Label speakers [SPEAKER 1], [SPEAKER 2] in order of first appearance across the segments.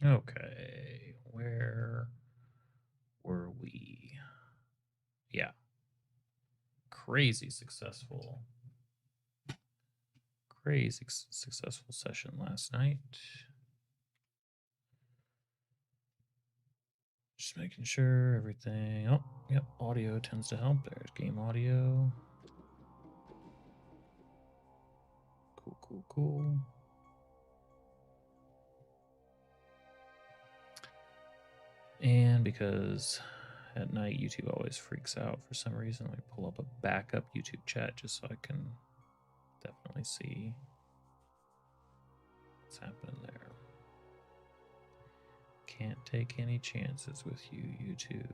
[SPEAKER 1] Okay, where were we? Yeah, crazy successful. Crazy successful session last night. Just making sure everything. Oh, yep, audio tends to help. There's game audio. Cool, cool, cool. And because at night YouTube always freaks out for some reason, I pull up a backup YouTube chat just so I can definitely see what's happening there. Can't take any chances with you, YouTube.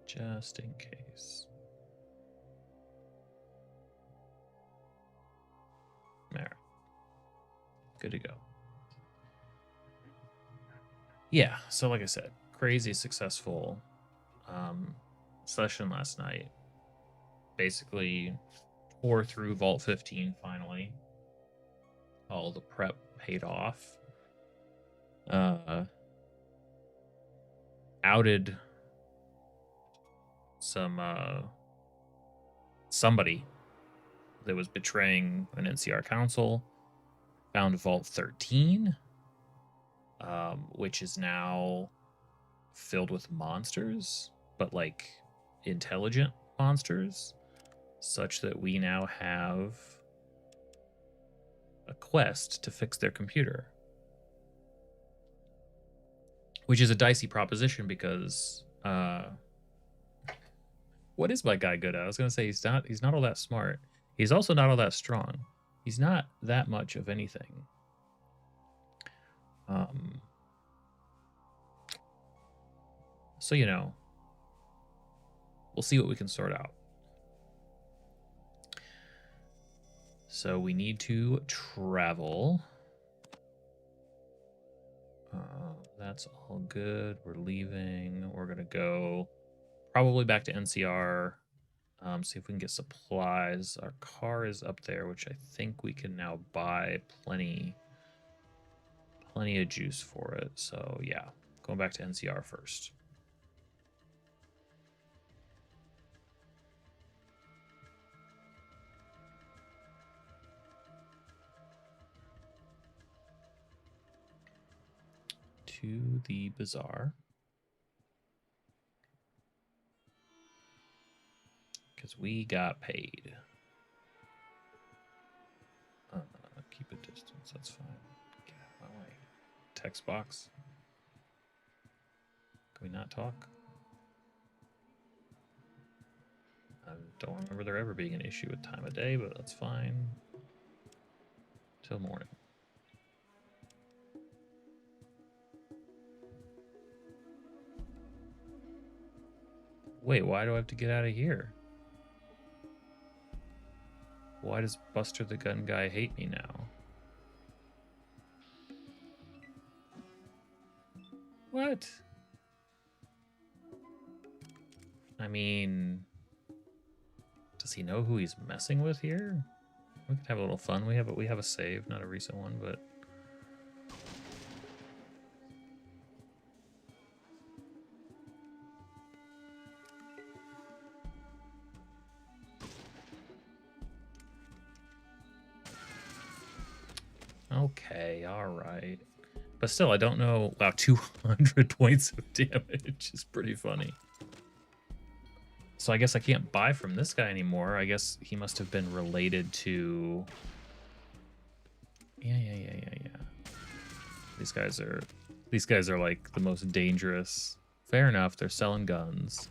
[SPEAKER 1] Just in case. All right. Good to go. Yeah, so like I said, crazy successful session last night. Basically tore through Vault 15 finally. All the prep paid off. Outed some somebody that was betraying an NCR council. Found Vault 13, which is now filled with monsters, but like intelligent monsters, such that we now have a quest to fix their computer, which is a dicey proposition because what is my guy good at? I was gonna say he's not all that smart. He's also not all that strong. He's not that much of anything. So you know, we'll see what we can sort out. So we need to travel. That's all good. We're leaving. We're gonna go probably back to NCR. See if we can get supplies. Our car is up there, which I think we can now buy plenty of juice for it. So yeah, going back to NCR first. To the bazaar. Because we got paid. Keep a distance, that's fine. Get out of my way. Text box. Can we not talk? I don't remember there ever being an issue with time of day, but that's fine. Till morning. Wait, why do I have to get out of here? Why does Buster the Gun Guy hate me now? What? I mean, does he know who he's messing with here? We could have a little fun. We have a save, not a recent one, but okay, all right. But still, I don't know. Wow, 200 points of damage is pretty funny. So I guess I can't buy from this guy anymore. I guess he must have been related to... Yeah. These guys are like the most dangerous. Fair enough, they're selling guns.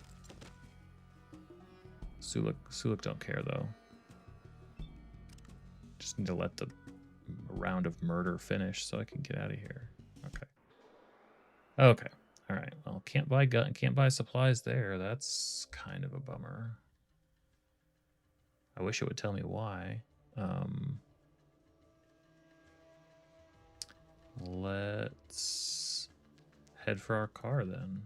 [SPEAKER 1] Suluk don't care though. Just need to let the round of murder finish so I can get out of here. Okay. All right. Well, can't buy supplies there. That's kind of a bummer. I wish it would tell me why. Let's head for our car then.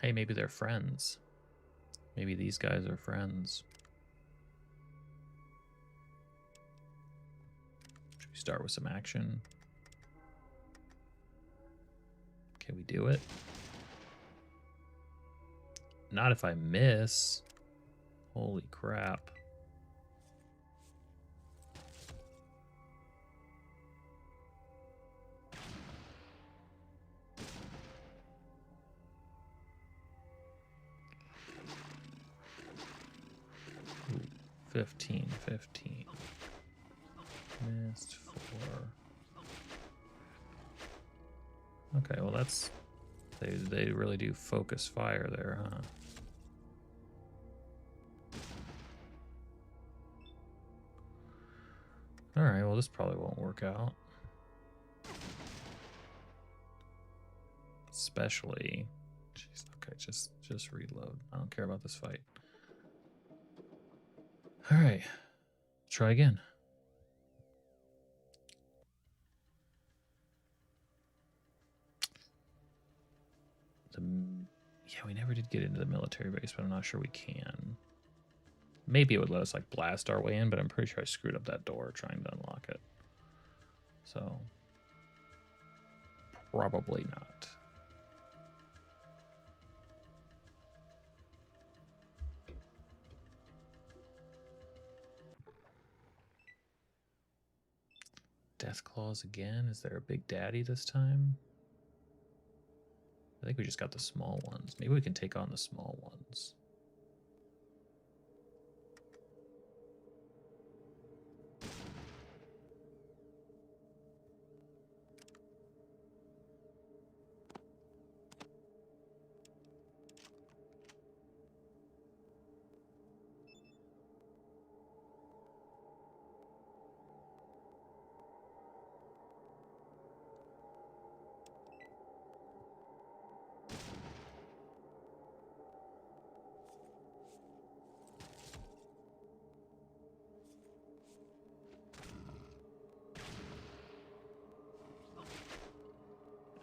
[SPEAKER 1] Hey, maybe they're friends. Maybe these guys are friends. Should we start with some action? Can we do it? Not if I miss. Holy crap. Ooh, 15. Missed 4. Okay, well that's... They really do focus fire there, huh? Alright, well this probably won't work out. Especially... Jeez, okay, just reload. I don't care about this fight. Alright. Try again. Yeah, we never did get into the military base, but I'm not sure we can. Maybe it would let us like blast our way in, but I'm pretty sure I screwed up that door trying to unlock it. So probably not. Death claws again? Is there a big daddy this time? I think we just got the small ones. Maybe we can take on the small ones.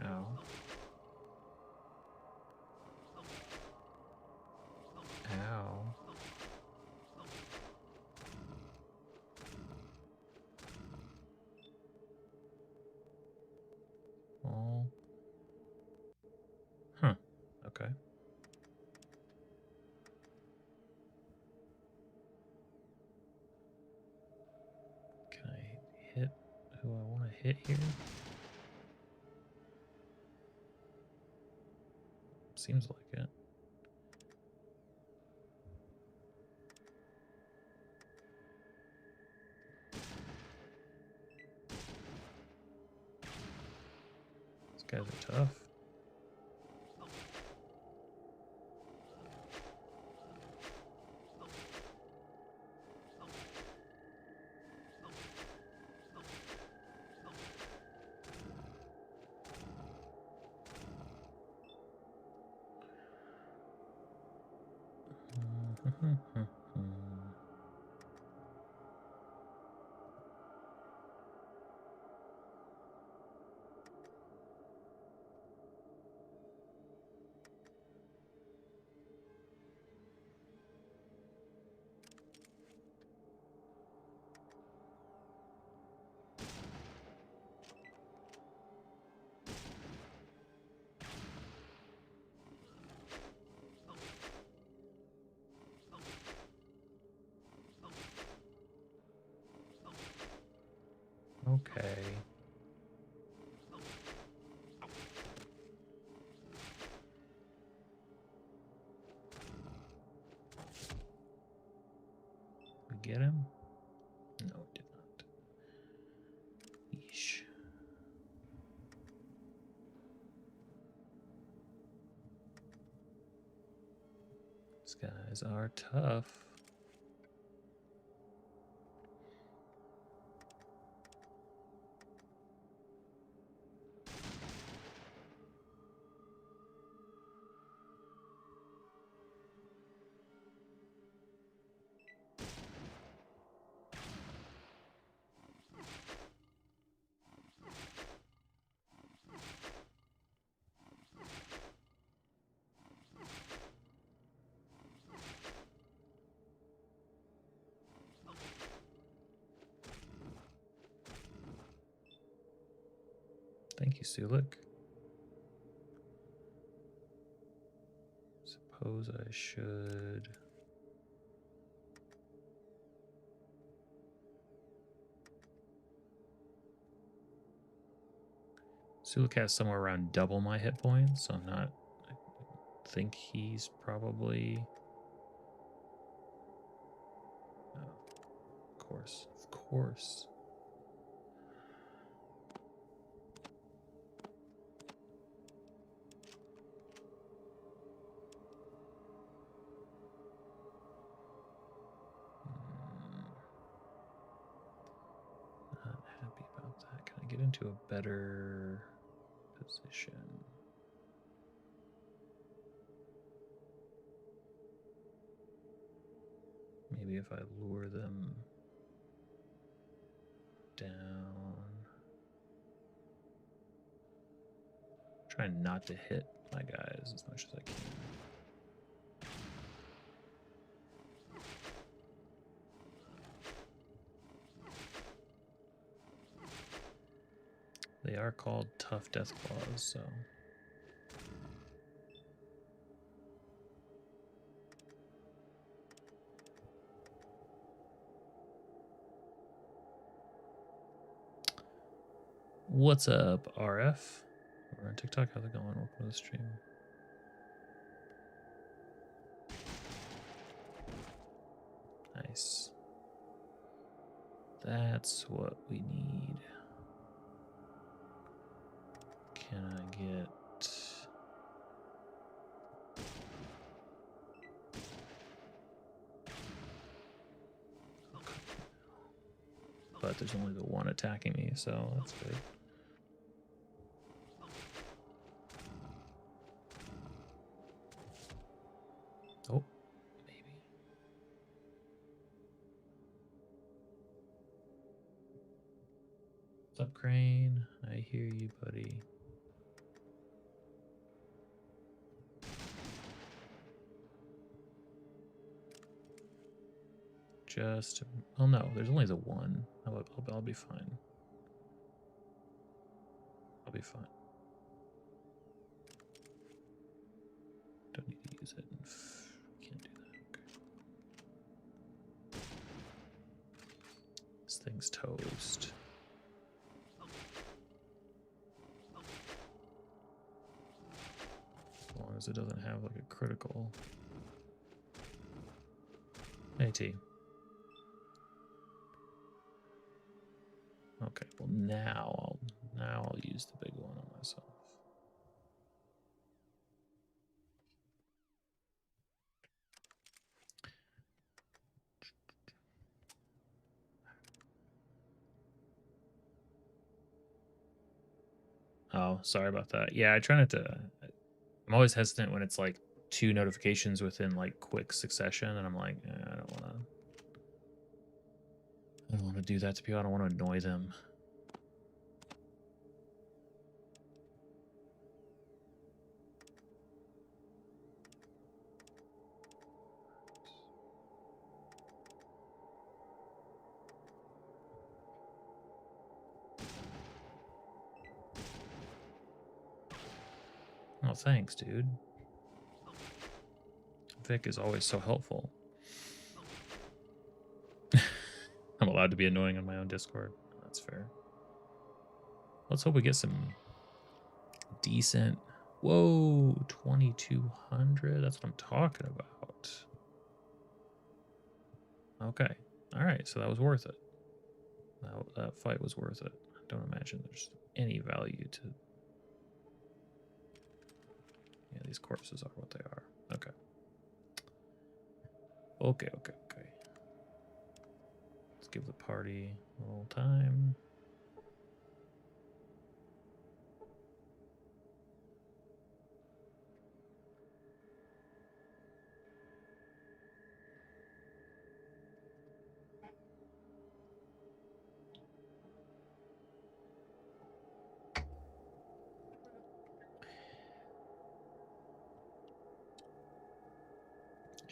[SPEAKER 1] Ow. Ow. Oh. Huh. Okay. Can I hit who I want to hit here? Seems like it. These guys are tough. Okay. We get him? No, we did not. Yeesh. These guys are tough. Thank you, Sulik. Suppose I should... Sulik has somewhere around double my hit points, so I'm not... I think he's probably... Oh, of course. Of course. Not happy about that. Can I get into a better position? Maybe if I lure them down. Try not to hit my guys as much as I can. They are called tough death claws, so... What's up, RF? We're on TikTok. How's it going? Welcome to the stream. Nice. That's what we need. Can I get... But there's only the one attacking me, so that's good. Oh, maybe. What's up, Crane? I hear you, buddy. Just... Oh no, there's only the one. I'll be fine. I'll be fine. Don't need to use it. Can't do that. Okay. This thing's toast. As long as it doesn't have like a critical. Hey, T. Okay, well now I'll use the big one on myself. Oh, sorry about that. Yeah, I try not to. I'm always hesitant when it's like 2 notifications within like quick succession, and I'm like, I don't want to do that to people. I don't want to annoy them. Oh, thanks, dude. Vic is always so helpful. I'm allowed to be annoying on my own Discord. That's fair. Let's hope we get some decent... Whoa, 2,200. That's what I'm talking about. Okay. All right, so that was worth it. That fight was worth it. I don't imagine there's any value to... Yeah, these corpses are what they are. Okay. Okay. Let's give the party a little time.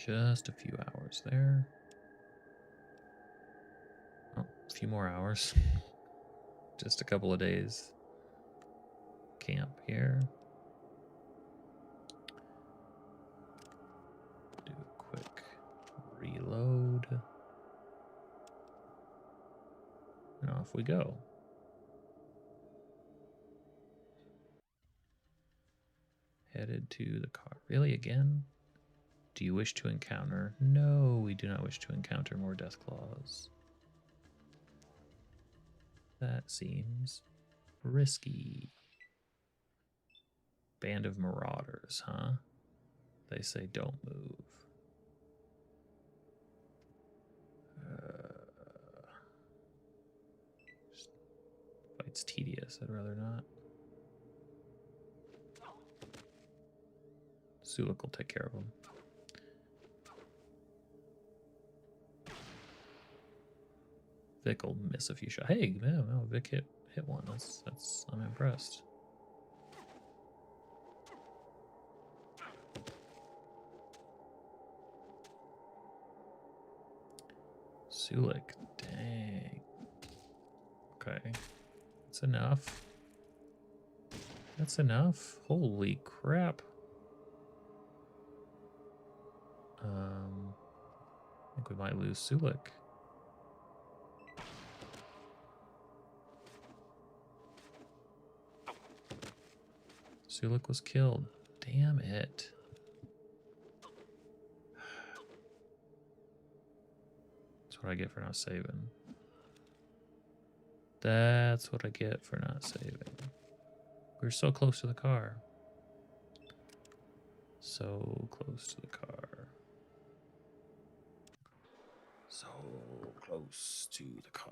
[SPEAKER 1] Just a few hours there. Oh, a few more hours. Just a couple of days. camp here. Do a quick reload. And off we go. Headed to the car. Really, again? Do you wish to encounter? No, we do not wish to encounter more Deathclaws. That seems risky. Band of Marauders, huh? They say don't move. Fight's tedious. I'd rather not. Sulik will take care of him. Vic will miss a few shots. Hey, no, Vic hit one. That's I'm impressed. Sulik, dang. Okay, that's enough. That's enough. Holy crap. I think we might lose Sulik. Sulik was killed. Damn it. That's what I get for not saving. That's what I get for not saving. We're so close to the car. So close to the car. So close to the car.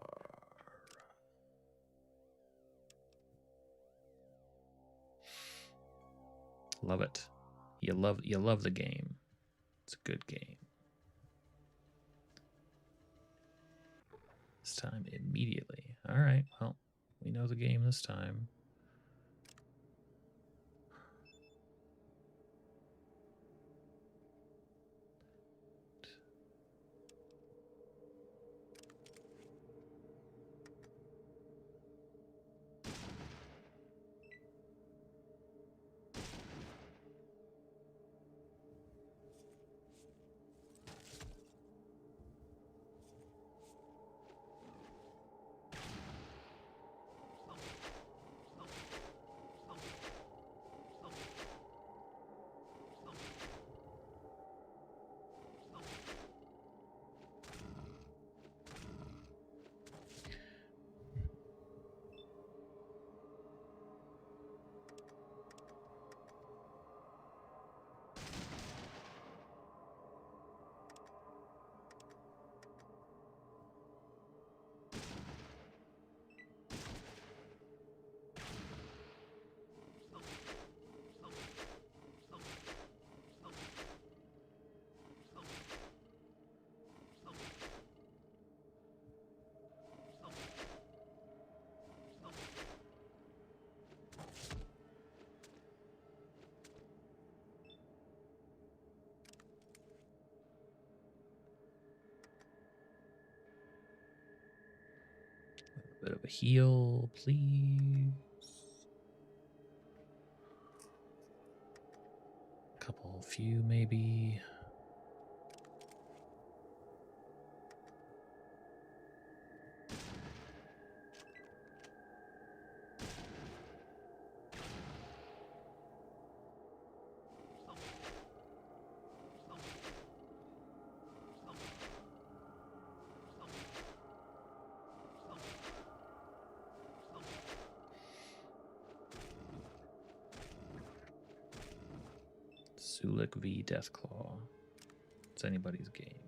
[SPEAKER 1] Love it. You love the game. It's a good game. This time immediately. All right. Well, we know the game this time. Bit of a heal, please. Couple, few maybe. Sulik v Deathclaw. It's anybody's game.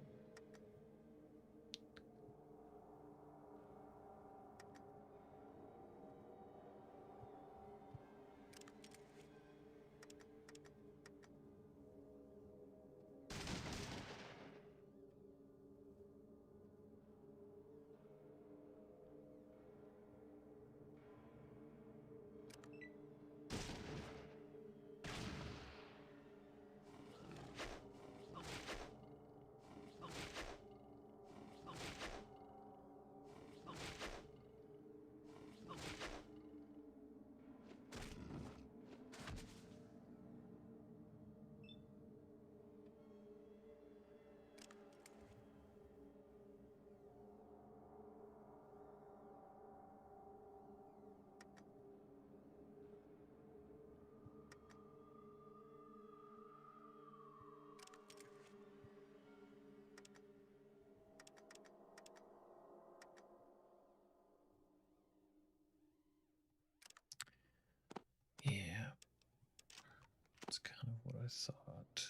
[SPEAKER 1] thought.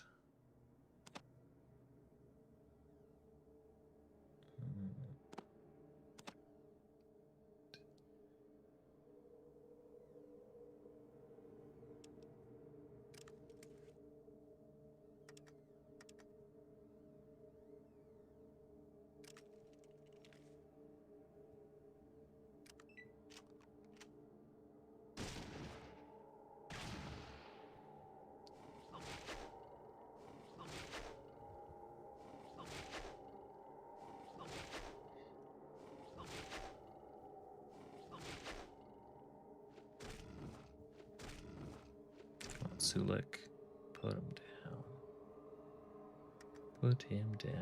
[SPEAKER 1] Sulik, put him down. Put him down.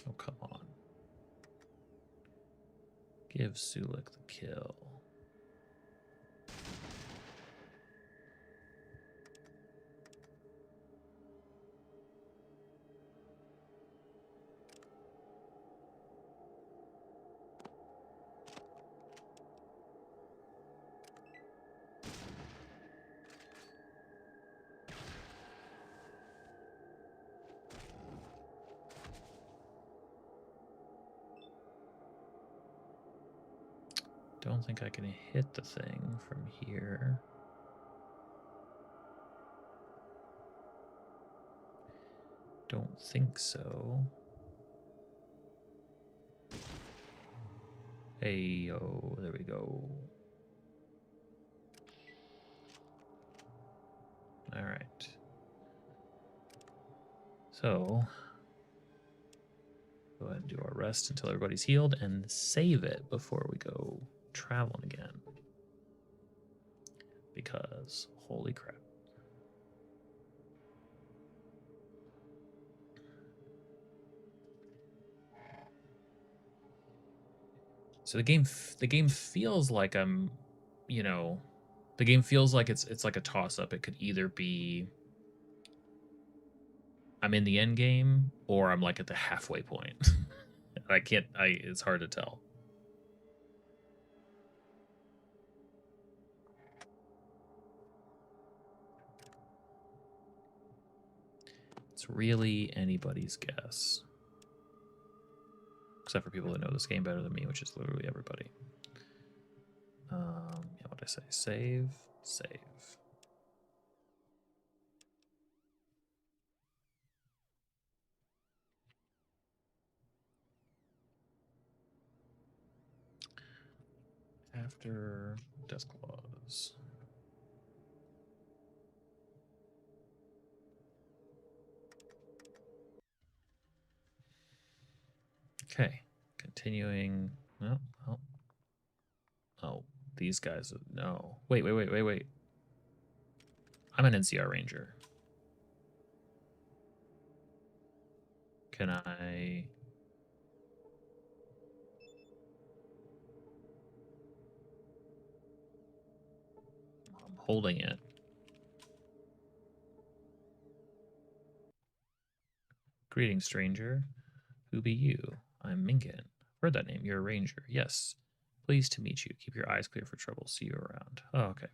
[SPEAKER 1] Oh, come on. Give Sulik the kill. Don't think I can hit the thing from here. Don't think so. Hey, yo, there we go. All right. So, go ahead and do our rest until everybody's healed and save it before we go traveling again. Because, holy crap. So the game feels like I'm, you know, the game feels like it's like a toss up. It could either be I'm in the end game or I'm like at the halfway point. It's hard to tell. It's really anybody's guess. Except for people that know this game better than me, which is literally everybody. Yeah, what did I say? Save, save. After Death Clause. Okay, continuing. Oh, these guys. No. Wait. I'm an NCR Ranger. Can I... I'm holding it. Greetings, stranger. Who be you? I'm Minkin. Heard that name. You're a ranger. Yes. Pleased to meet you. Keep your eyes clear for trouble. See you around. Oh, okay.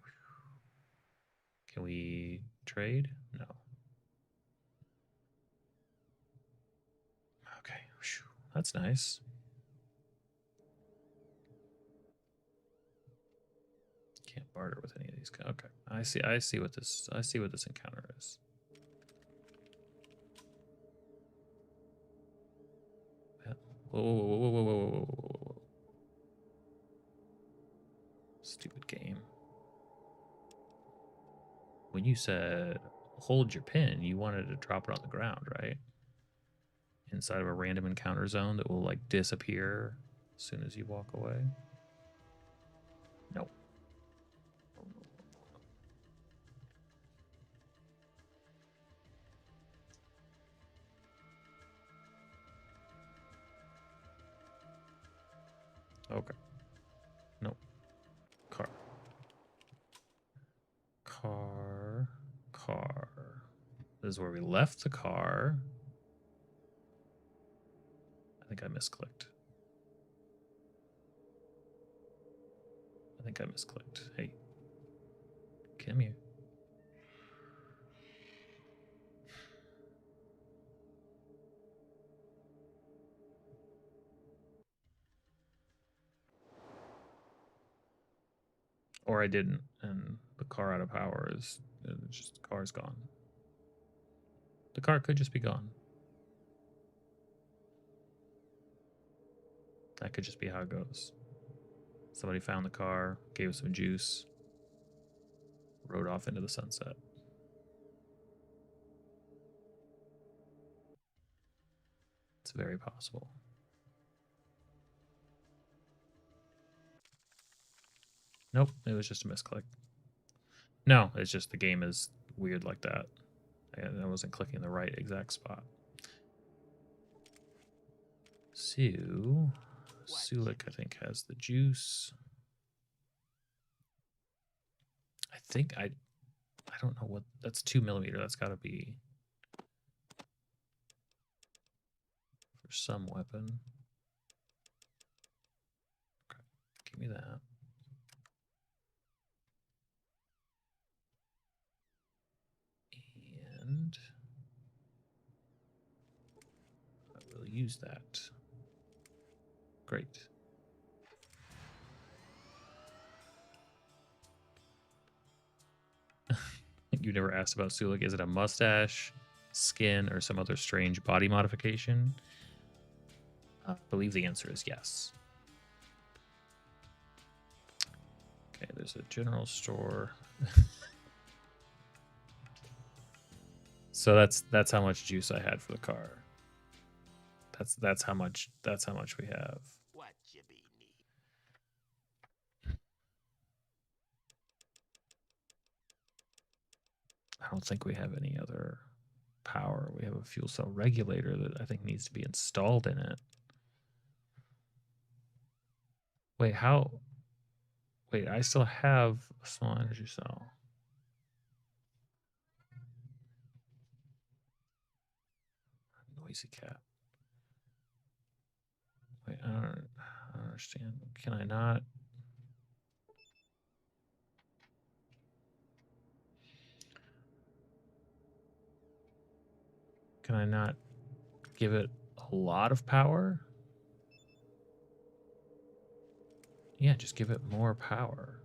[SPEAKER 1] Can we trade? No. Okay. That's nice. Can't barter with any of these guys. Okay. I see what this encounter is. Whoa. Stupid game. When you said hold your pin, you wanted to drop it on the ground, right? Inside of a random encounter zone that will like disappear as soon as you walk away. No. Okay. Nope. Car. Car. Car. This is where we left the car. I think I misclicked. Hey. Come here. Or I didn't, and the car out of power is just the car's gone. The car could just be gone. That could just be how it goes. Somebody found the car, gave it some juice, rode off into the sunset. It's very possible. Nope, it was just a misclick. No, it's just the game is weird like that. I wasn't clicking the right exact spot. So, Sulik, I think, has the juice. I think I don't know what that's 2mm. That's got to be for some weapon. Okay, give me that. And I will use that. Great. You never asked about Sulik. Is it a mustache, skin, or some other strange body modification? I believe the answer is yes. Okay, there's a general store. So that's how much juice I had for the car. That's how much we have.
[SPEAKER 2] What you be need?
[SPEAKER 1] I don't think we have any other power. We have a fuel cell regulator that I think needs to be installed in it. Wait, how? Wait, I still have a small energy cell. Noisy cat. Wait, I don't understand. Can I not? Can I not give it a lot of power? Yeah, just give it more power.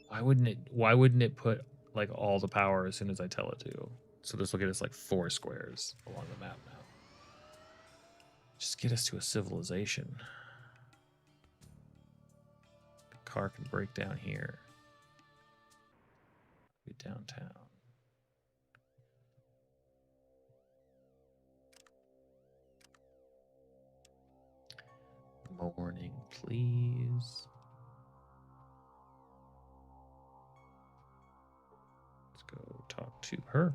[SPEAKER 1] Why wouldn't it put like all the power as soon as I tell it to? So this will get us like 4 squares along the map now. Just get us to a civilization. The car can break down here. Be downtown. Morning, please. Let's go talk to her.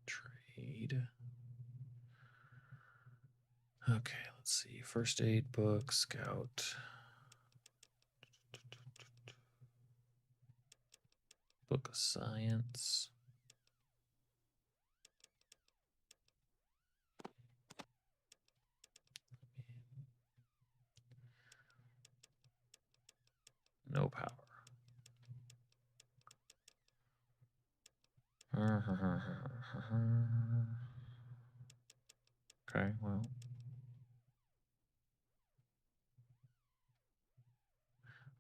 [SPEAKER 1] Trade. Okay, let's see. First aid book, scout. Book of science. No power. Okay, well.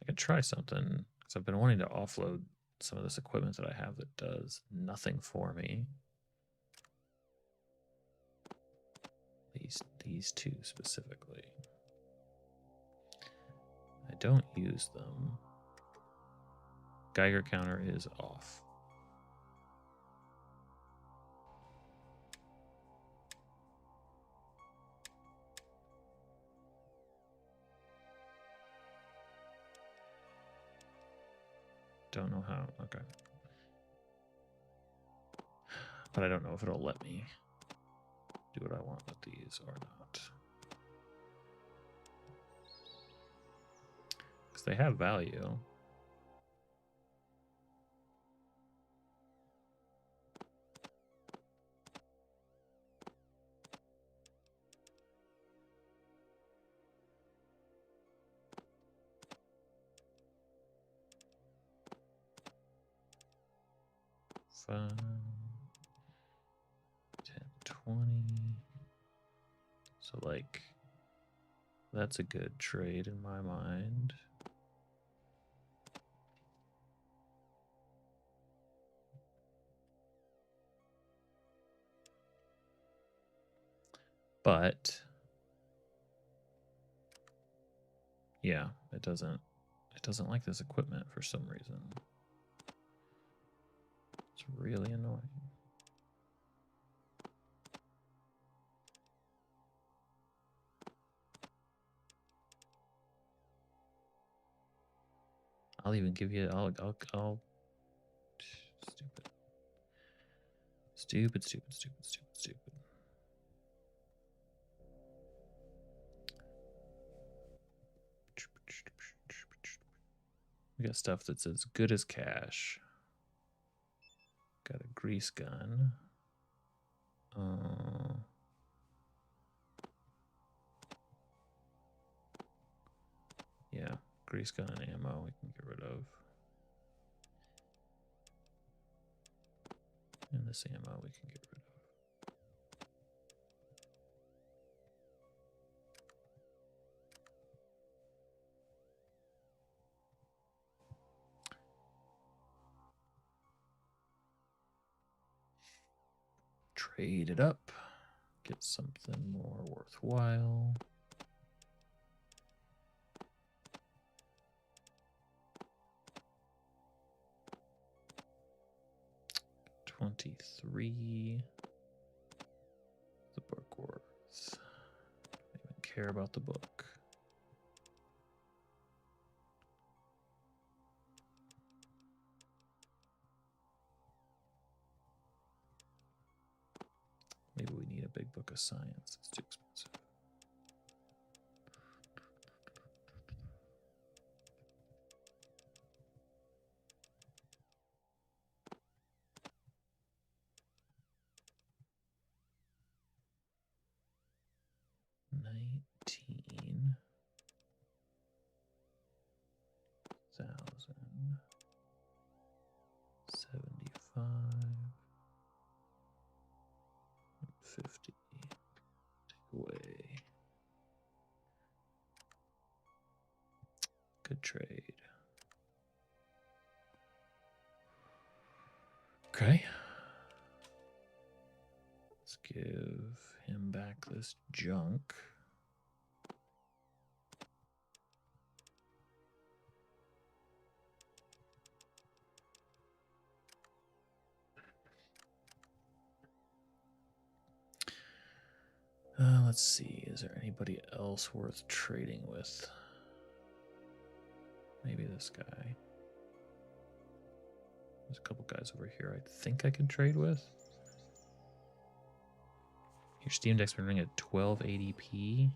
[SPEAKER 1] I could try something because I've been wanting to offload some of this equipment that I have that does nothing for me. These two specifically. I don't use them. Geiger counter is off. Don't know how. Okay. But I don't know if it'll let me do what I want with these or not. They have value. Fun. 10, 20. So like, that's a good trade in my mind. But yeah, it doesn't like this equipment for some reason. It's really annoying. I'll even give you. I'll. Stupid. We got stuff that's as good as cash. Got a grease gun. Yeah, grease gun and ammo we can get rid of. And this ammo we can get rid of. Trade it up. Get something more worthwhile. $23. The book worth. I don't even care about the book. Maybe we need a big book of science. It's too expensive. $19,000. 75. 50. Take away. Good trade. Okay. Let's give him back this junk. Let's see. Is there anybody else worth trading with? Maybe this guy. There's a couple guys over here I think I can trade with. Your Steam Deck's been running at 1280p.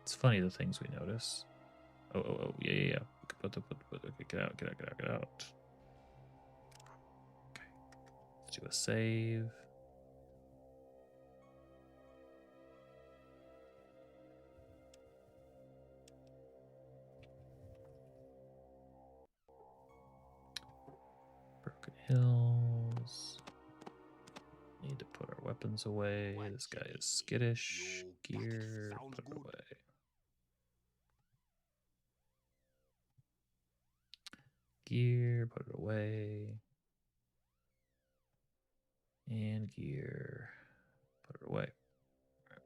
[SPEAKER 1] It's funny the things we notice. Oh, yeah. Okay, get out. Okay, let's do a save. Broken Hills. Need to put our weapons away. This guy is skittish. Gear, put it away. Gear, put it away. And gear, put it away. Right.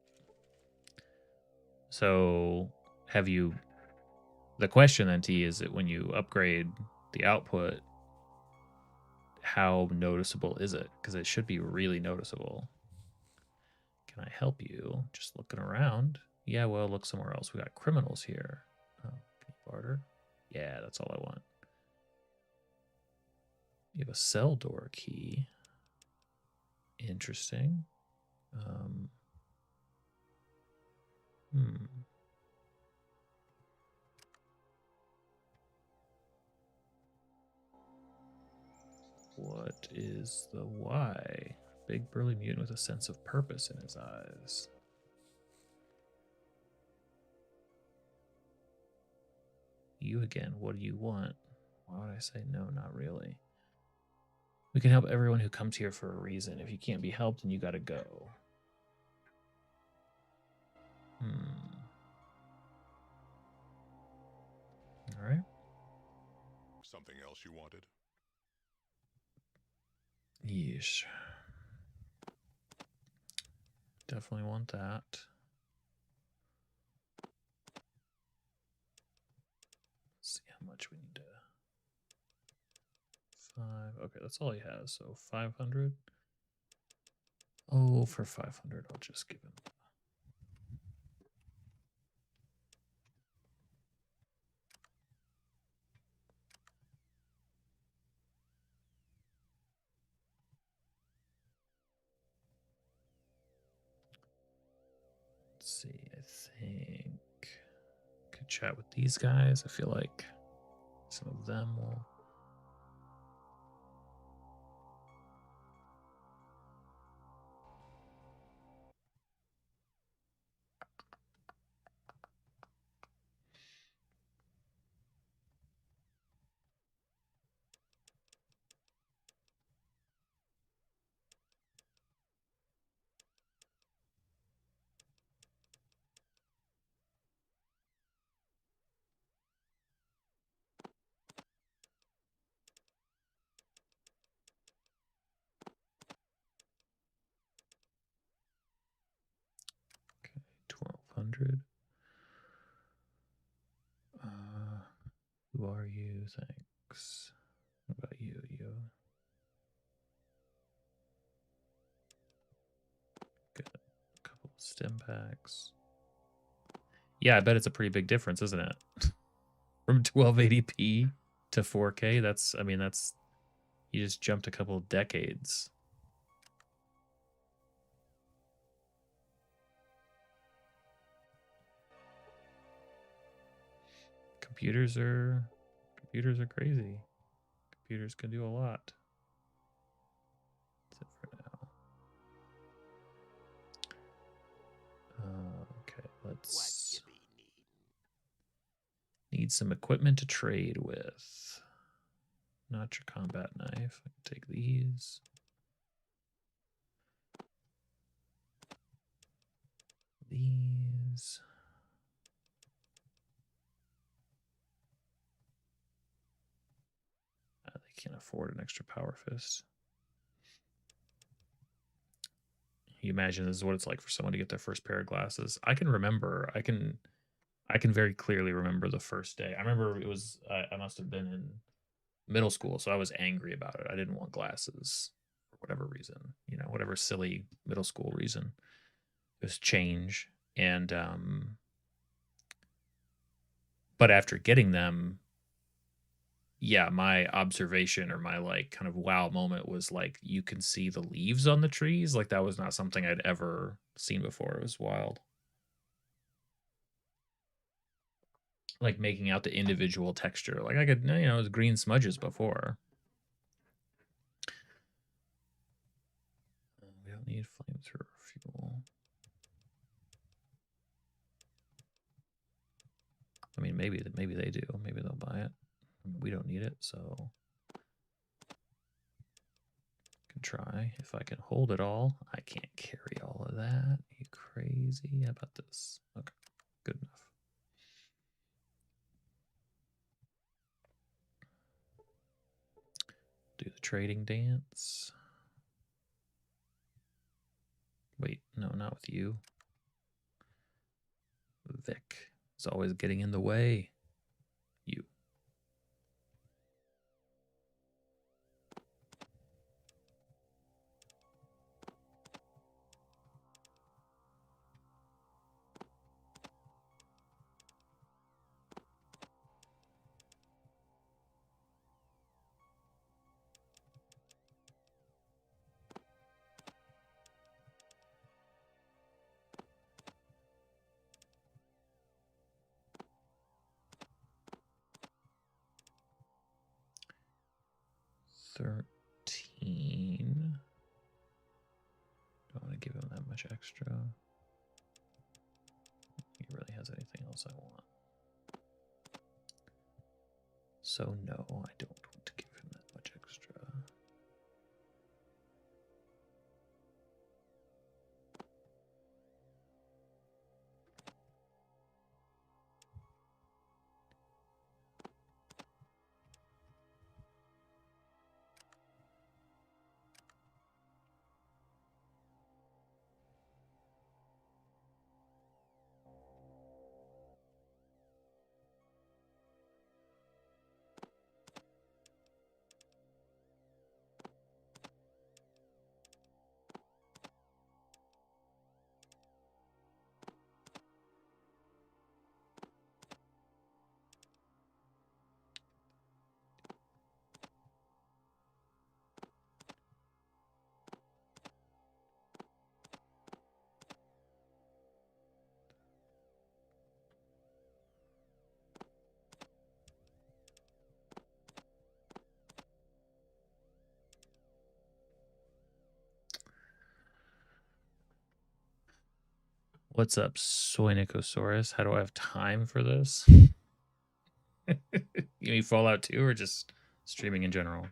[SPEAKER 1] So, have you... The question then, T, is that when you upgrade the output, how noticeable is it? Because it should be really noticeable. Can I help you? Just looking around. Yeah, well, look somewhere else. We got criminals here. Oh, can you barter? Yeah, that's all I want. You have a cell door key. Interesting. What is the why? Big burly mutant with a sense of purpose in his eyes. You again, what do you want? Why would I say no? Not really. We can help everyone who comes here for a reason. If you can't be helped, then you gotta go. All right.
[SPEAKER 2] Something else you wanted?
[SPEAKER 1] Yeesh. Definitely want that. Let's see how much we need to. 5. Okay, that's all he has. So 500. Oh, for 500, I'll just give him. Let's see, I think could chat with these guys. I feel like some of them will. Okay, 1200. Who are you? Thanks. What about you? You get a couple of stem packs. Yeah, I bet it's a pretty big difference, isn't it? From 1280p to 4K. That's, I mean, that's, you just jumped a couple of decades. Computers are crazy. Computers can do a lot. That's it for now. Okay, let's need some equipment to trade with. Not your combat knife. I can take these. These. They can't afford an extra power fist. You imagine this is what it's like for someone to get their first pair of glasses. I can remember. I can very clearly remember the first day. I remember it was. I must have been in middle school, so I was angry about it. I didn't want glasses for whatever reason. You know, whatever silly middle school reason. It was change, and but after getting them, yeah, my observation or my like kind of wow moment was like you can see the leaves on the trees. Like that was not something I'd ever seen before. It was wild. Like making out the individual texture. Like I could, you know, it was green smudges before. We don't need flamethrower fuel. I mean, maybe they do. Maybe they'll buy it. We don't need it, so can try if I can hold it all. I can't carry all of that. Are you crazy? How about this? Okay, good enough. Do the trading dance. Wait, no, not with you. Vic is always getting in the way. You. $13. much extra. He really has anything else I want. So no, I don't want to give him that much extra. What's up, Soinicosaurus? How do I have time for this? You mean Fallout 2 or just streaming in general?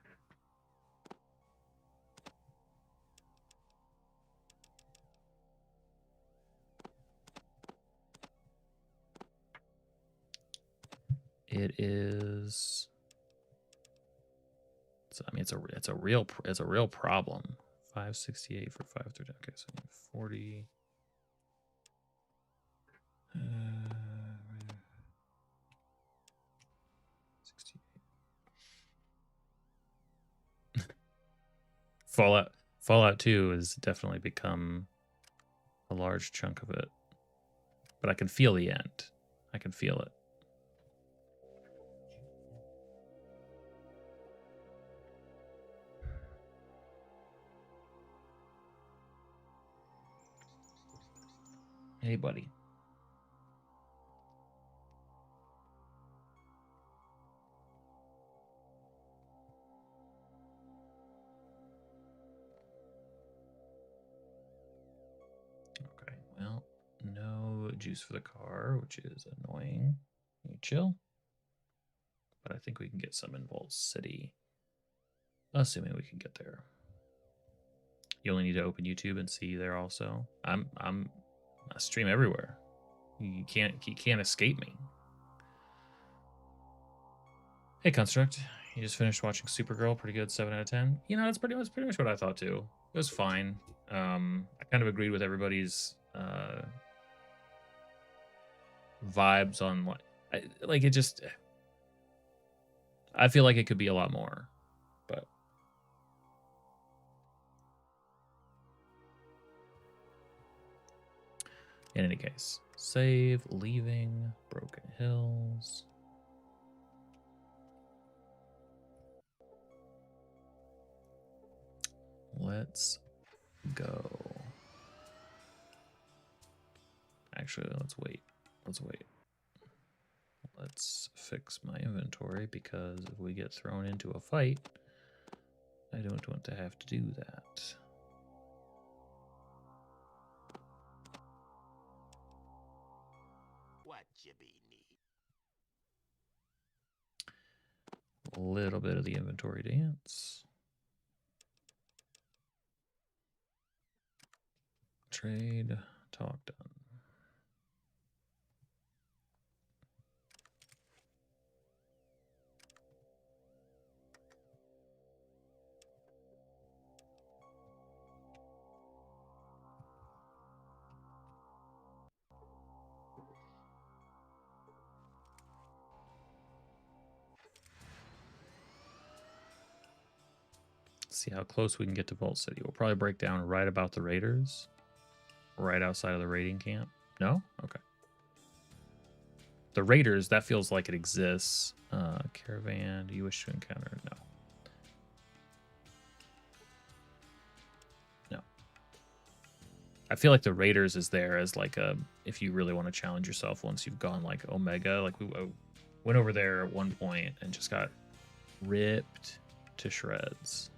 [SPEAKER 1] It is. So, I mean, it's a real problem. 568 for 530. Okay, so 40. 68. Fallout 2 has definitely become a large chunk of it. But I can feel the end. I can feel it. Hey, buddy. Okay, well, no juice for the car, which is annoying. You chill. But I think we can get some in Vault City. Assuming we can get there. You only need to open YouTube and see there also. I stream everywhere. You can't escape me. Hey, Construct. You just finished watching Supergirl. Pretty good. 7 out of 10. You know, that's pretty much what I thought too. It was fine. I kind of agreed with everybody's vibes on like it just. I feel like it could be a lot more, but in any case, save, leaving, Broken Hills. Let's go. Actually, let's wait. Let's fix my inventory because if we get thrown into a fight, I don't want to have to do that.
[SPEAKER 3] What you be need?
[SPEAKER 1] A little bit of the inventory dance. Trade, talk done. See how close we can get to Vault City. We'll probably break down right about the Raiders, right outside of the raiding camp. No? Okay. The Raiders, that feels like it exists. Caravan, do you wish to encounter? No. No. I feel like the Raiders is there as like a, if you really want to challenge yourself once you've gone like Omega. Like we went over there at one point and just got ripped to shreds.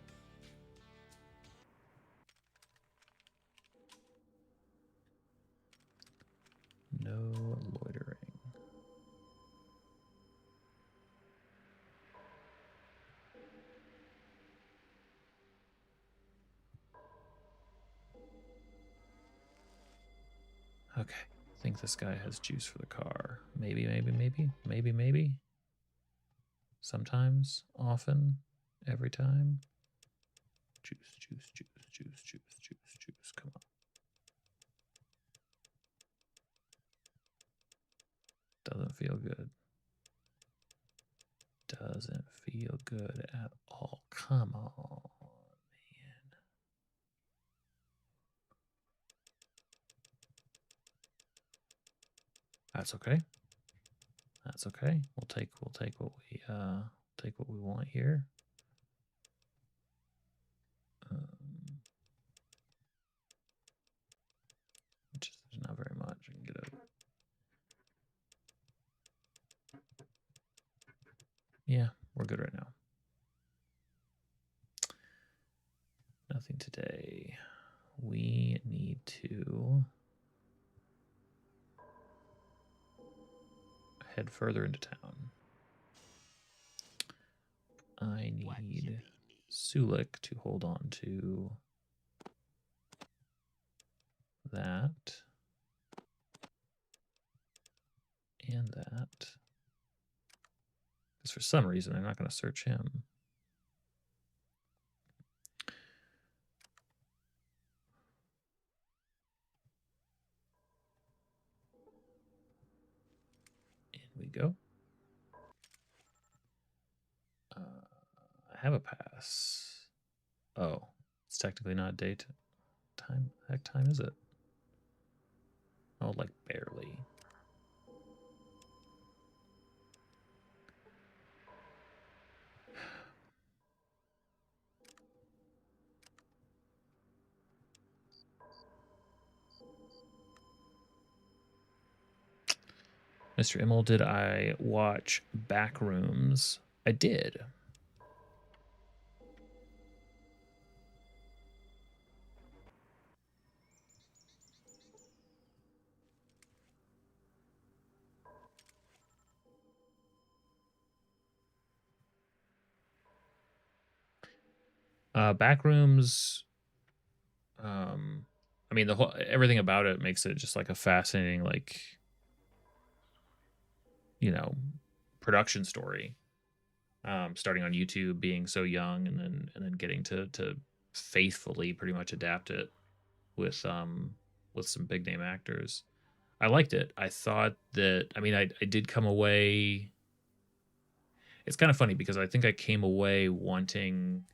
[SPEAKER 1] Okay. I think this guy has juice for the car. Maybe. Sometimes, often, every time. Juice. Come on. Doesn't feel good. Doesn't feel good at all. Come on, man. That's okay. That's okay. We'll take what we want here. Just not very much. I can get it. Yeah, we're good right now. Nothing today. We need to head further into town. I need Sulik to hold on to that and that. Because for some reason, they're not going to search him. In we go. I have a pass. Oh, it's technically not date time. Heck time is it? Oh, like barely. Mr. Immel, did I watch Backrooms? I did. Backrooms. I mean, the whole everything about it makes it just like a fascinating, like, you know, production story. Starting on YouTube, being so young, and then getting to faithfully pretty much adapt it with some big name actors. I liked it. I thought that I did come away. It's kind of funny because I think I came away wanting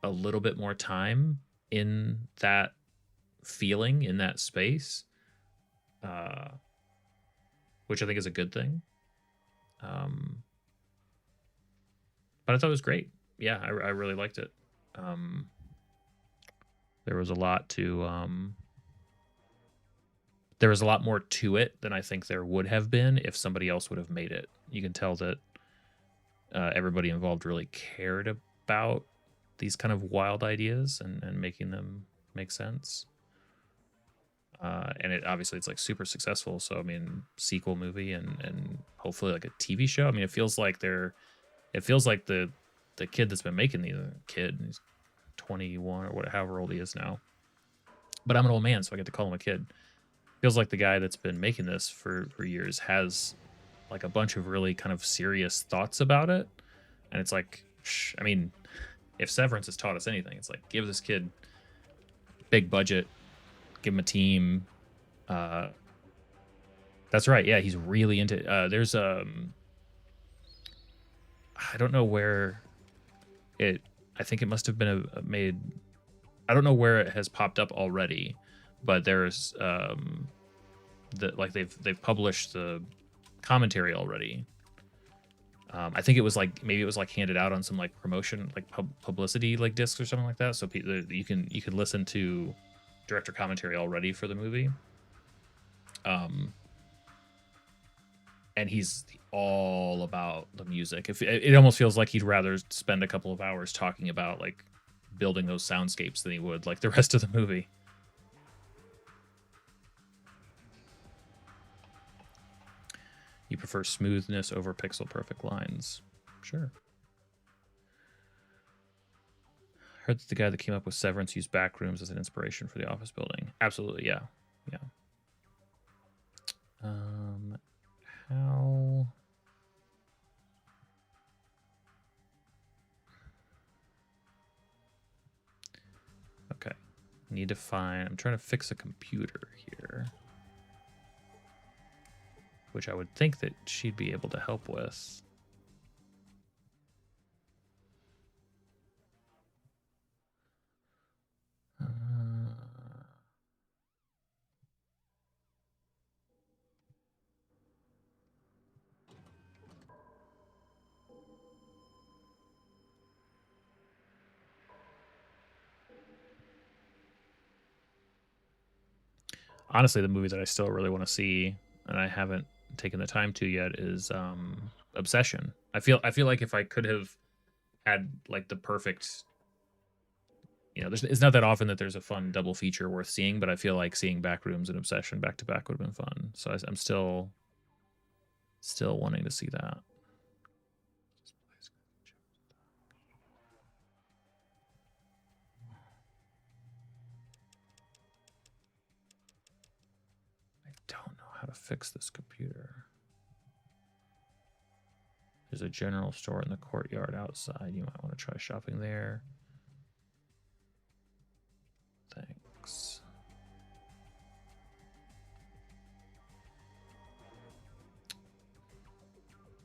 [SPEAKER 1] a little bit more time in that feeling, in that space, uh, which I think is a good thing. But I thought it was great. Yeah, I really liked it. There was a lot more to it than I think there would have been if somebody else would have made it. You can tell that everybody involved really cared about these kind of wild ideas and making them make sense. And it obviously it's like super successful. So I mean, sequel movie and hopefully like a TV show. I mean, it feels like the kid that's been making the kid, he's 21 or whatever, however old he is now. But I'm an old man, so I get to call him a kid. Feels like the guy that's been making this for years has like a bunch of really kind of serious thoughts about it. And it's like, I mean, if Severance has taught us anything, it's like give this kid big budget, give him a team. That's right. Yeah, he's really into. There's I don't know where it. I think it must have been made. I don't know where it has popped up already, but there's they've published the commentary already. I think it was like maybe it was like handed out on some like promotion, like publicity like discs or something like that. So you can listen to director commentary already for the movie. And he's all about the music. If it almost feels like he'd rather spend a couple of hours talking about like building those soundscapes than he would like the rest of the movie. You prefer smoothness over pixel perfect lines. Sure. Heard that the guy that came up with Severance used Backrooms as an inspiration for the office building. Absolutely, yeah. How? Okay. Need to find... I'm trying to fix a computer here, which I would think that she'd be able to help with. Honestly, the movie that I still really want to see, and I haven't taken the time to yet, is Obsession. I feel like if I could have had like the perfect, it's not that often that there's a fun double feature worth seeing, but I feel like seeing Backrooms and Obsession back to back would have been fun. So I'm still wanting to see that. I don't know how to fix this computer. There's a general store in the courtyard outside. You might want to try shopping there. Thanks.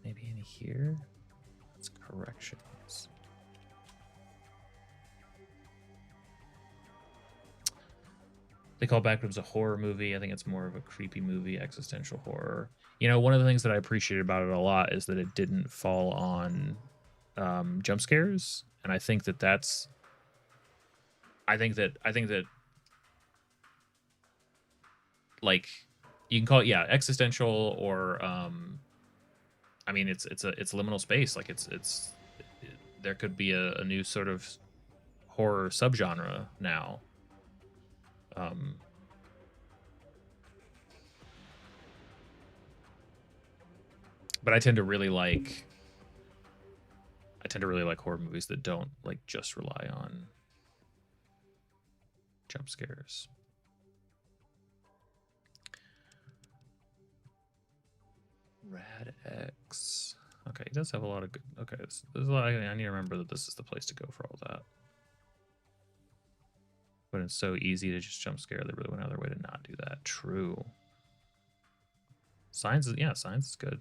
[SPEAKER 1] Maybe in here? That's corrections. They call Backrooms a horror movie. I think it's more of a creepy movie, existential horror. One of the things that I appreciate about it a lot is that it didn't fall on jump scares, and I think that that's. I think that like you can call it existential or I mean it's liminal space. Like there could be a new sort of horror subgenre now. But I tend to really like horror movies that don't like just rely on jump scares. Rad X. Okay, he does have a lot of good. Okay, there's a lot. I need to remember that this is the place to go for all that. But it's so easy to just jump scare. They really went out of their way to not do that. True. Signs is good.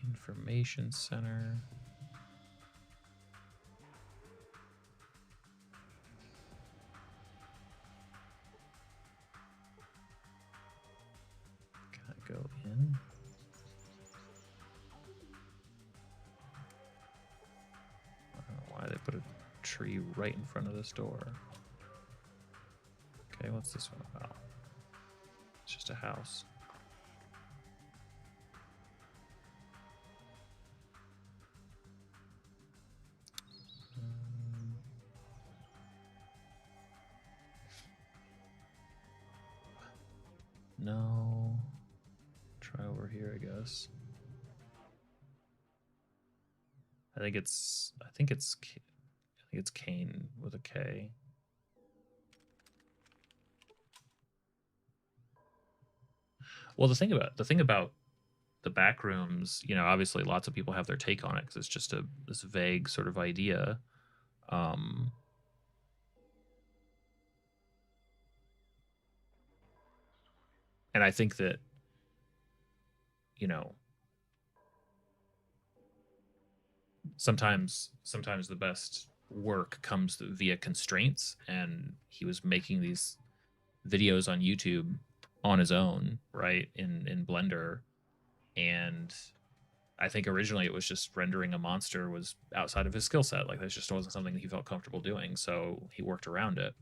[SPEAKER 1] Information center. Can I go in? I don't know why they put a tree right in front of this door. Okay, what's this one about? It's just a house. No. Try over here, I guess. I think it's Kane with a K. Well, the thing about the Backrooms, obviously lots of people have their take on it because it's just this vague sort of idea. And I think that, sometimes the best work comes via constraints, and he was making these videos on YouTube on his own, right, in Blender, and I think originally it was just rendering a monster was outside of his skill set. Like that just wasn't something that he felt comfortable doing, so he worked around it.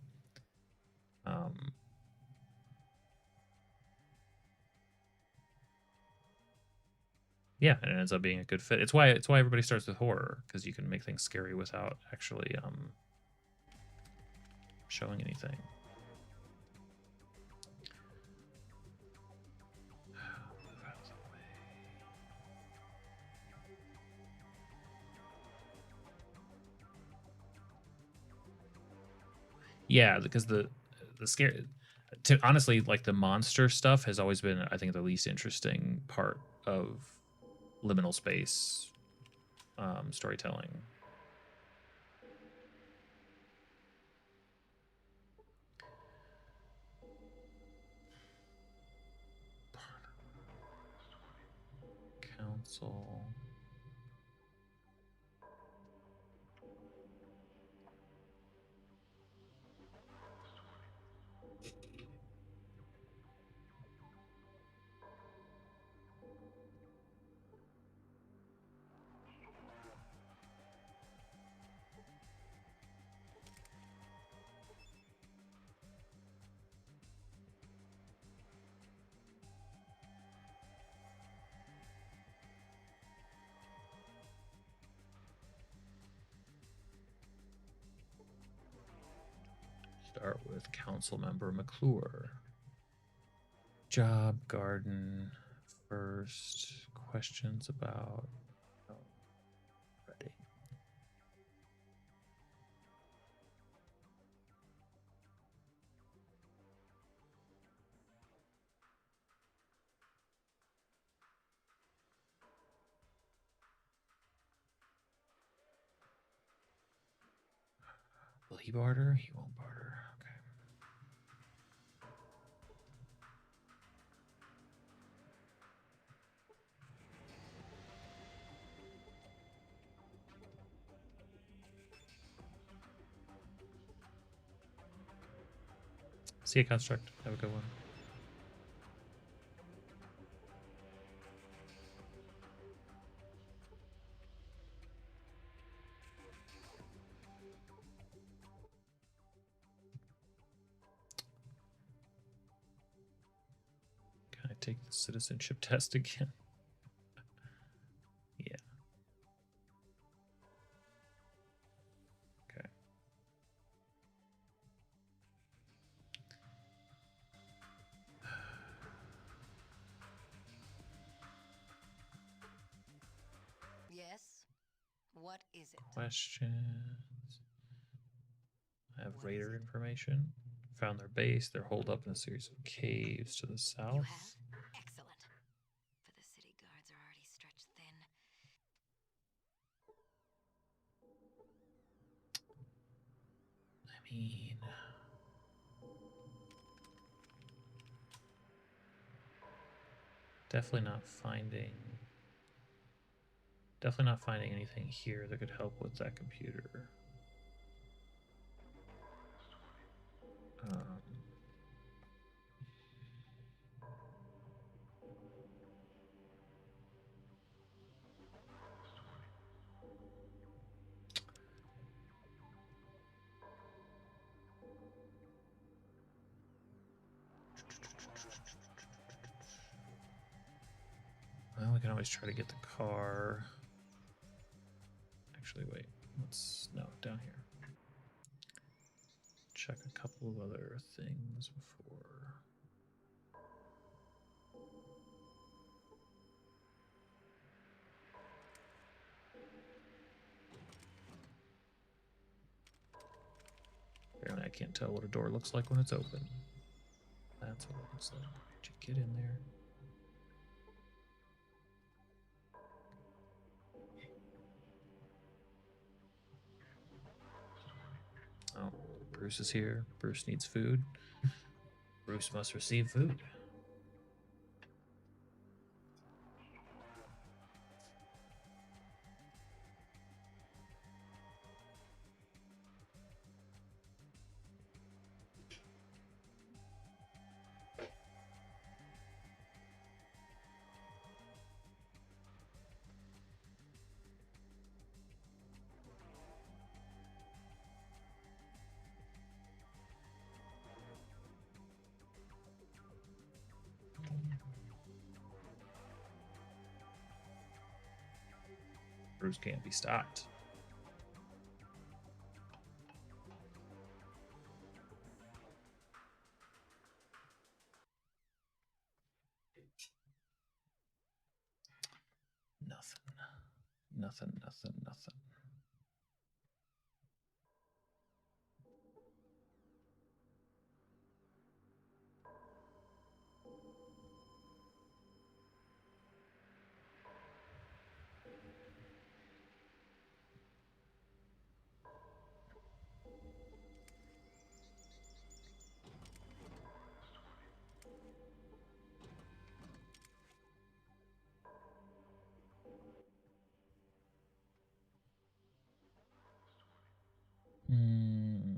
[SPEAKER 1] Yeah, and it ends up being a good fit. It's why everybody starts with horror, because you can make things scary without actually showing anything. Yeah, because the scare. Honestly, like the monster stuff has always been, I think, the least interesting part of liminal space storytelling. Council. Start with council member McClure. Job, garden, first. Questions about. Oh, ready. Will he barter? He won't barter. Okay. See you, Construct. Have a good one. Can I take the citizenship test again? Yeah. Okay.
[SPEAKER 3] Yes? What is it?
[SPEAKER 1] Questions. I have raider information. Found their base. They're holed up in a series of caves to the south.
[SPEAKER 3] You have? Excellent. For the city guards are already stretched thin.
[SPEAKER 1] I mean, definitely not finding anything here that could help with that computer. Um, well, we can always try to get the car. Actually, wait. No, down here. Check a couple of other things before. Apparently, I can't tell what a door looks like when it's open. That's what it looks like. Did you get in there? Oh, Bruce is here. Bruce needs food. Bruce must receive food. Bruce can't be stopped. Nothing. Nothing, nothing, nothing. Hmm.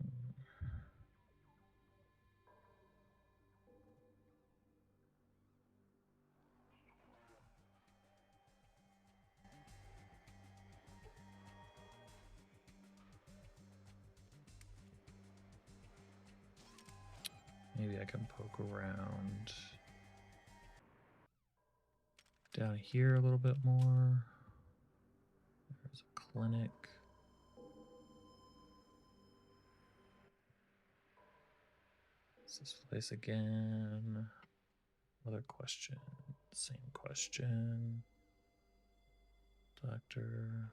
[SPEAKER 1] Maybe I can poke around down here a little bit more. There's a clinic. What's this place again? Another question. Same question. Doctor.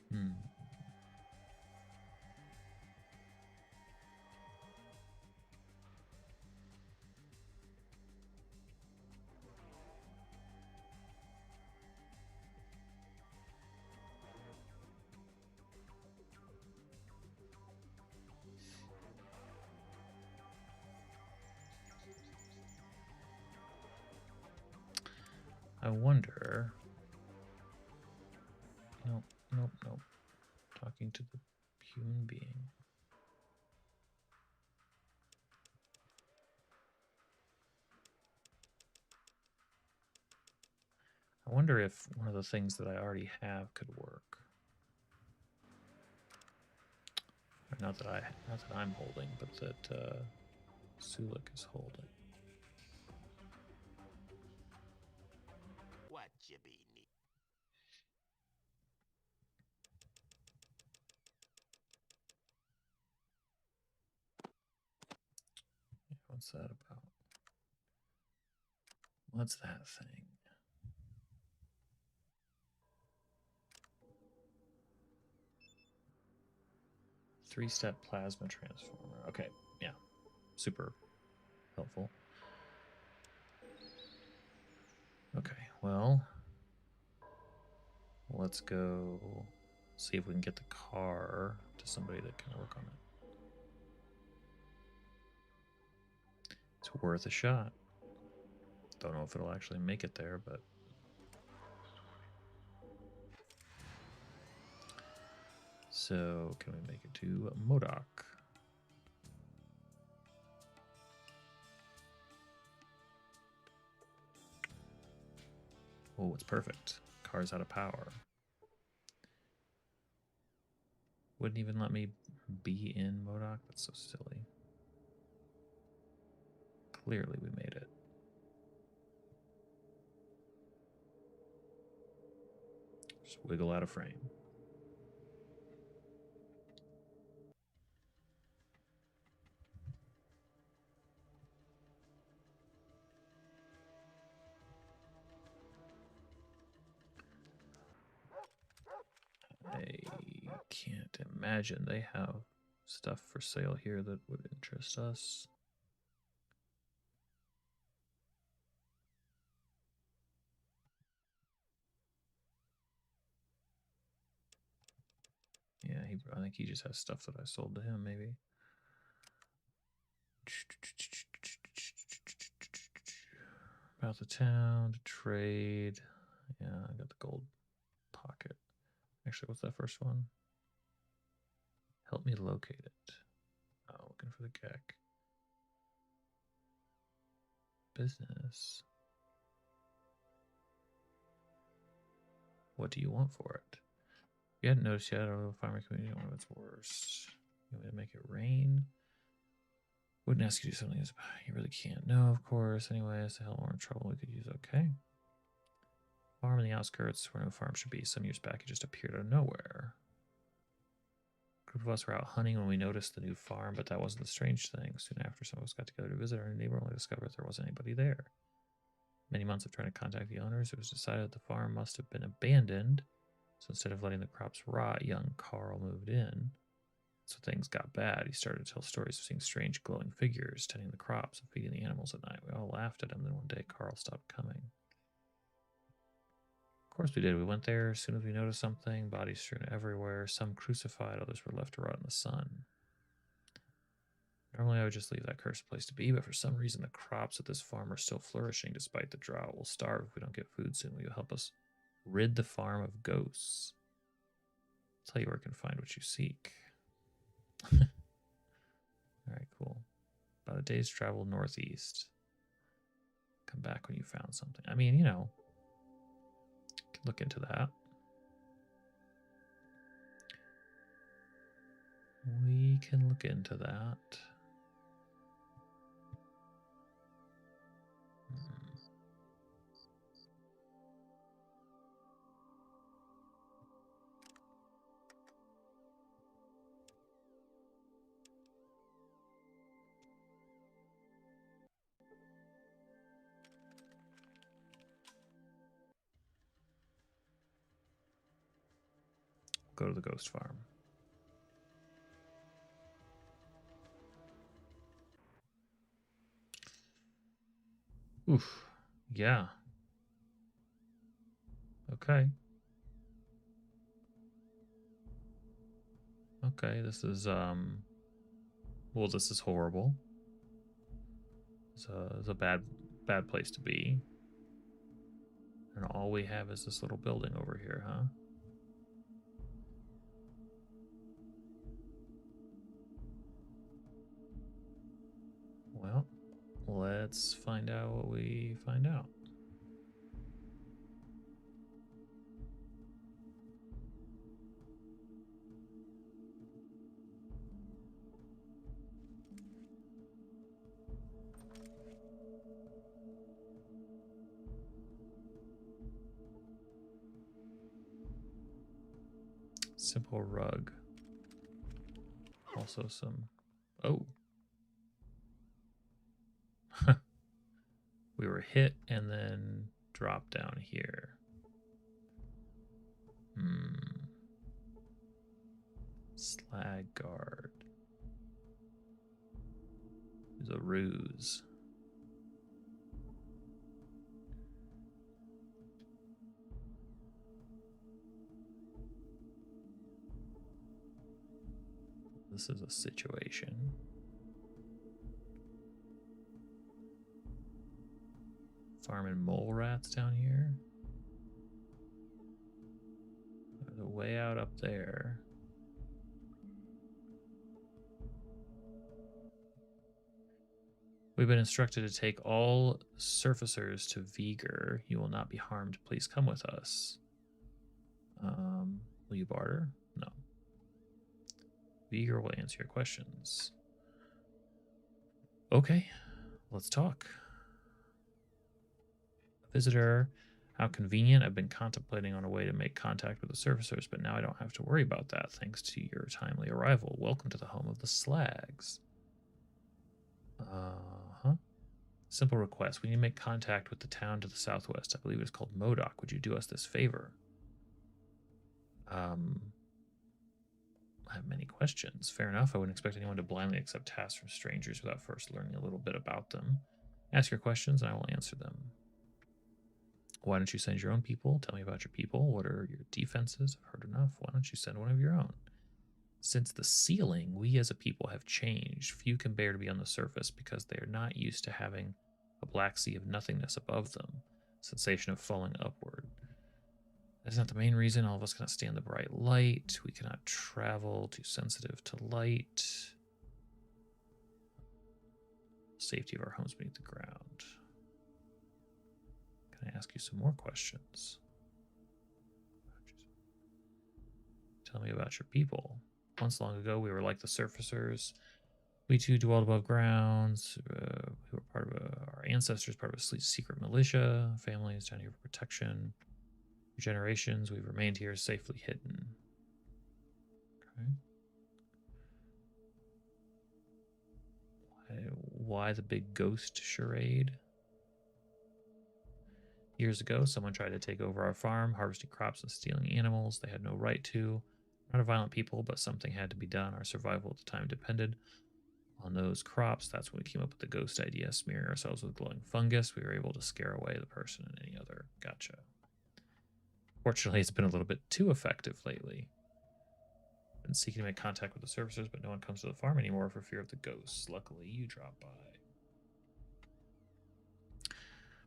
[SPEAKER 1] Hmm. I wonder. Nope, nope, nope. Talking to the human being. I wonder if one of the things that I already have could work. Or not that I'm holding, but that Sulik is holding.
[SPEAKER 4] What you be need?
[SPEAKER 1] What's that about? What's that thing? Three-step plasma transformer. Okay, yeah. Super helpful. Okay, well, let's go see if we can get the car to somebody that can work on it. It's worth a shot. Don't know if it'll actually make it there, but so can we make it to Modoc? Oh, it's perfect. Car's out of power. Wouldn't even let me be in Modoc. That's so silly. Clearly we made it. Just wiggle out of frame. I can't imagine they have stuff for sale here that would interest us. Yeah, I think he just has stuff that I sold to him, maybe. About the town, to trade. Yeah, I got the gold pocket. Actually, what's that first one? Help me locate it. Oh, looking for the geck. Business. What do you want for it? You hadn't noticed yet, our little farming community, one of its worst. You want me to make it rain? Wouldn't ask you to do something as you really can't. No, of course. Anyways, the hell more in trouble we could use. Okay. Farm in the outskirts where no farm should be. Some years back, it just appeared out of nowhere. A group of us were out hunting when we noticed the new farm, but that wasn't the strange thing. Soon after, some of us got together to visit our neighbor, only discovered there wasn't anybody there. Many months of trying to contact the owners, it was decided that the farm must have been abandoned. So instead of letting the crops rot, young Carl moved in. So things got bad. He started to tell stories of seeing strange glowing figures, tending the crops and feeding the animals at night. We all laughed at him. Then one day, Carl stopped coming. Of course we did. We went there as soon as we noticed something. Bodies strewn everywhere. Some crucified. Others were left to rot in the sun. Normally I would just leave that cursed place to be, but for some reason the crops at this farm are still flourishing despite the drought. We'll starve if we don't get food soon. Will you help us rid the farm of ghosts? I'll tell you where I can find what you seek. Alright, cool. About a day's travel northeast. Come back when you found something. I mean, you know, could look into that. We can look into that. Go to the ghost farm. Oof. Yeah. Okay. Okay, this is well, this is horrible. It's a bad place to be. And all we have is this little building over here, huh? Well, let's find out what we find out. Simple rug. Also some... Oh. We were hit and then dropped down here. Slag guard. Is a ruse. This is a situation. Farming mole rats down here. There's a way out up there. We've been instructed to take all surfacers to Viger. You will not be harmed. Please come with us. Will you barter? No. Viger will answer your questions. Okay, let's talk. Visitor, how convenient. I've been contemplating on a way to make contact with the surfacers, but now I don't have to worry about that thanks to your timely arrival. Welcome to the home of the Slags. Simple request. We need to make contact with the town to the southwest. I believe it's called Modoc. Would you do us this favor? I have many questions. Fair enough. I wouldn't expect anyone to blindly accept tasks from strangers without first learning a little bit about them. Ask your questions and I will answer them. Why don't you send your own people? Tell me about your people. What are your defenses? I've heard enough. Why don't you send one of your own? Since the ceiling, we as a people have changed. Few can bear to be on the surface because they are not used to having a black sea of nothingness above them. Sensation of falling upward. That's not the main reason. All of us cannot stand the bright light. We cannot travel. Too sensitive to light. Safety of our homes beneath the ground. Can I ask you some more questions? Tell me about your people. Once long ago, we were like the surfacers. We too dwelled above grounds. We were part of our ancestors, part of a secret militia. Families down here for protection. For generations, we've remained here safely hidden. Okay. Why the big ghost charade? Years ago, someone tried to take over our farm, harvesting crops and stealing animals they had no right to. Not a violent people, but something had to be done. Our survival at the time depended on those crops. That's when we came up with the ghost idea, smearing ourselves with glowing fungus. We were able to scare away the person and any other. Gotcha. Fortunately, it's been a little bit too effective lately. Been seeking to make contact with the servicers, but no one comes to the farm anymore for fear of the ghosts. Luckily, you dropped by.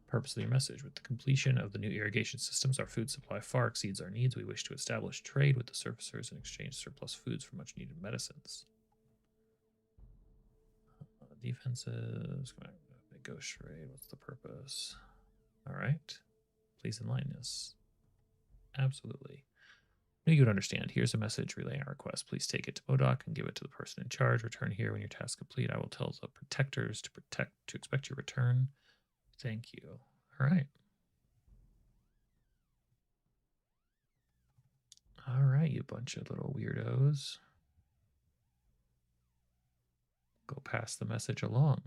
[SPEAKER 1] Purpose of your message. With the completion of the new irrigation systems, our food supply far exceeds our needs. We wish to establish trade with the servicers and exchange surplus foods for much needed medicines. Defenses. Come on, ghost trade. What's the purpose? All right. Please enlighten us. Absolutely. No, you would understand. Here's a message relaying our request. Please take it to Modoc and give it to the person in charge. Return here when your task complete. I will tell the protectors to expect your return. Thank you. All right. All right, you bunch of little weirdos. Go pass the message along.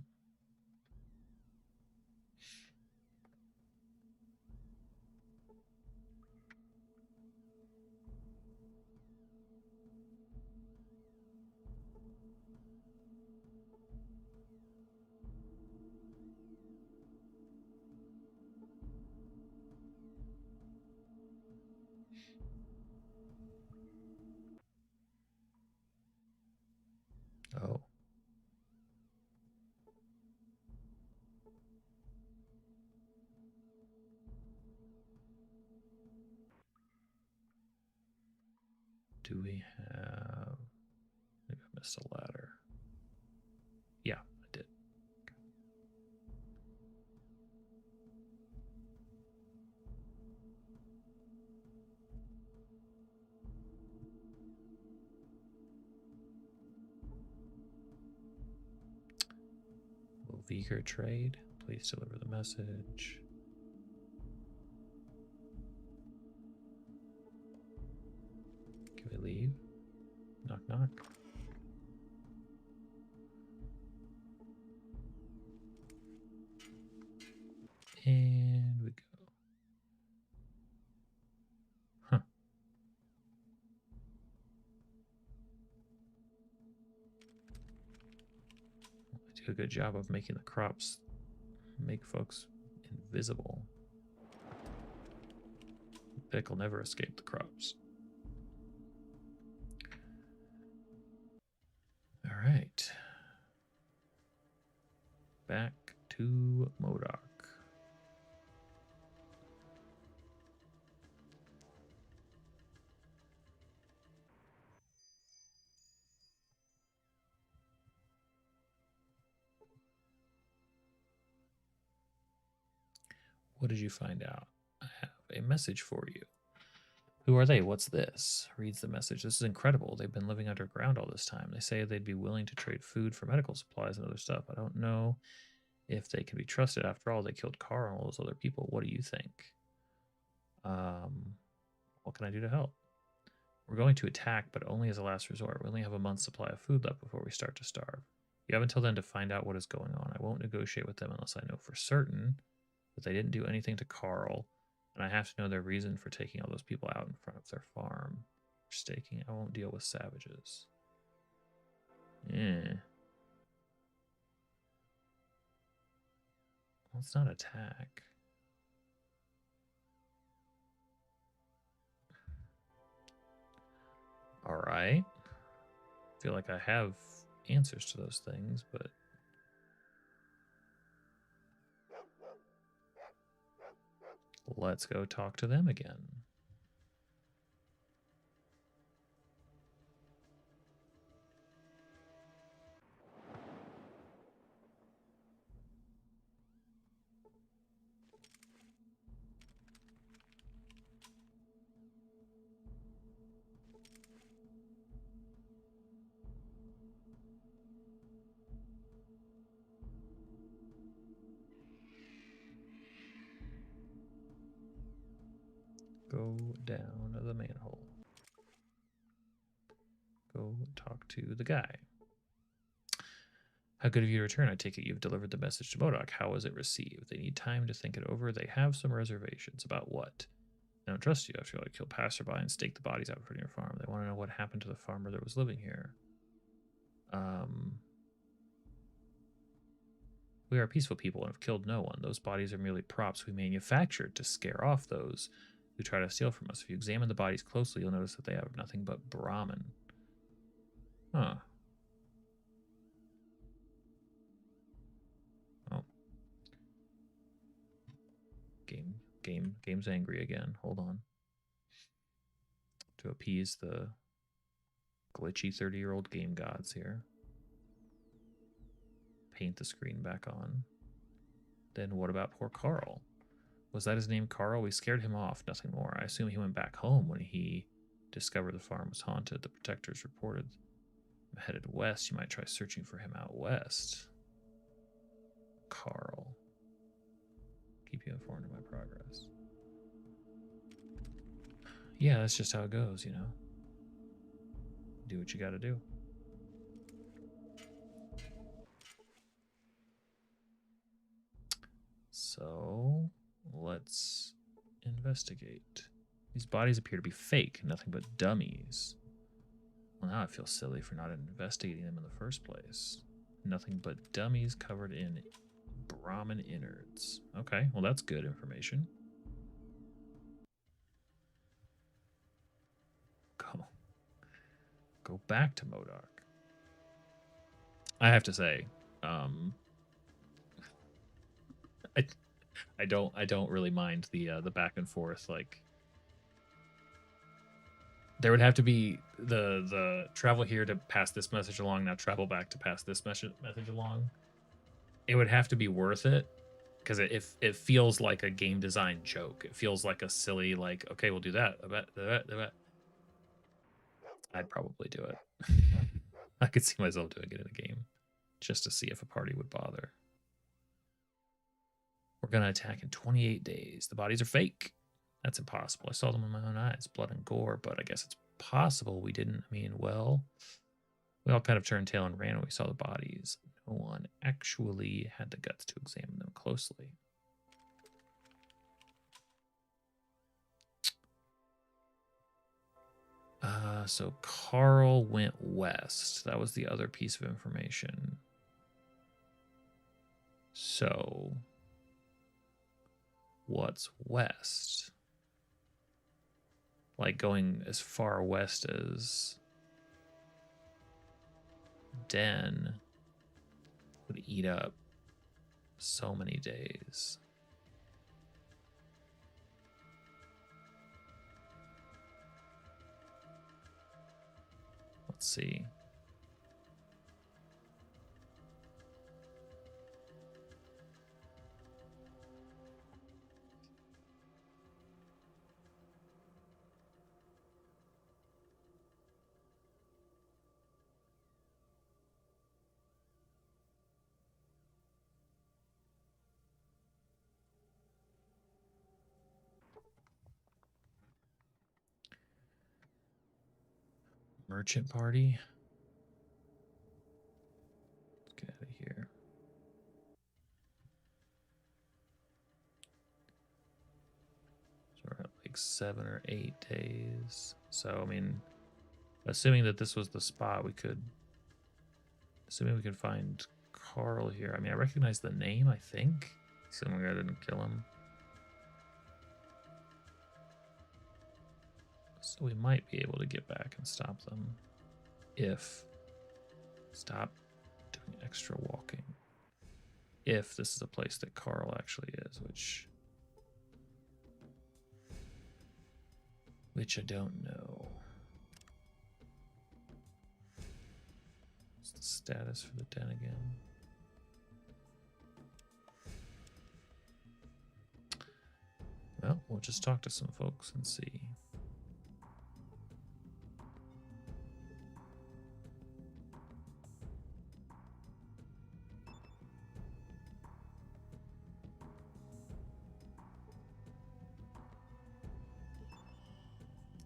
[SPEAKER 1] Oh. Do we have... Maybe I missed a ladder. Yeah, I did. Will Vigor trade? Please deliver the message. Can we leave? Knock, knock. And we go. Huh. I do a good job of making the crops make folks invisible. Vic will never escape the crops. All right. Back to Modoc. What did you find out? I have a message for you. Who are they? What's this? Reads the message. This is incredible. They've been living underground all this time. They say they'd be willing to trade food for medical supplies and other stuff. I don't know if they can be trusted. After all, they killed Carl and all those other people. What do you think? What can I do to help? We're going to attack, but only as a last resort. We only have a month's supply of food left before we start to starve. You have until then to find out what is going on. I won't negotiate with them unless I know for certain that they didn't do anything to Carl, and I have to know their reason for taking all those people out in front of their farm. Staking. I won't deal with savages. Yeah. Let's not attack. All right. I feel like I have answers to those things, but let's go talk to them again. Go down the manhole. Go talk to the guy. How good of you to return. I take it you've delivered the message to Modoc. How was it received? They need time to think it over. They have some reservations. About what? They don't trust you after you kill passerby and stake the bodies out in front of your farm. They want to know what happened to the farmer that was living here. We are peaceful people and have killed no one. Those bodies are merely props we manufactured to scare off those who try to steal from us. If you examine the bodies closely, you'll notice that they have nothing but Brahmin. Huh. Oh. Game's angry again. Hold on. To appease the glitchy 30-year-old game gods here. Paint the screen back on. Then what about poor Carl? Was that his name, Carl? We scared him off, nothing more. I assume he went back home when he discovered the farm was haunted. The protectors reported him headed west. You might try searching for him out west. Carl. Keep you informed of my progress. Yeah, that's just how it goes, you know. Do what you gotta do. So, let's investigate. These bodies appear to be fake, nothing but dummies. Well, now I feel silly for not investigating them in the first place. Nothing but dummies covered in Brahmin innards. Okay, well that's good information. Go back to Modoc. I have to say, I don't really mind the back and forth. Like, there would have to be the travel here to pass this message along, now travel back to pass this message along. It would have to be worth it, because it feels like a game design joke. It feels like a silly, like, okay, we'll do that. I'd probably do it. I could see myself doing it in a game just to see if a party would bother. We're going to attack in 28 days. The bodies are fake. That's impossible. I saw them with my own eyes, blood and gore, but I guess it's possible we didn't. I mean, well, we all kind of turned tail and ran when we saw the bodies. No one actually had the guts to examine them closely. So Carl went west. That was the other piece of information. So what's west? Like going as far west as Den would eat up so many days. Let's see. Merchant party. Let's get out of here. So we're at like 7 or 8 days. So, I mean, assuming that this was the spot, assuming we could find Carl here. I mean, I recognize the name, I think. Assuming I didn't kill him. So we might be able to get back and stop them if... Stop doing extra walking. If this is a place that Carl actually is, which I don't know. What's the status for the den again? Well, we'll just talk to some folks and see.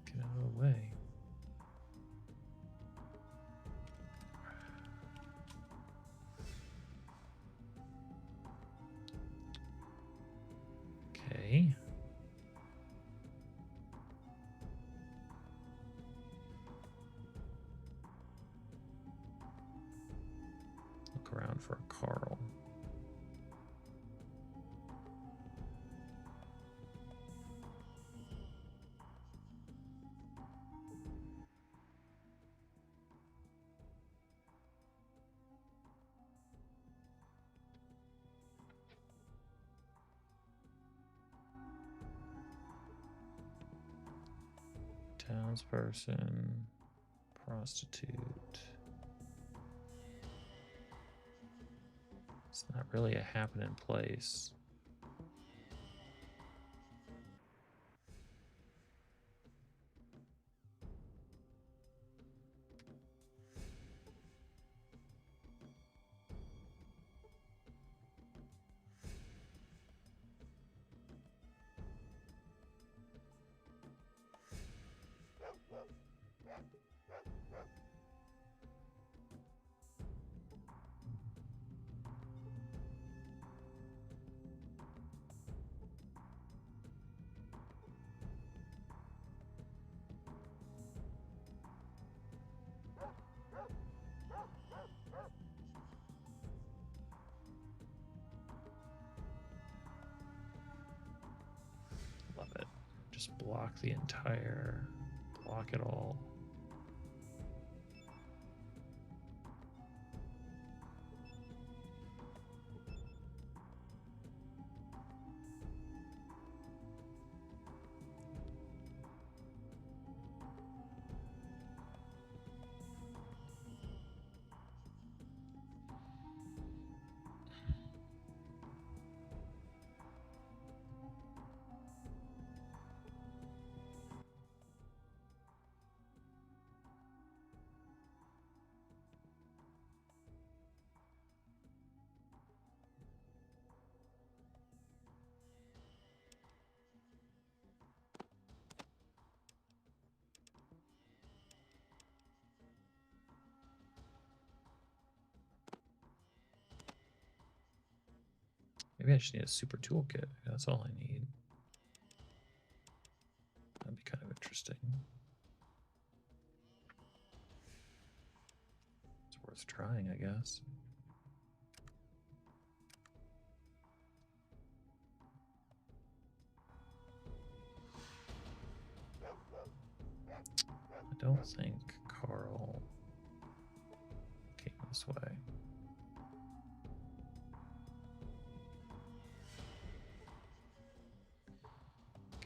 [SPEAKER 1] Get out of the way. Okay. around for a Carl. Townsperson, prostitute. It's not really a happening place. Love it. Just block the entire, block it all. Maybe I just need a super toolkit. That's all I need. That'd be kind of interesting. It's worth trying, I guess. I don't think Carl came this way.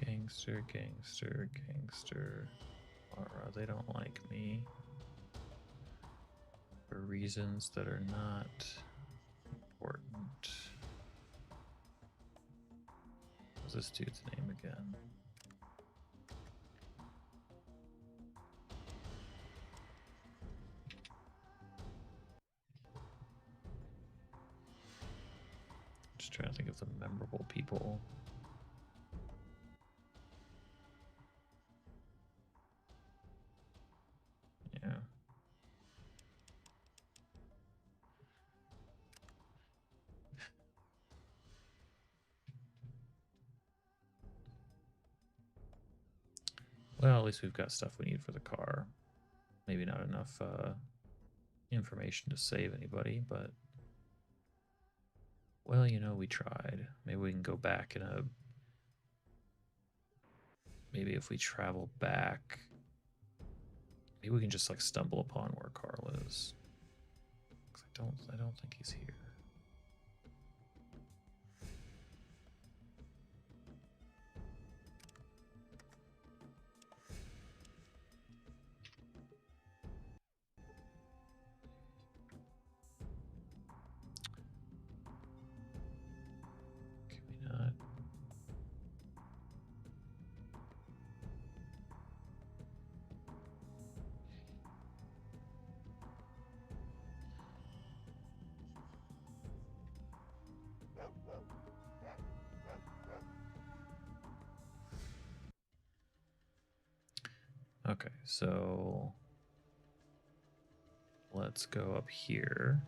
[SPEAKER 1] Gangster, gangster, gangster. Mara, they don't like me. For reasons that are not important. What's this dude's name again? Just trying to think of the memorable people. Yeah. Well, at least we've got stuff we need for the car. Maybe not enough information to save anybody, but well, you know, we tried. Maybe we can go back in a... Maybe if we travel back, maybe we can just like stumble upon where Carl is. 'Cause I don't think he's here. Can we not? Okay, so let's go up here.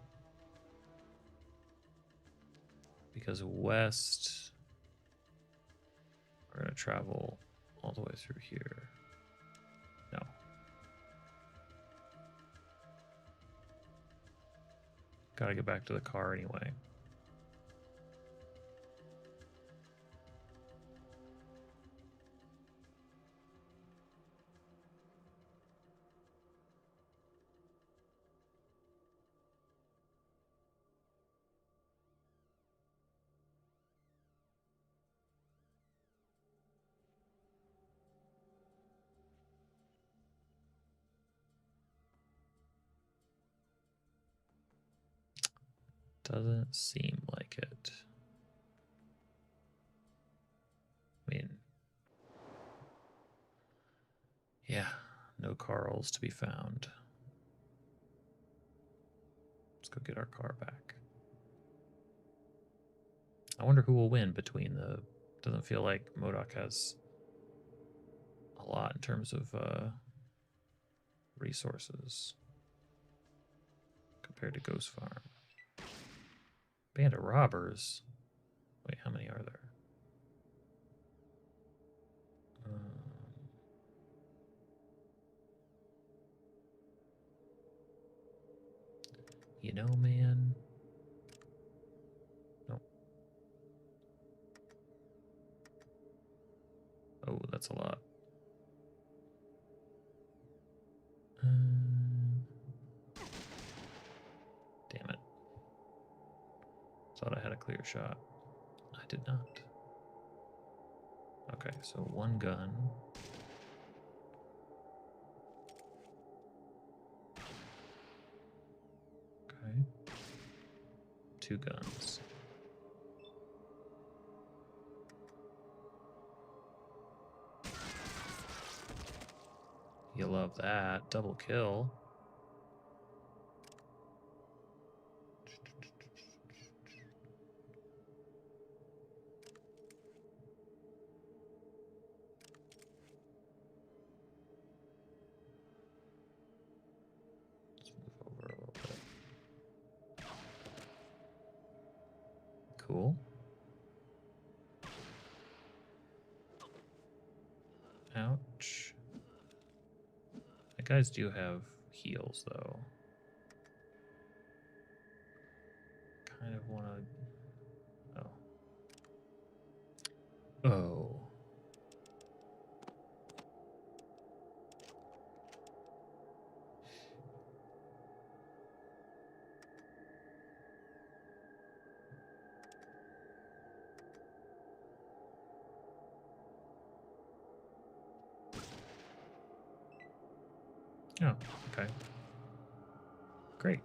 [SPEAKER 1] Because west, we're going to travel all the way through here. No. Gotta get back to the car anyway. Doesn't seem like it. I mean, yeah, no Carls to be found. Let's go get our car back. I wonder who will win between the... Doesn't feel like MODOK has a lot in terms of resources compared to Ghost Farm. Band of robbers. Wait, how many are there? You know, man. Nope. Oh, that's a lot. Damn it. Thought I had a clear shot. I did not. Okay, so one gun. Okay. Two guns. You love that. Double kill. Let's move over a little bit. Cool. Ouch. The guys do have heals, though. Kind of want to... Oh. Oh. Oh, okay. Great.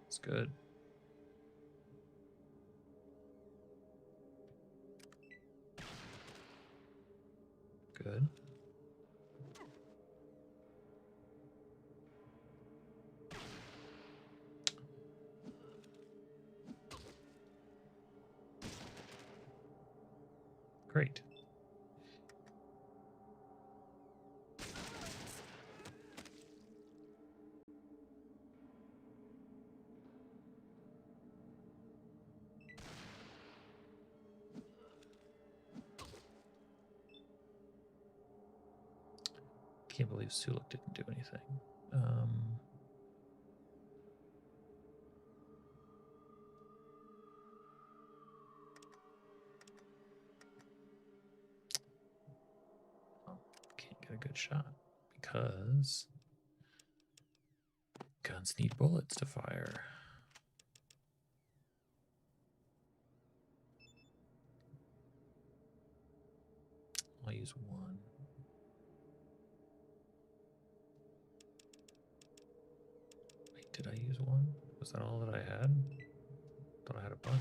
[SPEAKER 1] It's good. Good. Great. Can't believe Suluk didn't do anything. Well, can't get a good shot because guns need bullets to fire. I'll use one. Wait, did I use one? Was that all that I had? Thought I had a bunch.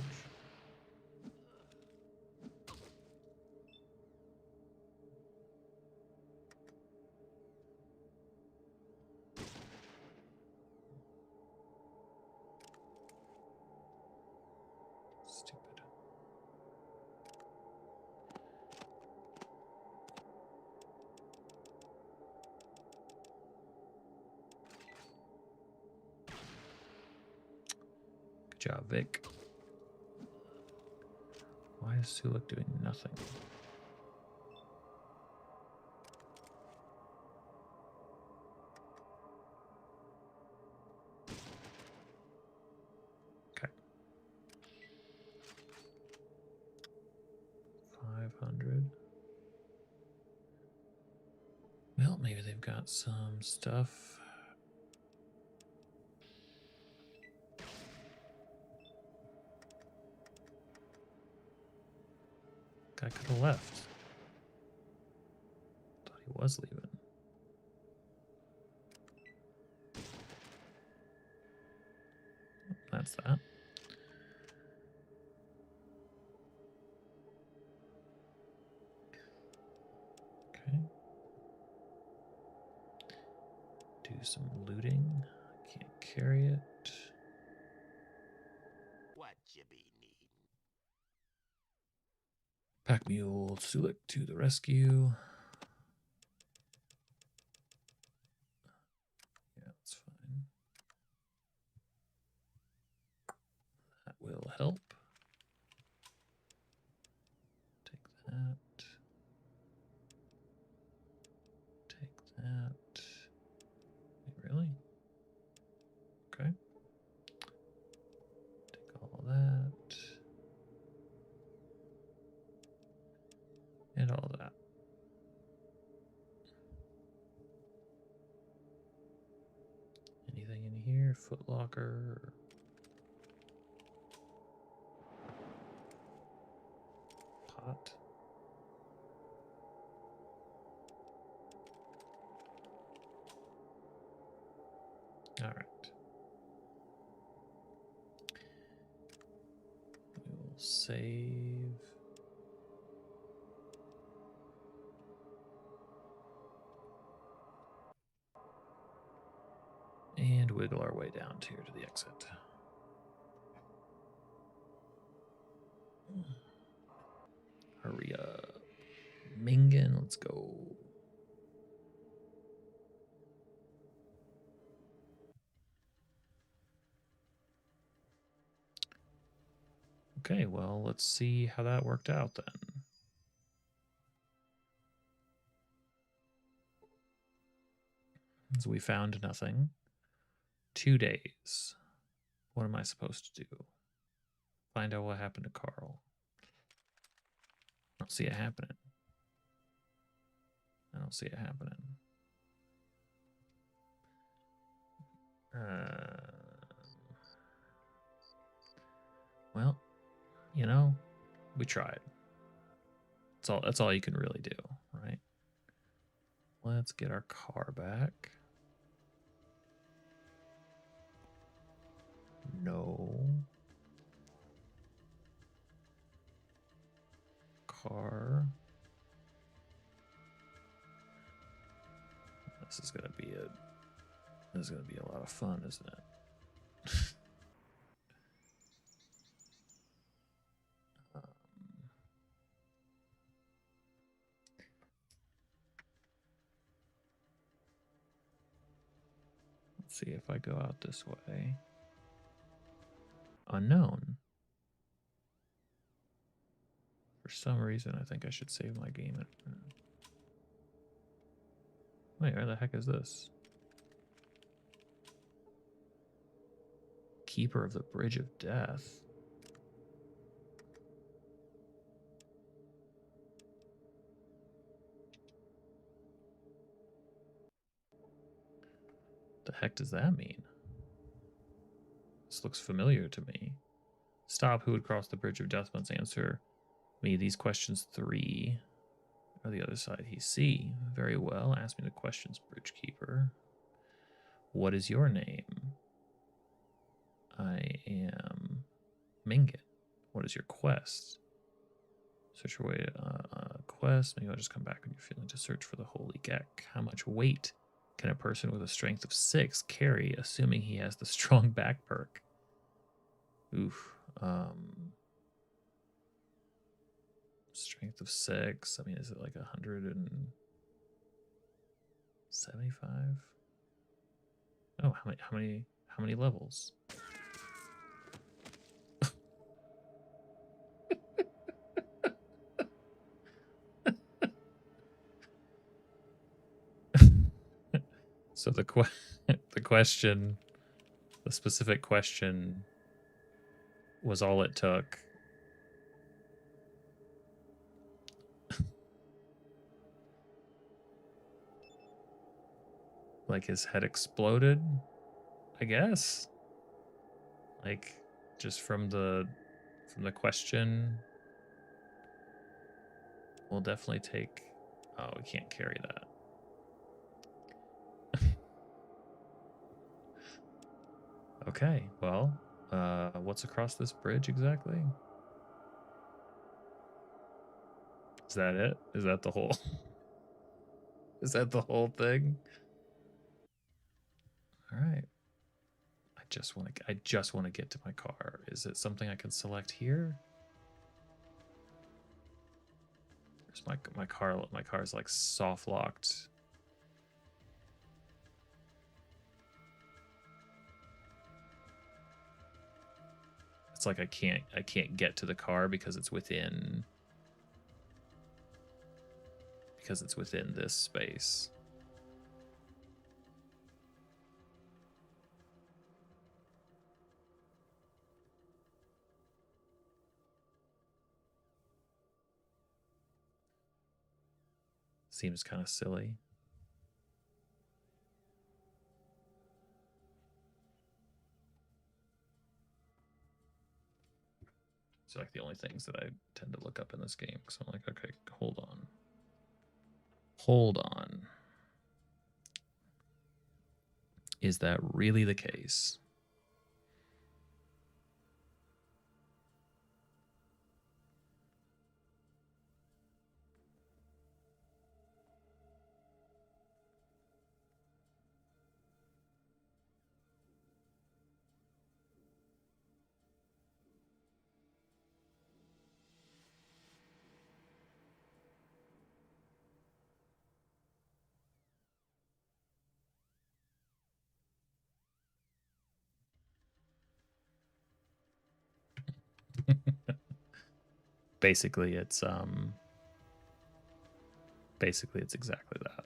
[SPEAKER 1] Stupid. job, Vic. Why is Sulek doing nothing? Okay. 500. Well, maybe they've got some stuff. Guy could have left. Thought he was leaving. That's that. Okay. Do some looting. Can't carry it.
[SPEAKER 4] What you be needing?
[SPEAKER 1] Pack mule Sulek to the rescue. Yeah, that's fine. That will help. Take that. Take that. Wait, really? Okay. Take all that. And all that. Anything in here? Foot locker. Pot. All right. We will save. And wiggle our way down here to the exit. Hurry up. Mingen, let's go. Okay, well, let's see how that worked out then. So we found nothing. 2 days. What am I supposed to do? Find out what happened to Carl. I don't see it happening. I don't see it happening. Well, you know, we tried. That's all you can really do, right? Let's get our car back. No. Car. This is gonna be a lot of fun, isn't it? Let's see if I go out this way. Unknown. For some reason, I think I should save my game. Wait, where the heck is this? Keeper of the Bridge of Death. The heck does that mean? This looks familiar to me. Stop. Who would cross the Bridge of Death must answer me these questions 3. Or the other side. He C. Very well. Ask me the questions, Bridge Keeper. What is your name? I am Mingen. What is your quest? Search your way quest. Maybe I'll just come back when you're feeling to search for the holy Gek. How much weight can a person with a strength of 6 carry, assuming he has the strong back perk? Oof. Strength of 6. I mean, is it like 175? Oh, how many levels? So the question, the specific question was all it took. Like his head exploded, I guess. Like just from the question, we'll definitely take. Oh, we can't carry that. Okay, well, what's across this bridge exactly? Is that it? Is that the whole? Is that the whole thing? All right. I just want to get to my car. Is it something I can select here? There's my car. My car's like soft locked. It's like I can't get to the car because it's within this space. Seems kind of silly. It's like the only things that I tend to look up in this game because I'm like, okay, hold on. Hold on. Is that really the case? Basically, it's exactly that.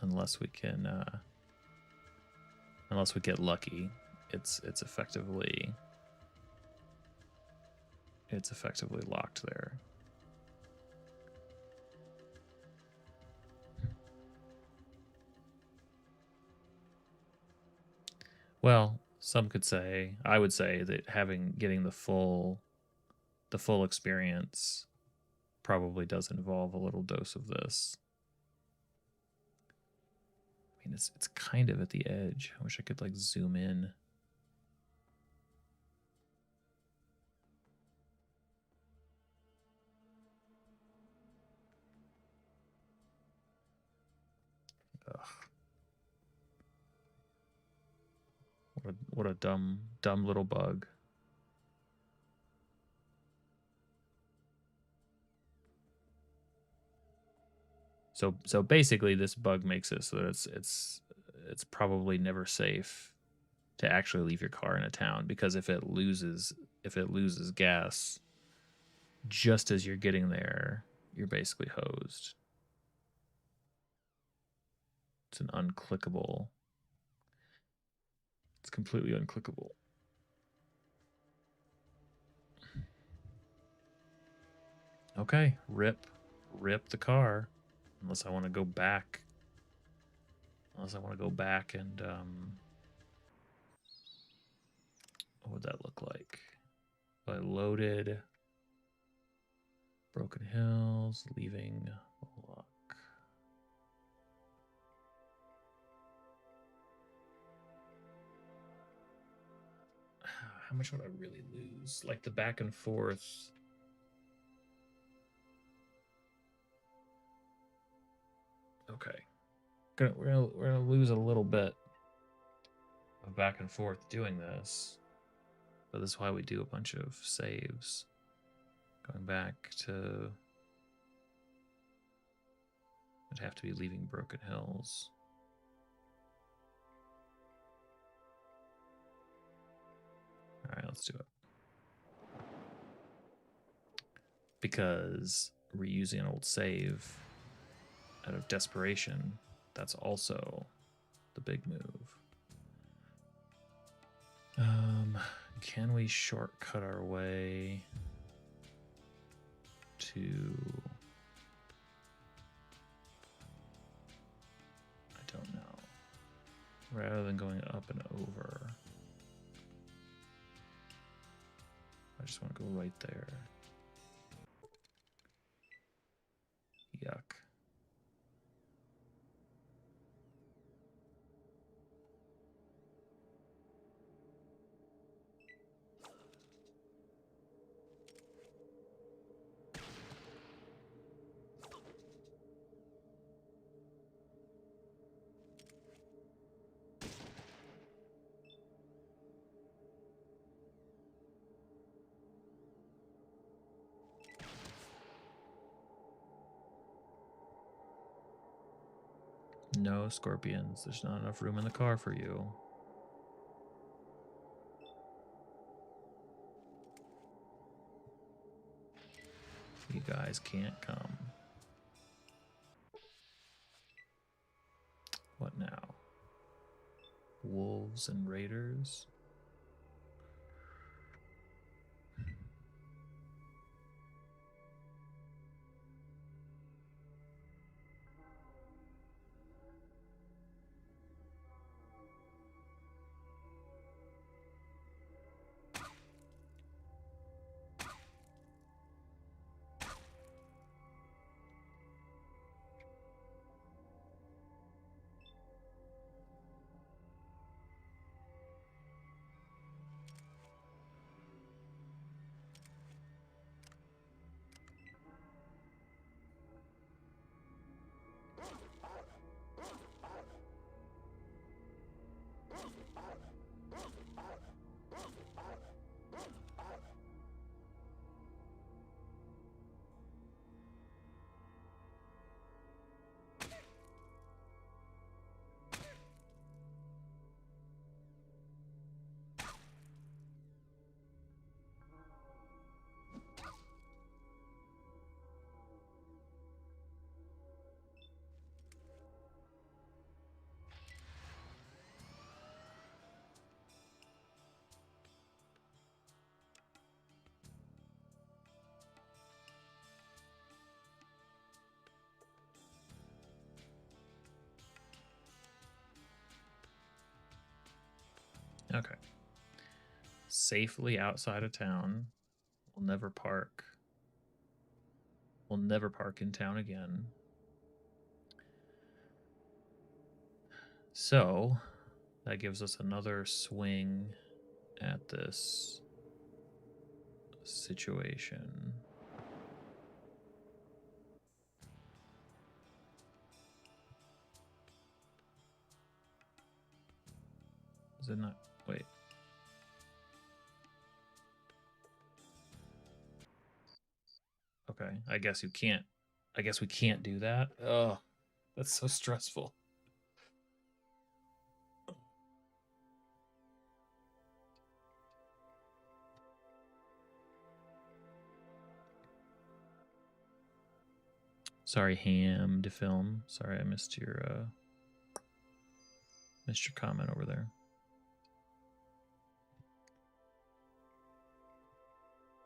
[SPEAKER 1] Unless we get lucky, it's effectively locked there. Well, some could say, I would say that getting the full experience probably does involve a little dose of this. I mean, it's kind of at the edge. I wish I could like zoom in. Ugh. What a dumb little bug. So basically, this bug makes it so that it's probably never safe to actually leave your car in a town, because if it loses gas just as you're getting there, you're basically hosed. It's an unclickable. It's completely unclickable. Okay, rip the car. Unless I want to go back. Unless I want to go back and what would that look like? I loaded Broken Hills, leaving lock. How much would I really lose? Like the back and forth. Okay. We're gonna lose a little bit of back and forth doing this. But this is why we do a bunch of saves. Going back to... I'd have to be leaving Broken Hills. Alright, let's do it. Because reusing an old save out of desperation, that's also the big move. Can we shortcut our way to... I don't know. Rather than going up and over, I just want to go right there. Yuck. No scorpions. There's not enough room in the car for you. You guys can't come. What now? Wolves and raiders? Okay. Safely outside of town. We'll never park. We'll never park in town again. So that gives us another swing at this situation. Is it not? Wait. Okay, I guess you can't. I guess we can't do that. Oh, that's so stressful. Sorry, Ham to film. Sorry, I missed your comment over there.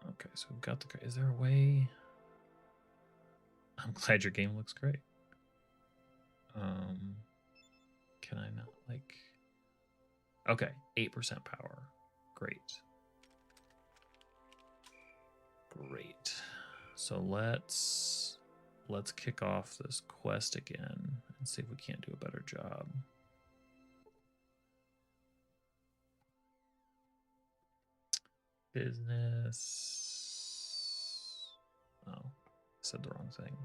[SPEAKER 1] Okay, so we've got the. Is there a way? I'm glad your game looks great. Can I not like? Okay, 8% power. Great. Great. So let's kick off this quest again and see if we can't do a better job. Business. Oh, I said the wrong thing.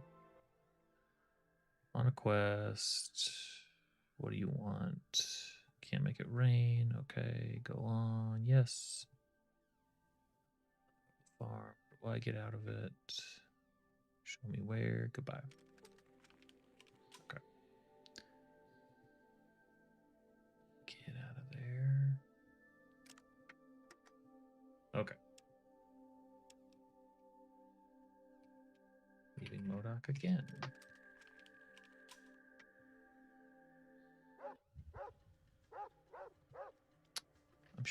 [SPEAKER 1] On a quest. What do you want? Can't make it rain. Okay, go on. Yes. Farm. What do I get out of it? Show me where. Goodbye. Okay. Get out of there. Okay. Leaving Modoc again.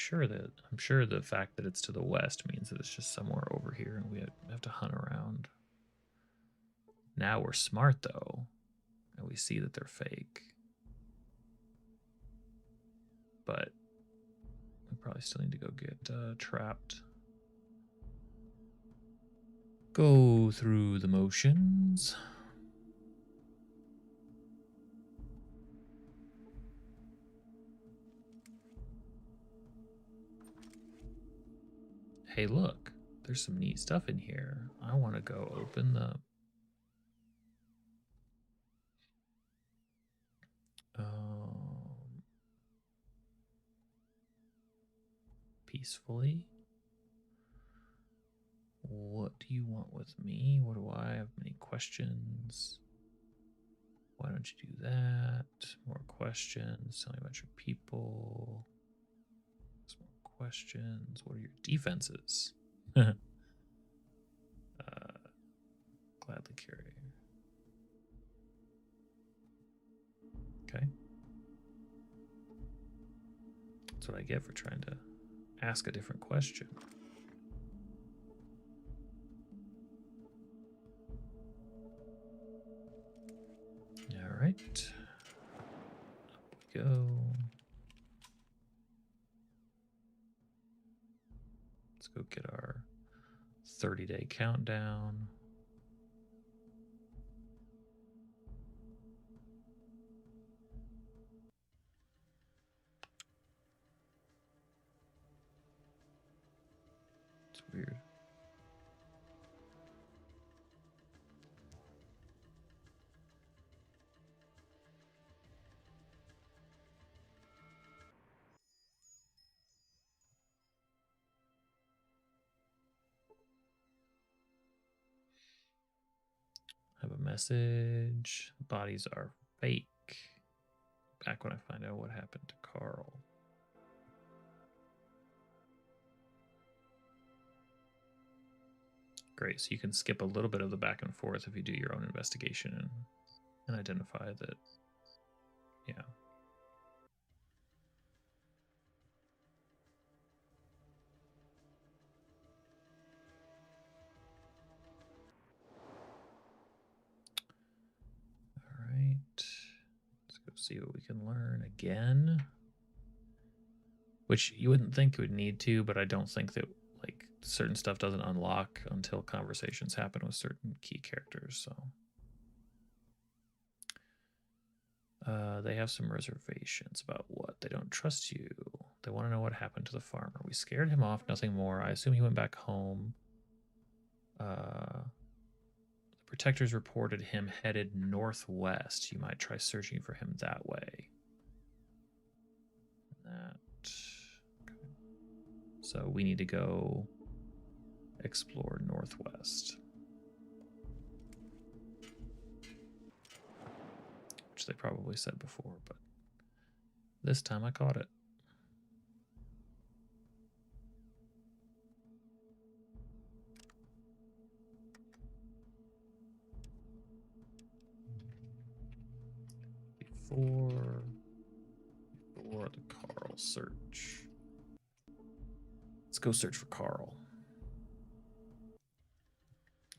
[SPEAKER 1] sure the fact that it's to the west means that it's just somewhere over here, and we have to hunt around. Now we're smart though, and we see that they're fake. But we probably still need to go get trapped. Go through the motions. Hey, look, there's some neat stuff in here. I want to go open the peacefully. What do you want with me? What do I have? Many questions. Why don't you do that? More questions. Tell me about your people. Some more questions. What are your defenses? Gladly carry. Okay. That's what I get for trying to ask a different question. All right. Up we go. Let's go get our 30-day countdown. It's weird. Have a message. Bodies are fake. Back when I find out what happened to Carl. Great, so you can skip a little bit of the back and forth if you do your own investigation and identify that, yeah. All right, let's go see what we can learn again. Which you wouldn't think it would need to, but I don't think that like certain stuff doesn't unlock until conversations happen with certain key characters, so. They have some reservations about what? They don't trust you. They want to know what happened to the farmer. We scared him off, nothing more. I assume he went back home. The protectors reported him headed northwest. You might try searching for him that way. That. Okay. So we need to go explore northwest. Which they probably said before, but this time I caught it. Before the Carl search. Let's go search for Carl.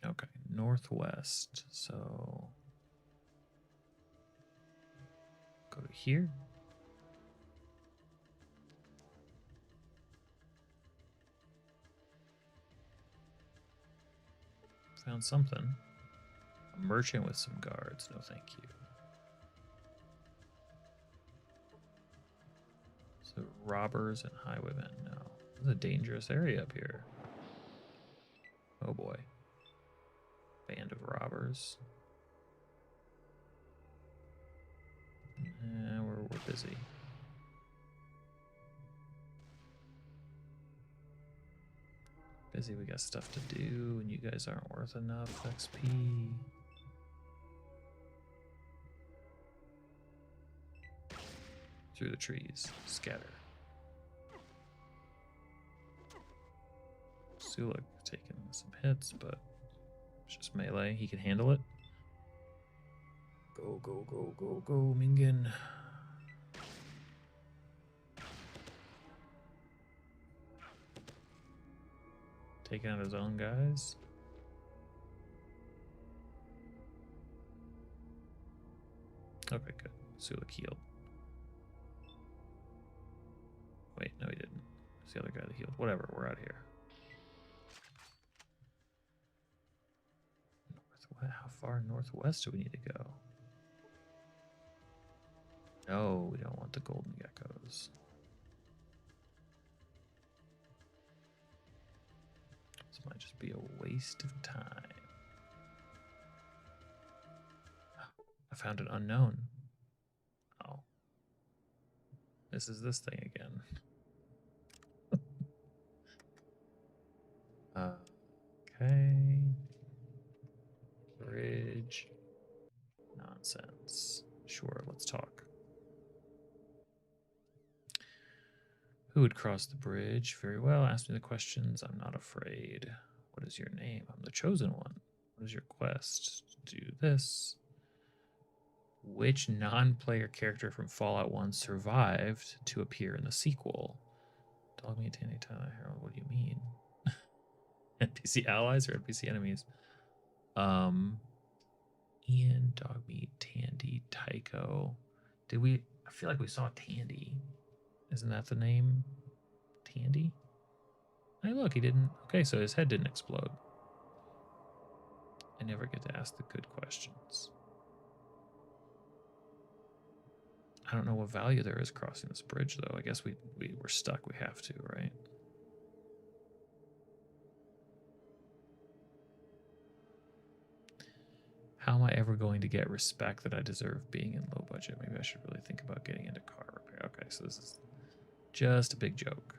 [SPEAKER 1] Okay, northwest. So go to here. Found something. A merchant with some guards. No, thank you. So robbers and highwaymen. No, this is a dangerous area up here. Oh boy. Band of robbers. We're busy. Busy, we got stuff to do, and you guys aren't worth enough XP. Through the trees, scatter. Sulek taking some hits, but it's just melee. He can handle it. Go, go, go, go, go, Mingen. Taking out his own guys. Okay, good. Sulek healed. Wait, no, he didn't. It's the other guy that healed. Whatever, we're out of here. Northwest. How far northwest do we need to go? No, we don't want the golden geckos. This might just be a waste of time. I found an unknown. Oh. This is this thing again. Okay. Bridge. Nonsense. Sure, let's talk. Who would cross the bridge? Very well. Ask me the questions. I'm not afraid. What is your name? I'm the chosen one. What is your quest? Do this. Which non-player character from Fallout 1 survived to appear in the sequel? Dog meat, Tandy, Tyler, Harold. What do you mean? NPC allies or NPC enemies? Ian, Dogmeat, Tandy, Tycho. Did we? I feel like we saw Tandy. Isn't that the name? Tandy? Hey, look, he didn't. Okay, so his head didn't explode. I never get to ask the good questions. I don't know what value there is crossing this bridge, though. I guess we're stuck. We have to, right? How am I ever going to get respect that I deserve being in low budget? Maybe I should really think about getting into car repair. Okay, so this is just a big joke.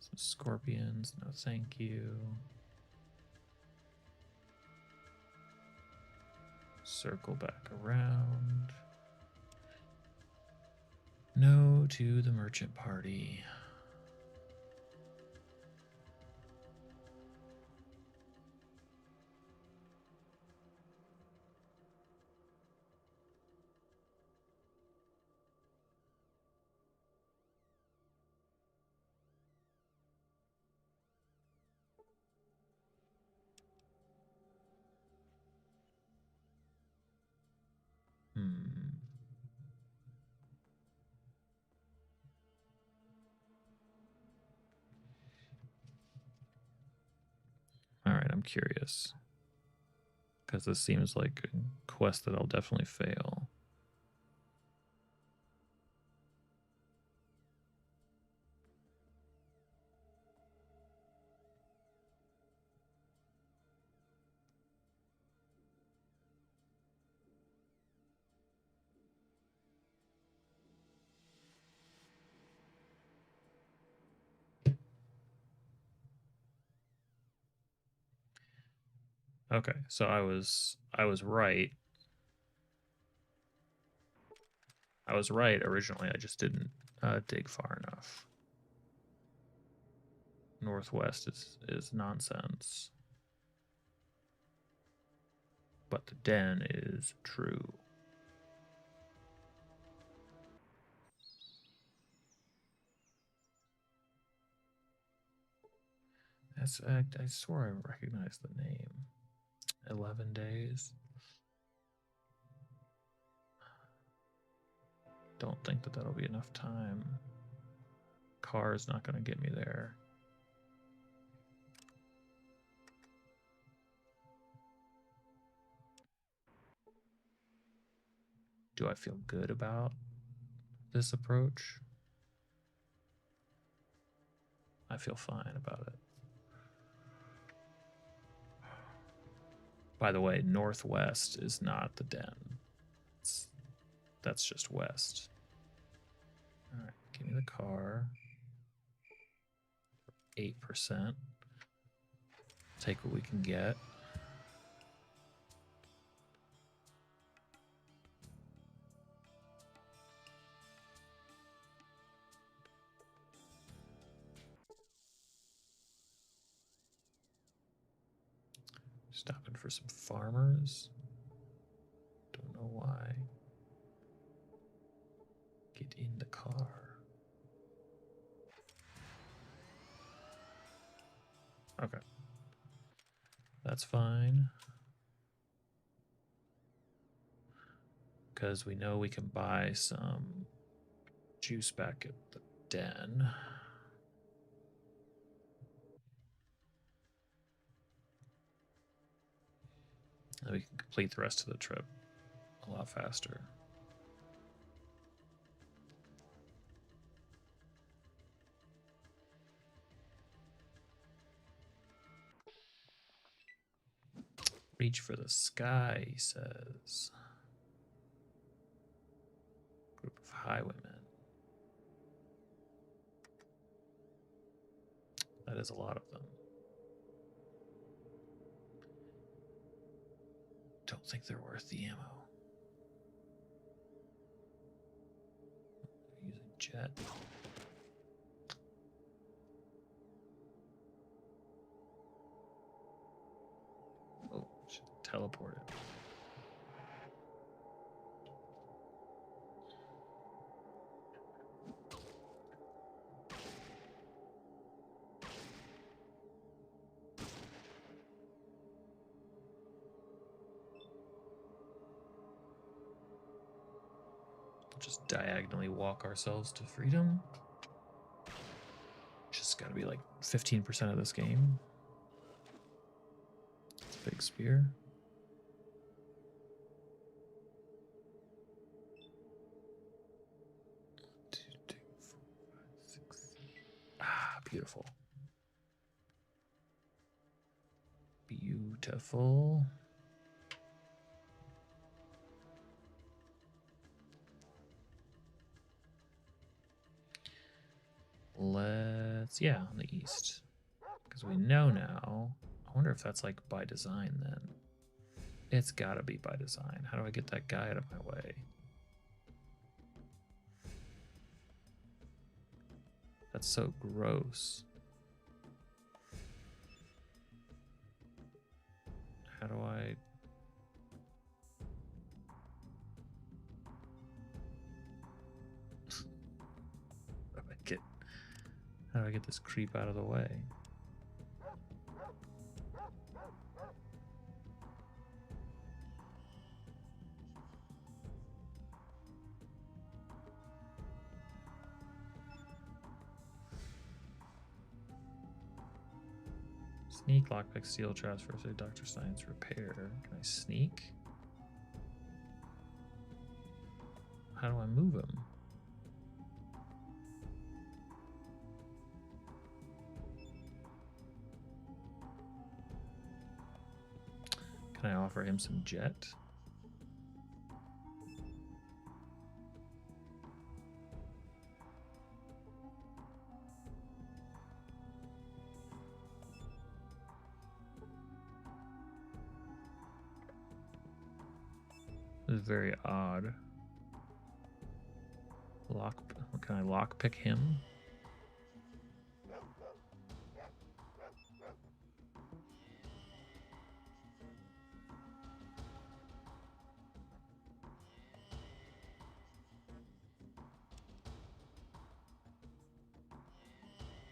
[SPEAKER 1] Some scorpions. No, thank you. Circle back around. No to the merchant party. All right, I'm curious. Because this seems like a quest that I'll definitely fail. Okay, so I was right. I was right originally. I just didn't dig far enough. Northwest is nonsense. But the den is true. That's I swore I recognized the name. 11 days. Don't think that that'll be enough time. Car is not going to get me there. Do I feel good about this approach? I feel fine about it. By the way, northwest is not the den. That's just west. All right, give me the car. 8%. Take what we can get. Stopping for some farmers. Don't know why. Get in the car. Okay. That's fine. Because we know we can buy some juice back at the den. And we can complete the rest of the trip a lot faster. Reach for the sky, he says. Group of highwaymen. That is a lot of them. Don't think they're worth the ammo. Using jet. Oh, should teleport it. Just diagonally walk ourselves to freedom. Just gotta be like 15% of this game. Big spear. Two, three, four, five, six. Ah, beautiful. Beautiful. Let's, yeah, on the east. Because we know now. I wonder if that's like by design then. It's gotta be by design. How do I get that guy out of my way? That's so gross. How do I... How do I get this creep out of the way? Sneak, lockpick, steel traps, first aid, Dr. Science, repair. Can I sneak? How do I move him? Can I offer him some jet? This is very odd. Can I lockpick him?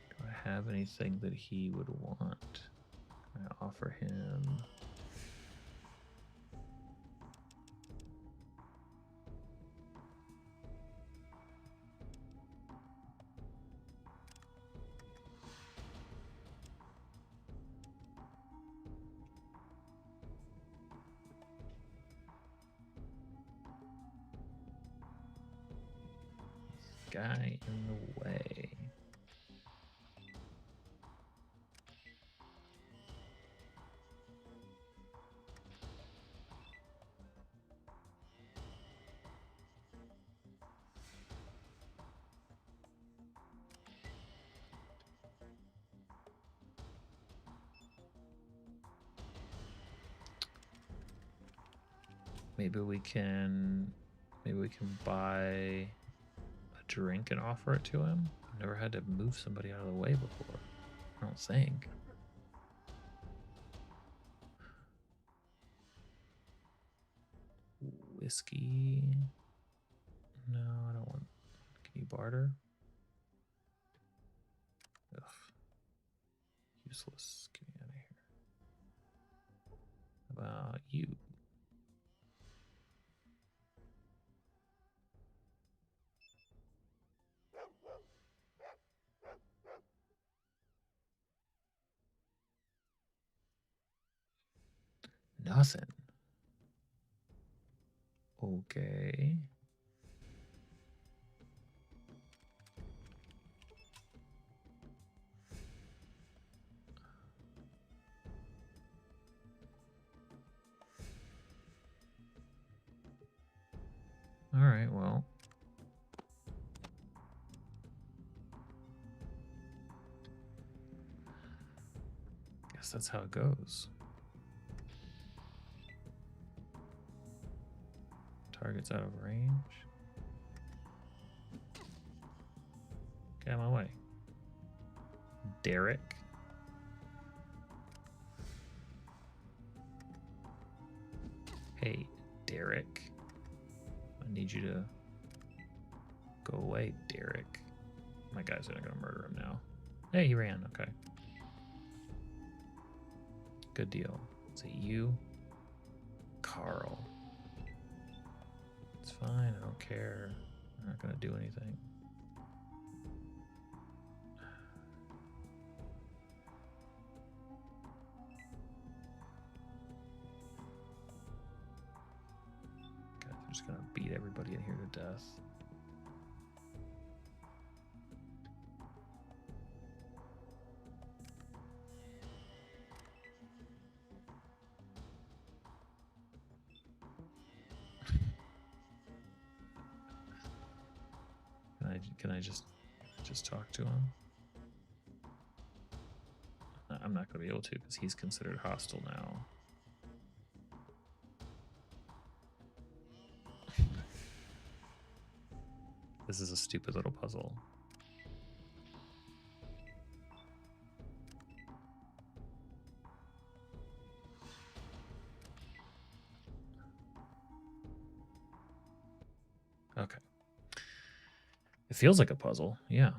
[SPEAKER 1] Do I have anything that he would want? Can I offer him? Guy in the way. Maybe we can buy a drink and offer it to him. I've never had to move somebody out of the way before. I don't think. whiskey. No, I don't want. Can you barter? Ugh. Useless. Get me out of here. How about you? Nothing. Okay. All right, well. Guess that's how it goes. Target's out of range. Get out of my way. Derek. Hey, Derek. I need you to go away, Derek. My guys are gonna murder him now. Hey, he ran. Okay. Good deal. Is it you? Carl. It's fine. I don't care. I'm not gonna do anything. God, I'm just gonna beat everybody in here to death. Can I just talk to him? I'm not going to be able to because he's considered hostile now. This is a stupid little puzzle. Okay. It feels like a puzzle, yeah.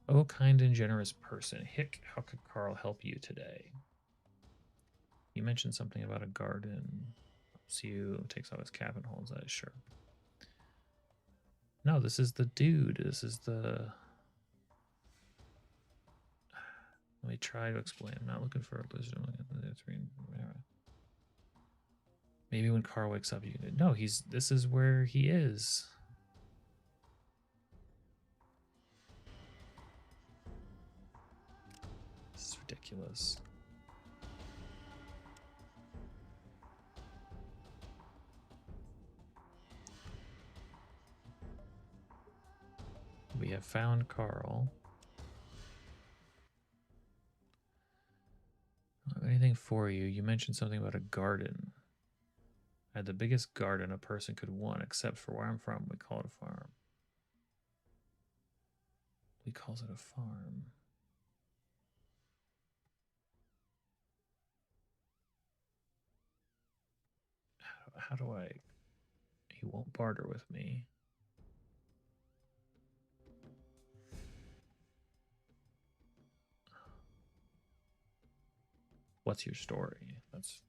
[SPEAKER 1] Oh, kind and generous person. Hick, how could Carl help you today? You mentioned something about a garden. Helps you, takes off his cap and holds that. Sure. No, this is the dude. This is the... Let me try to explain. I'm not looking for a blizzard. I'm looking at the screen. Maybe when Carl wakes up, you can... No, he's... This is where he is. This is ridiculous. We have found Carl. Anything for you? You mentioned something about a garden. I had the biggest garden a person could want, except for where I'm from, we call it a farm. We call it a farm. How do I... He won't barter with me. What's your story? That's...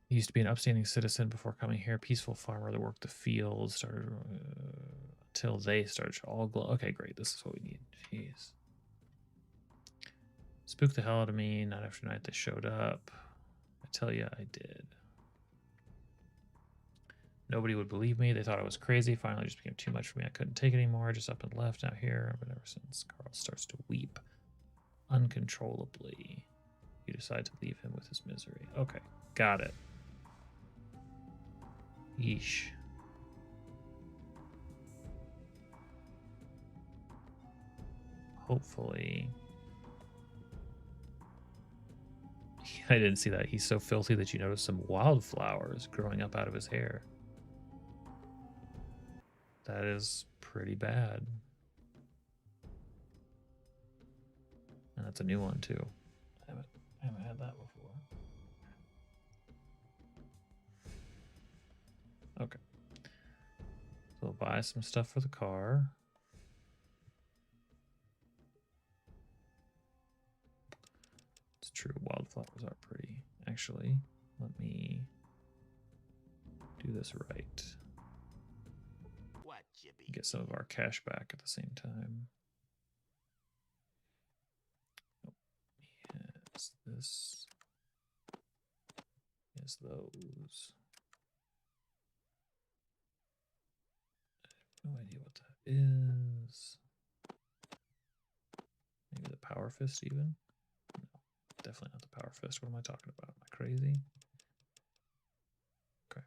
[SPEAKER 1] He used to be an upstanding citizen before coming here. Peaceful farmer that worked the fields. Started until they started all glow. Okay, great. This is what we need. Jeez. Spooked the hell out of me. Night after night they showed up. I tell you, I did. Nobody would believe me. They thought I was crazy. Finally, it just became too much for me. I couldn't take it anymore. Just up and left. Now here. But ever since, Carl starts to weep uncontrollably. You decide to leave him with his misery. Okay, got it. Yeesh. Hopefully. I didn't see that. He's so filthy that you notice some wildflowers growing up out of his hair. That is pretty bad. And that's a new one too. I haven't had that before. So buy some stuff for the car. It's true, wildflowers are pretty. Actually, let me do this right. Get some of our cash back at the same time. Oh, yes, this. Yes, those. I have no idea what that is. Maybe the power fist even? No, definitely not the power fist. What am I talking about? Am I crazy? Okay.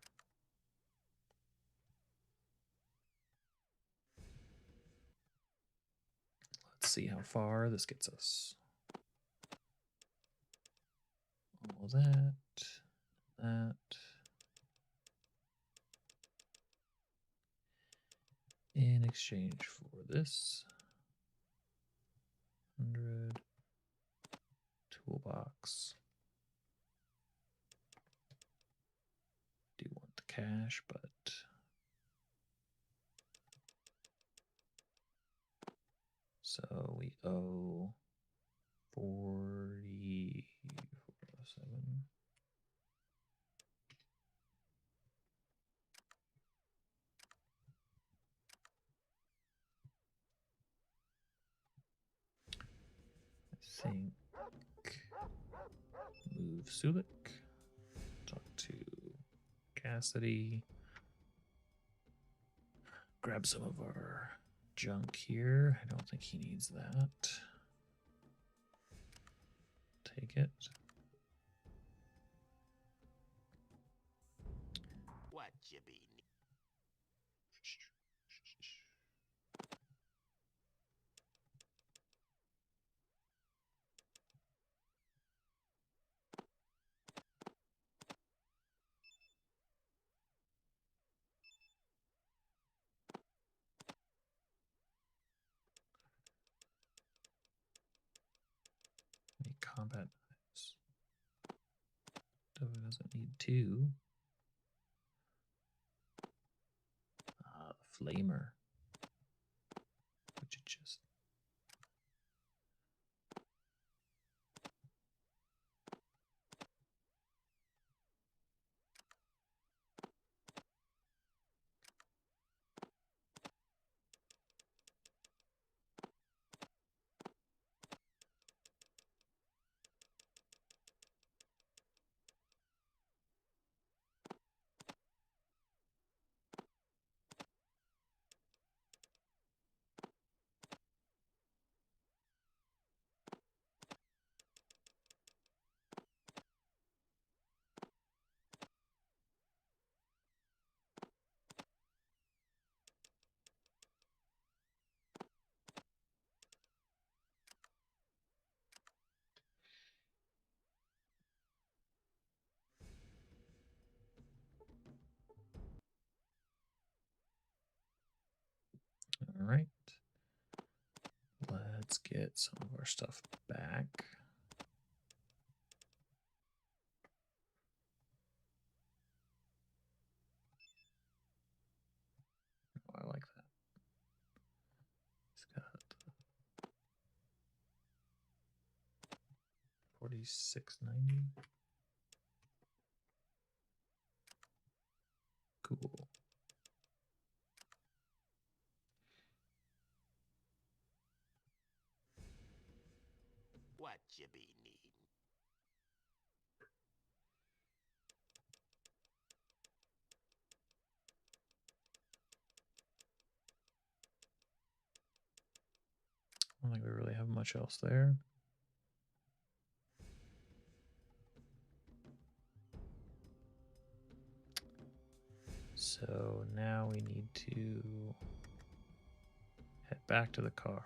[SPEAKER 1] Let's see how far this gets us. All that. In exchange for this 100 toolbox. Do want the cash, but so we owe 47. I think move Sulik. Talk to Cassidy. Grab some of our junk here. I don't think he needs that. Take it.
[SPEAKER 4] What you be?
[SPEAKER 1] Any combat knives? Doesn't need two. Flamer. Which it just. All right. Let's get some of our stuff back. Oh, I like that. He's got 4690. Cool.
[SPEAKER 4] What you be needing?
[SPEAKER 1] I don't think we really have much else there. So now we need to head back to the car.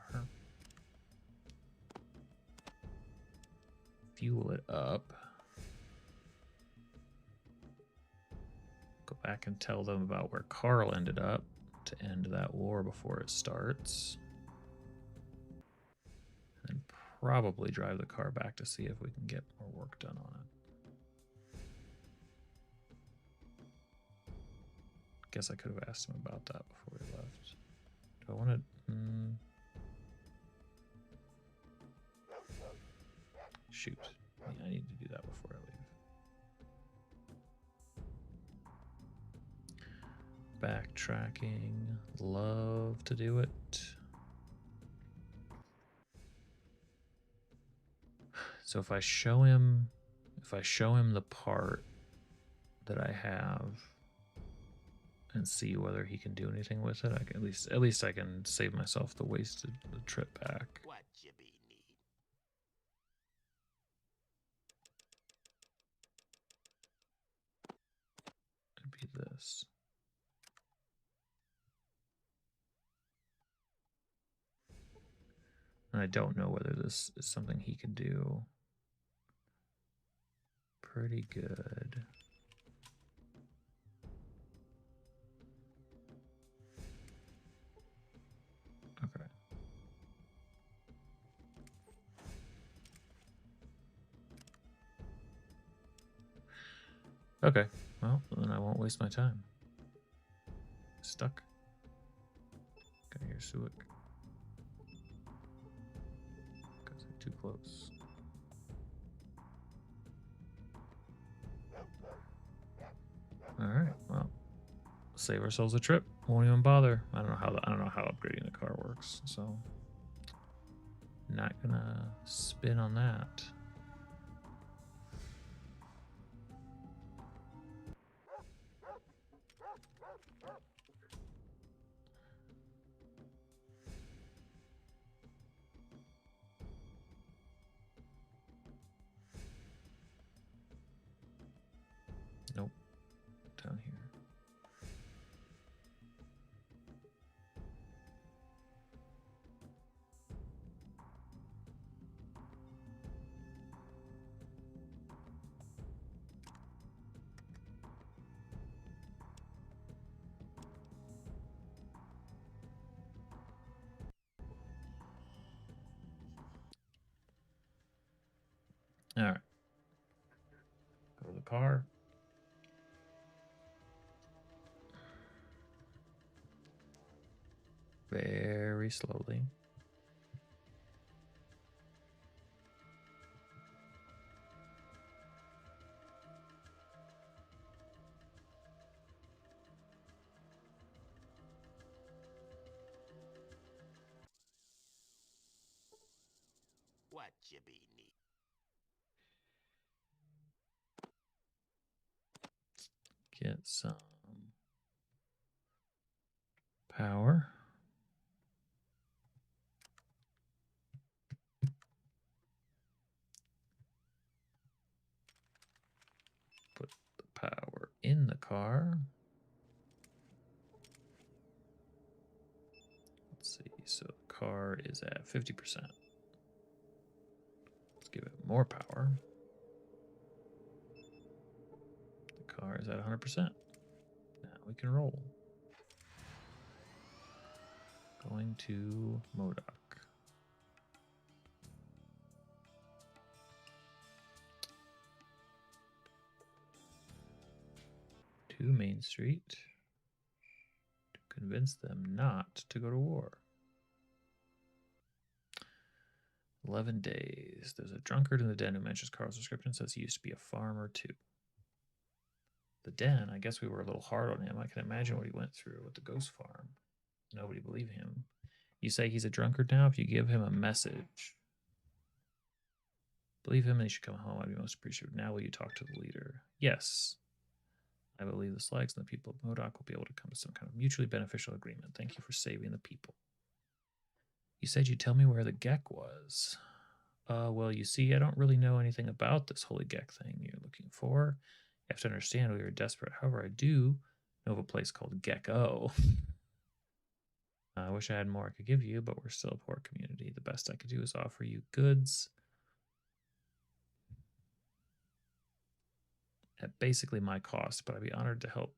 [SPEAKER 1] Fuel it up. Go back and tell them about where Carl ended up to end that war before it starts. And probably drive the car back to see if we can get more work done on it. guess I could have asked him about that before we left. Do I want to... Shoot. Yeah, I need to do that before I leave. Backtracking. Love to do it. So if I show him the part that I have and see whether he can do anything with it, I can at least I can save myself the wasted the trip back.
[SPEAKER 4] What you be need?
[SPEAKER 1] It'd be this. And I don't know whether this is something he can do. Pretty good. Okay. Okay. Well, then I won't waste my time. Stuck. Can I hear Suik? Because they're too close. Alright, well. Save ourselves a trip. Won't even bother. I don't know how upgrading the car works, so not gonna spin on that. Nope. Down here. All right. Go to the car. Very slowly.
[SPEAKER 4] What you be need?
[SPEAKER 1] Get some power. Put the power in the car. Let's see. So the car is at 50%. Let's give it more power. The car is at 100%. Now we can roll. Going to Modoc. To Main Street to convince them not to go to war. 11 days. There's a drunkard in the den who mentions Carl's description, says he used to be a farmer too. The den, I guess we were a little hard on him. I can imagine what he went through with the ghost farm. Nobody believed him. You say he's a drunkard now? If you give him a message, believe him and he should come home. I'd be most appreciative. Now will you talk to the leader? Yes. I believe the Slags and the people of Modoc will be able to come to some kind of mutually beneficial agreement. Thank you for saving the people. You said you'd tell me where the Gek was. Well, you see, I don't really know anything about this holy Gek thing you're looking for. You have to understand we are desperate. However, I do know of a place called Gecko. I wish I had more I could give you, but we're still a poor community. The best I could do is offer you goods at basically my cost, but I'd be honored to help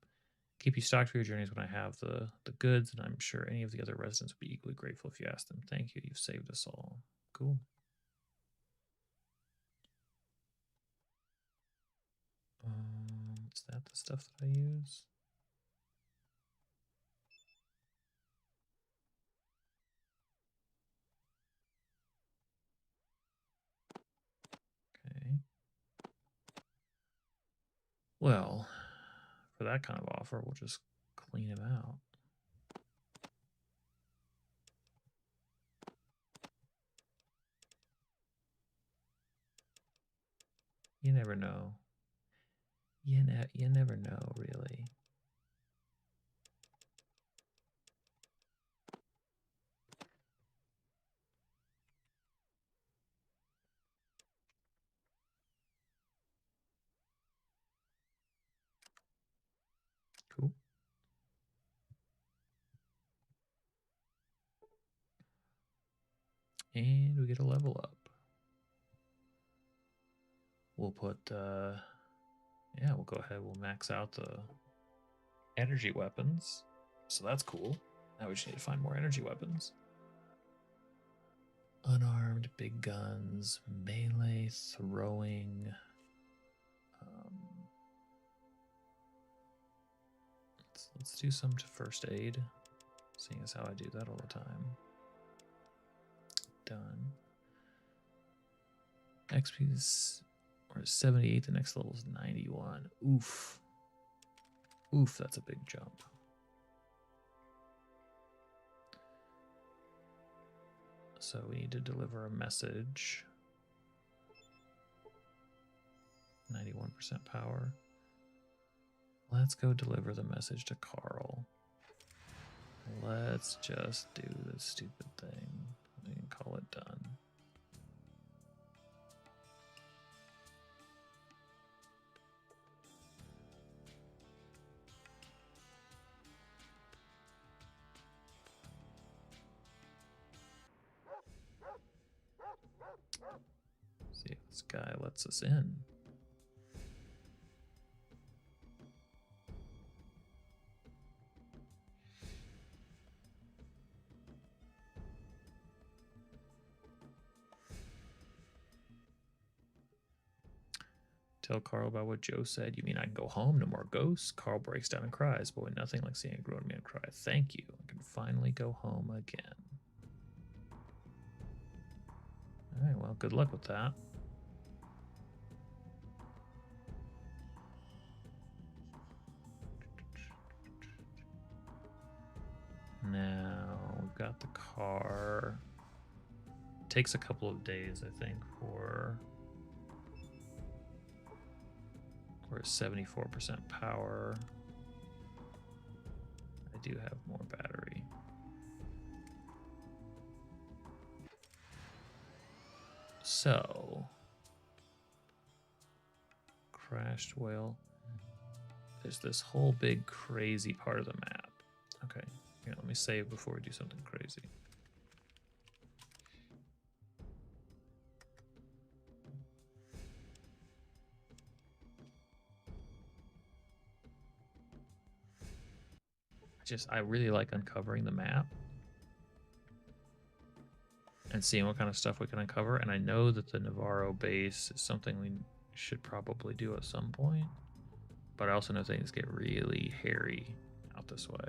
[SPEAKER 1] keep you stocked for your journeys when I have the goods, and I'm sure any of the other residents would be equally grateful if you asked them. Thank you. You've saved us all. Cool. Is that the stuff that I use? Well, for that kind of offer, we'll just clean him out. You never know. You never know, really. Cool. And we get a level up. We'll put, yeah, we'll go ahead. We'll max out the energy weapons. So that's cool. Now we just need to find more energy weapons. Unarmed, big guns, melee, throwing. Let's do some to first aid, seeing as how I do that all the time. Done. XP is, we're at 78, the next level is 91. Oof. Oof, that's a big jump. So we need to deliver a message. 91% power. Let's go deliver the message to Carl. Let's just do this stupid thing. We can call it done. See if this guy lets us in. Tell Carl about what Joe said. You mean I can go home? No more ghosts? Carl breaks down and cries. Boy, nothing like seeing a grown man cry. Thank you. I can finally go home again. Alright, well, good luck with that. Now, we've got the car. It takes a couple of days, I think, for... We're at 74% power. I do have more battery. So, crashed whale. There's this whole big crazy part of the map. Okay, here, let me save before we do something crazy. I really like uncovering the map and seeing what kind of stuff we can uncover. And I know that the Navarro base is something we should probably do at some point. But I also know things get really hairy out this way.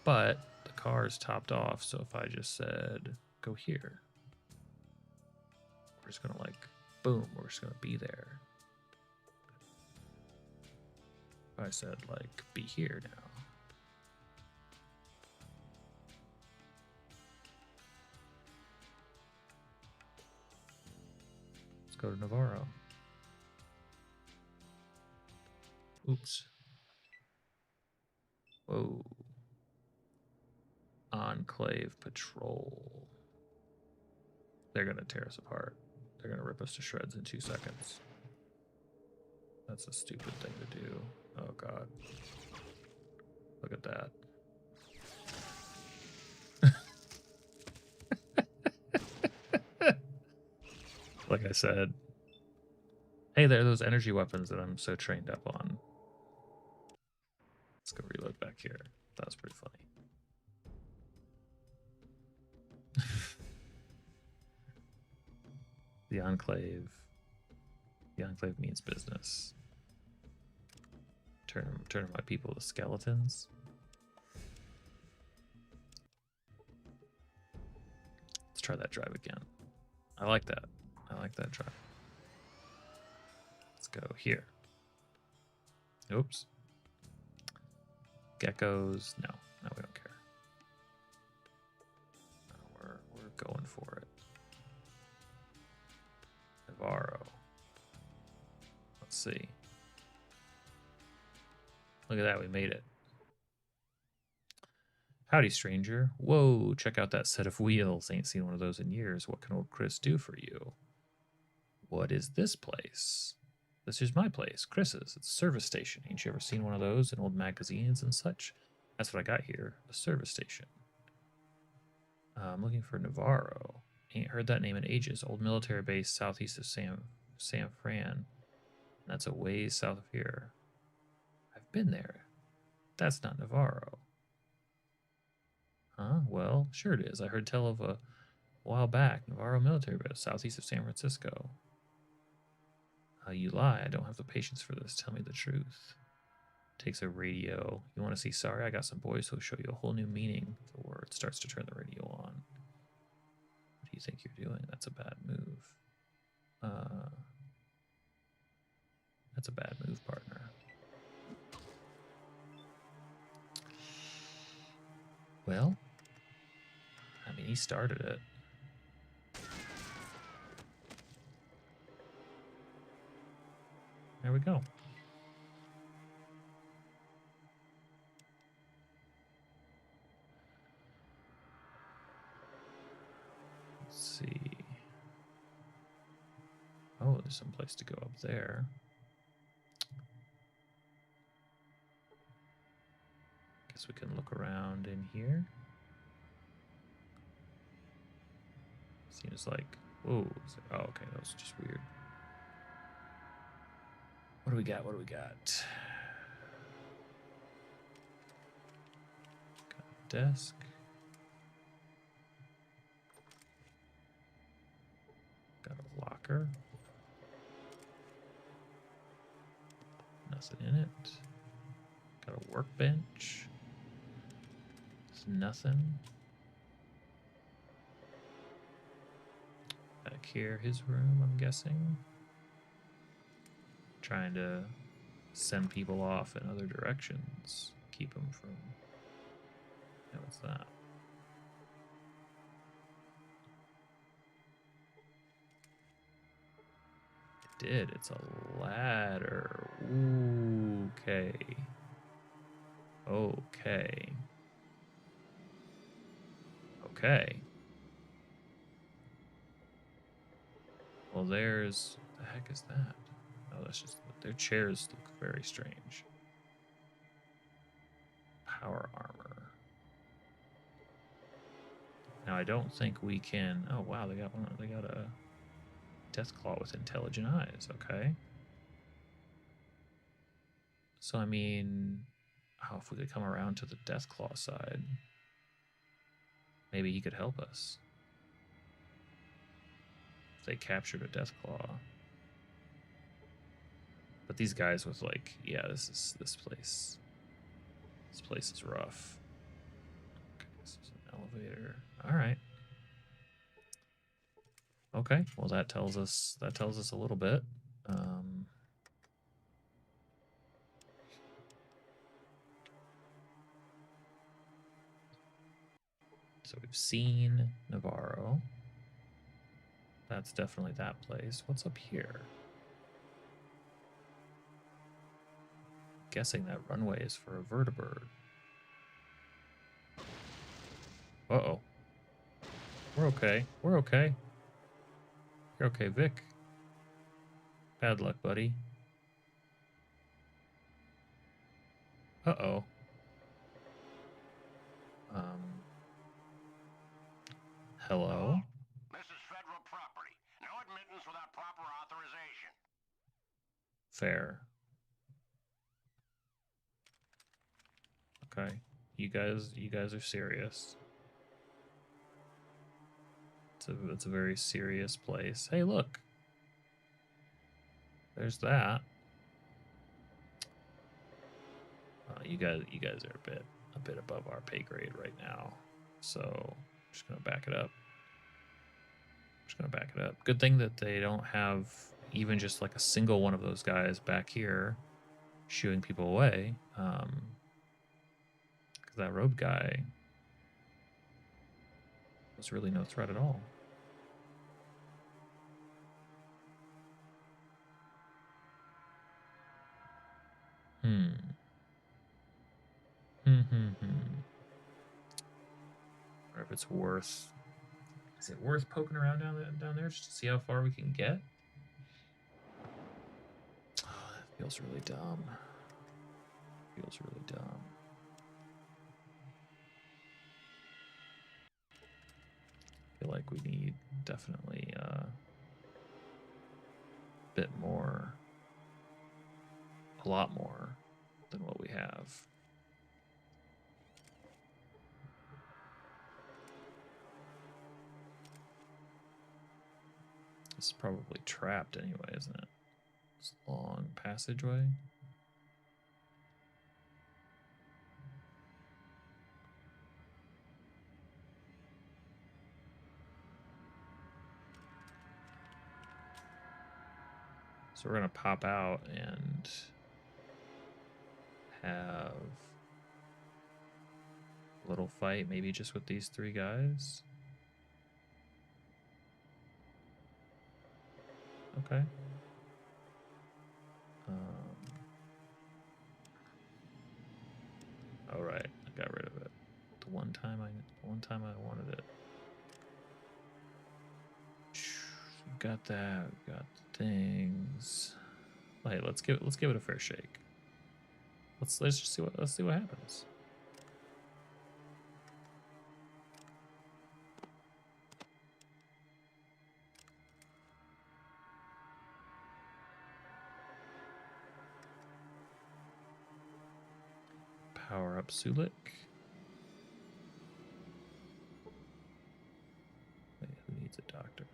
[SPEAKER 1] But the car is topped off, so if I just said, go here, we're just gonna like, boom, we're just gonna be there. If I said like, be here now. Let's go to Navarro. Oops. Whoa. Enclave Patrol. They're gonna tear us apart. They're gonna rip us to shreds in 2 seconds. That's a stupid thing to do. Oh god. Look at that. Like I said. Hey, there are those energy weapons that I'm so trained up on. Let's go reload back here. That was pretty funny. The Enclave. The Enclave means business. Turn my people to skeletons. Let's try that drive again. I like that. I like that drive. Let's go here. Oops. Geckos. No, we don't care. No, we're going for it. Navarro. Let's see. Look at that, we made it. Howdy, stranger. Whoa, check out that set of wheels. Ain't seen one of those in years. What can old Chris do for you? What is this place? This is my place, Chris's. It's a service station. Ain't you ever seen one of those in old magazines and such? That's what I got here, a service station. I'm looking for Navarro. Ain't heard that name in ages. Old military base southeast of San Fran. That's a ways south of here. I've been there. That's not Navarro. Huh? Well, sure it is. I heard tell of a while back. Navarro military base southeast of San Francisco. You lie. I don't have the patience for this. Tell me the truth. Takes a radio. You want to see sorry? I got some boys who'll show you a whole new meaning to the word. Starts to turn the radio on. What do you think you're doing? That's a bad move. That's a bad move, partner. Well, I mean, he started it. There we go. Let's see. Oh, there's some place to go up there. Guess we can look around in here. Seems like, whoa. Oh, okay, that was just weird. What do we got? What do we got? Got a desk. Got a locker. Nothing in it. Got a workbench. There's nothing. Back here, his room, I'm guessing. Trying to send people off in other directions. Keep them from... Yeah, what's that? It did. It's a ladder. Ooh, okay. Okay. Okay. Well, there's... What the heck is that? Oh, that's just... Their chairs look very strange. Power armor. Now, I don't think we can... Oh, wow, they got one. They got a Deathclaw with intelligent eyes. Okay. So, I mean... Oh, if we could come around to the Deathclaw side... Maybe he could help us. If they captured a Deathclaw. But these guys with like, yeah, this place. This place is rough. Okay, this is an elevator. All right. Okay, well that tells us a little bit. So we've seen Navarro. That's definitely that place. What's up here? Guessing that runway is for a vertibird. Uh-oh. We're okay. We're okay. You're okay, Vic. Bad luck, buddy. Uh-oh. Hello?
[SPEAKER 4] This is federal property. No admittance without proper authorization.
[SPEAKER 1] Fair. Okay. You guys are serious. It's a very serious place. Hey, look. There's that. You guys are a bit above our pay grade right now. So I'm just gonna back it up. Good thing that they don't have even just like a single one of those guys back here shooing people away. Because that robe guy was really no threat at all. Or if it's worth. Is it worth poking around down there just to see how far we can get? Oh, that feels really dumb. Feels really dumb. I feel like we need definitely a bit more, a lot more than what we have. This is probably trapped anyway, isn't it? This long passageway. So we're gonna pop out and have a little fight, maybe just with these three guys. Okay. All right, I got rid of it. The one time I wanted it. We've got that. We've got the things. Hey, let's give it a fair shake. Let's just see what happens. Power up Sulik. Wait, who needs a doctor?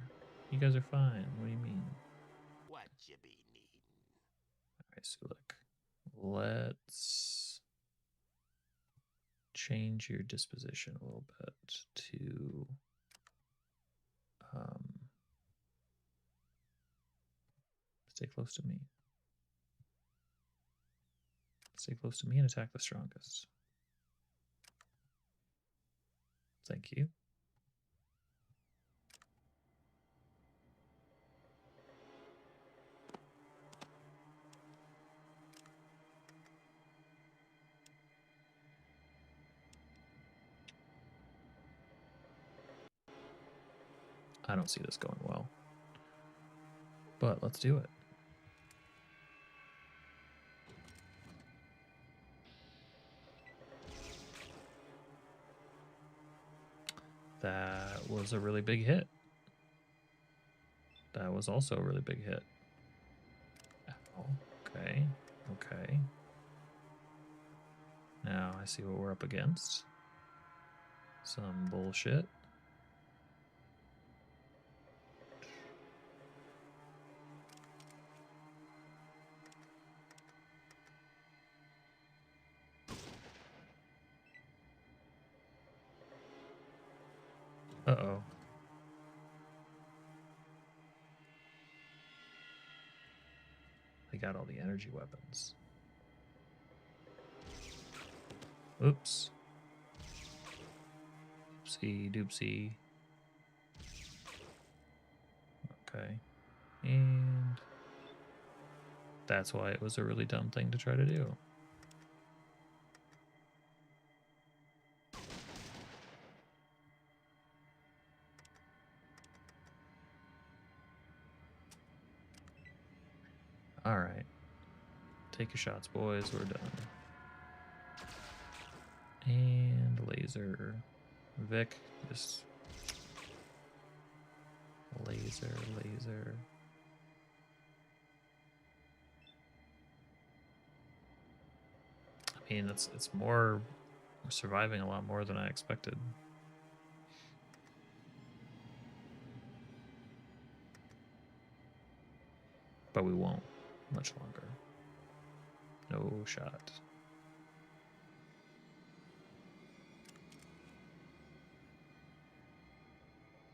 [SPEAKER 1] You guys are fine. What do you mean?
[SPEAKER 4] What you be needing?
[SPEAKER 1] Alright, Sulik. Let's change your disposition a little bit to stay close to me. Stay close to me and attack the strongest. Thank you. I don't see this going well. But let's do it. That was a really big hit. That was also a really big hit. Ow. Okay. Okay. Now I see what we're up against. Some bullshit. Uh-oh. They got all the energy weapons. Oops. Oopsie doopsie. Okay. And that's why it was a really dumb thing to try to do. All right. Take your shots, boys. We're done. And laser. Vic, just laser. I mean, it's more. We're surviving a lot more than I expected. But we won't much longer. No shot.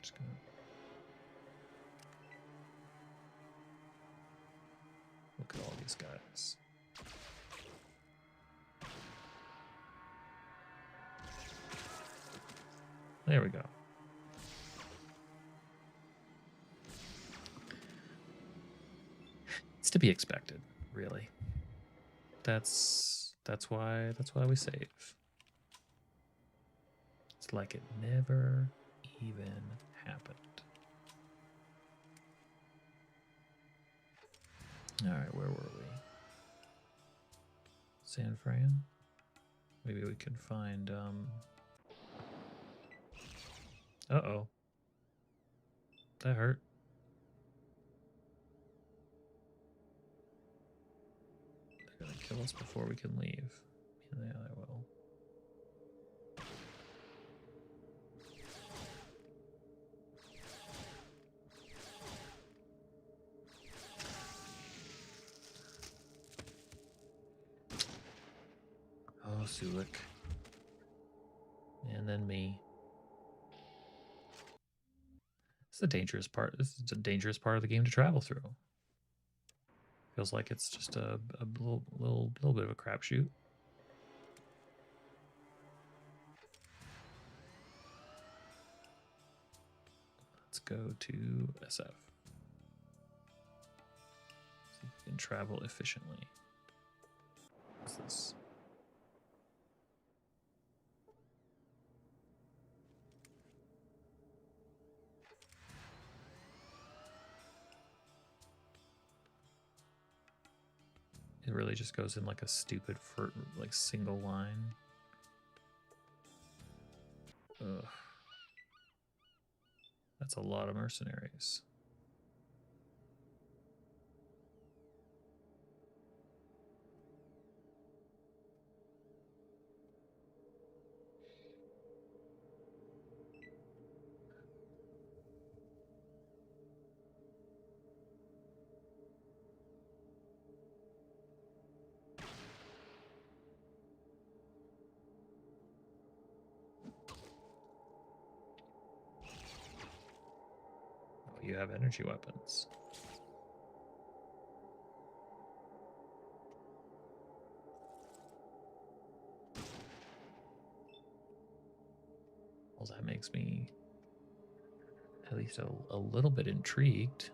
[SPEAKER 1] Just gonna look at all these guys. There we go. It's to be expected, really. That's why we save. It's like it never even happened. All right, where were we? San Fran? Maybe we can find uh-oh. That hurt. They're gonna kill us before we can leave. Yeah, they will. Oh, Sulik. And then me. This is a dangerous part. This is a dangerous part of the game to travel through. Feels like it's just a little bit of a crapshoot. Let's go to SF. See if we can travel efficiently. What's this? It really just goes in like a stupid like single line. Ugh. That's a lot of mercenaries. Oh, you have energy weapons. Well, that makes me at least a little bit intrigued.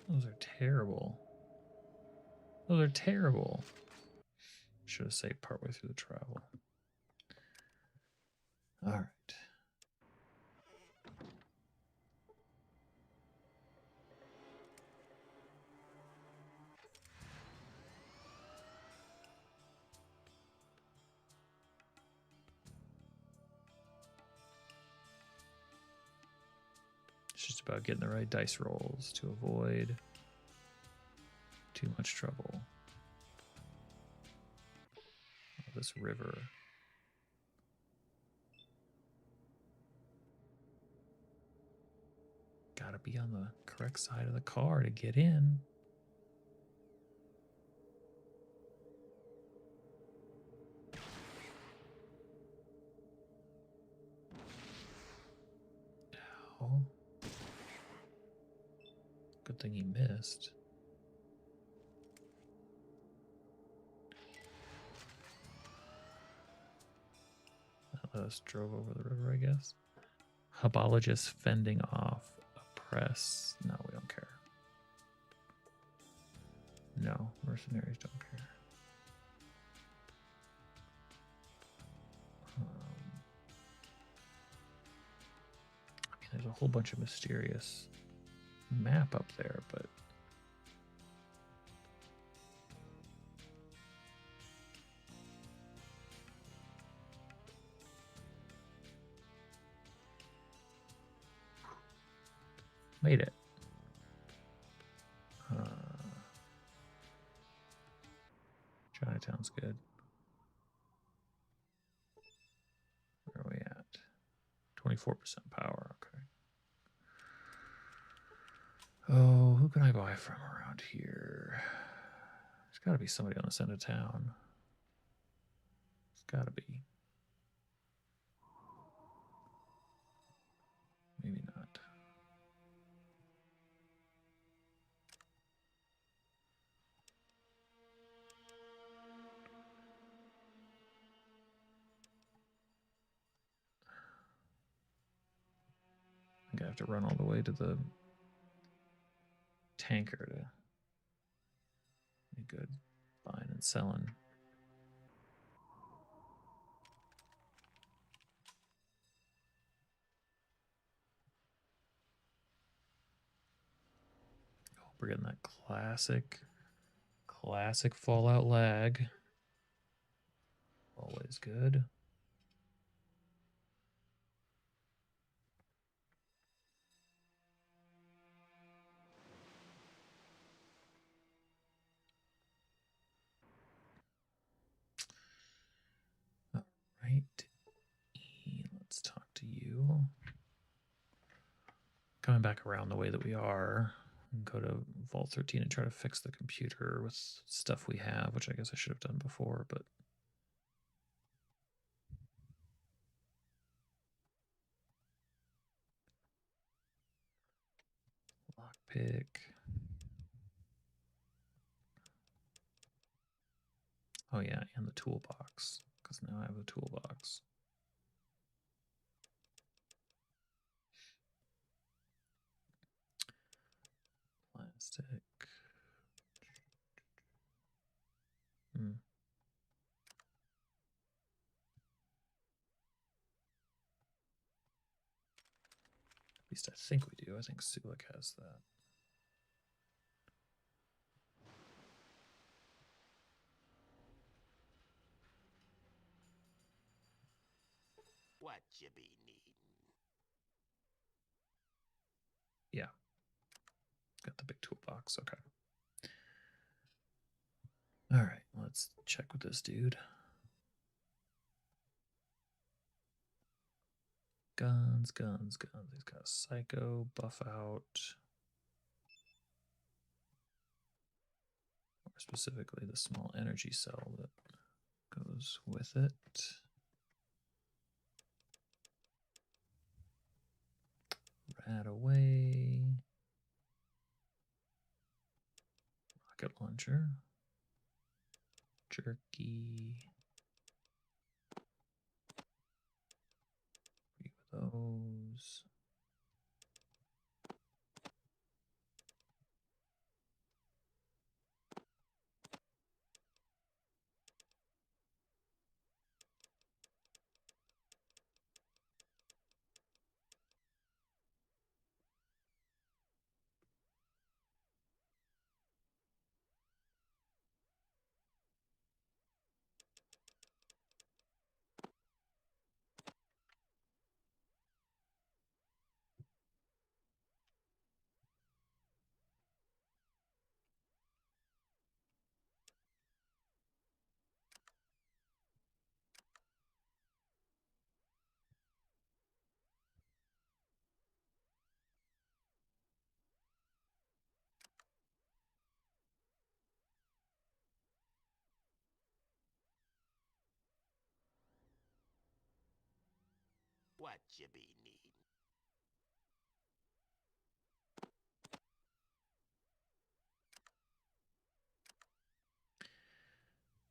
[SPEAKER 1] Those are terrible. Those are terrible. Should have saved partway through the travel. All right. It's just about getting the right dice rolls to avoid too much trouble. Oh, this river. Gotta be on the correct side of the car to get in. Oh. Good thing he missed. That let us drove over the river, I guess. Hubologists fending off oppress. No, we don't care. No, mercenaries don't care. I mean, there's a whole bunch of mysterious map up there, but made it. Chinatown's good. Where are we at? 24% power. Okay. Oh, who can I buy from around here? There's got to be somebody on this end of town. It's got to be. Maybe not. I think I have to run all the way to the tanker to be good buying and selling. Oh, we're getting that classic Fallout lag. Always good. All right. Let's talk to you. Coming back around the way that we are, and go to Vault 13 and try to fix the computer with stuff we have, which I guess I should have done before, but lockpick. Oh yeah, and the toolbox, because now I have the toolbox. Plastic. At least I think we do. I think Sulik has that.
[SPEAKER 4] What you be needing?
[SPEAKER 1] Yeah. Got the big toolbox. Okay. All right, let's check with this dude. Guns. He's got a psycho buff out. Or specifically the small energy cell that goes with it. Rat away. Rocket launcher. Jerky. 3 of those.
[SPEAKER 4] What you be needing?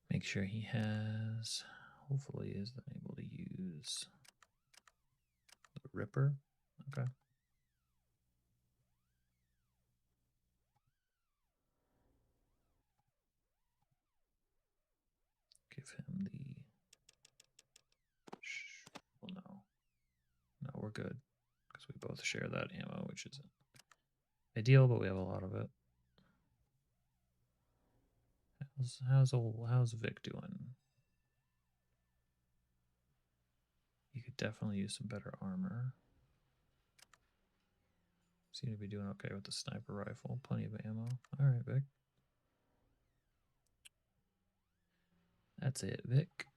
[SPEAKER 1] Make sure he has, hopefully is able to use the Ripper. Okay. Give him the, well, no, we're good because we both share that ammo, which isn't ideal, but we have a lot of it. How's Vic doing? You could definitely use some better armor. Seem to be doing okay with the sniper rifle. Plenty of ammo. All right, Vic. That's it, Vic.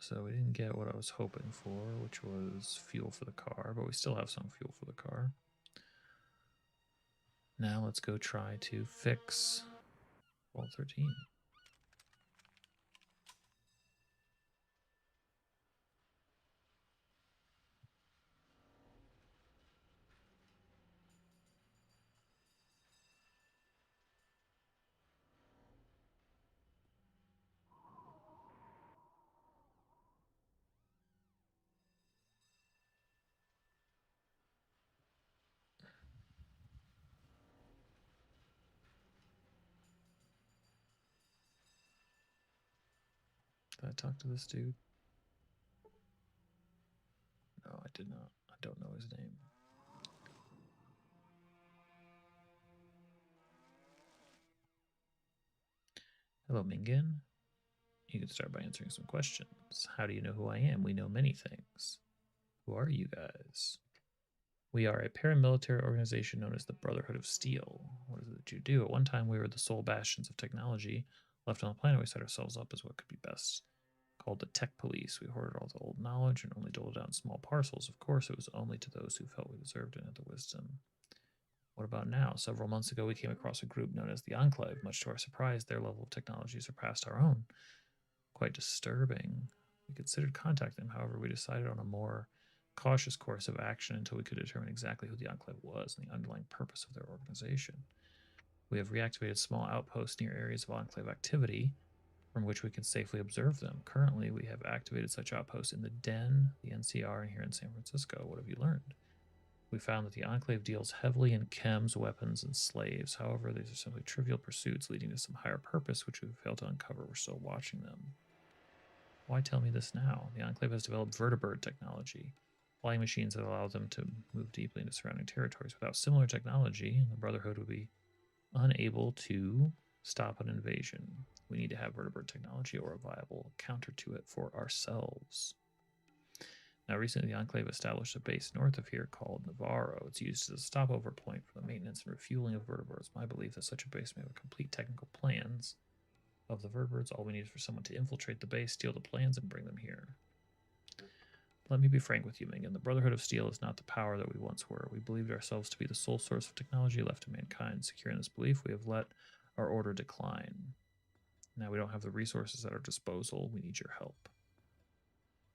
[SPEAKER 1] So we didn't get what I was hoping for, which was fuel for the car, but we still have some fuel for the car. Now let's go try to fix Vault 13. Did I talk to this dude? No, I did not. I don't know his name. Hello, Mingen. You can start by answering some questions. How do you know who I am? We know many things. Who are you guys? We are a paramilitary organization known as the Brotherhood of Steel. What is it that you do? At one time, we were the sole bastions of technology. Left on the planet, we set ourselves up as what could be best called the Tech Police. We hoarded all the old knowledge and only doled it out in small parcels. Of course, it was only to those who felt we deserved it and had the wisdom. What about now? Several months ago, we came across a group known as the Enclave. Much to our surprise, their level of technology surpassed our own. Quite disturbing. We considered contacting them, however, we decided on a more cautious course of action until we could determine exactly who the Enclave was and the underlying purpose of their organization. We have reactivated small outposts near areas of Enclave activity from which we can safely observe them. Currently, we have activated such outposts in the Den, the NCR, and here in San Francisco. What have you learned? We found that the Enclave deals heavily in chems, weapons, and slaves. However, these are simply trivial pursuits leading to some higher purpose, which we've failed to uncover. We're still watching them. Why tell me this now? The Enclave has developed vertibird technology, flying machines that allow them to move deeply into surrounding territories. Without similar technology, the Brotherhood would be unable to stop an invasion. We need to have vertibird technology or a viable counter to it for ourselves. Now, recently, the Enclave established a base north of here called Navarro. It's used as a stopover point for the maintenance and refueling of vertibirds. My belief that such a base may have complete technical plans of the vertibirds. All we need is for someone to infiltrate the base, steal the plans, and bring them here. Let me be frank with you, Mingen. The Brotherhood of Steel is not the power that we once were. We believed ourselves to be the sole source of technology left to mankind. Secure in this belief, we have let our order decline. Now we don't have the resources at our disposal. We need your help.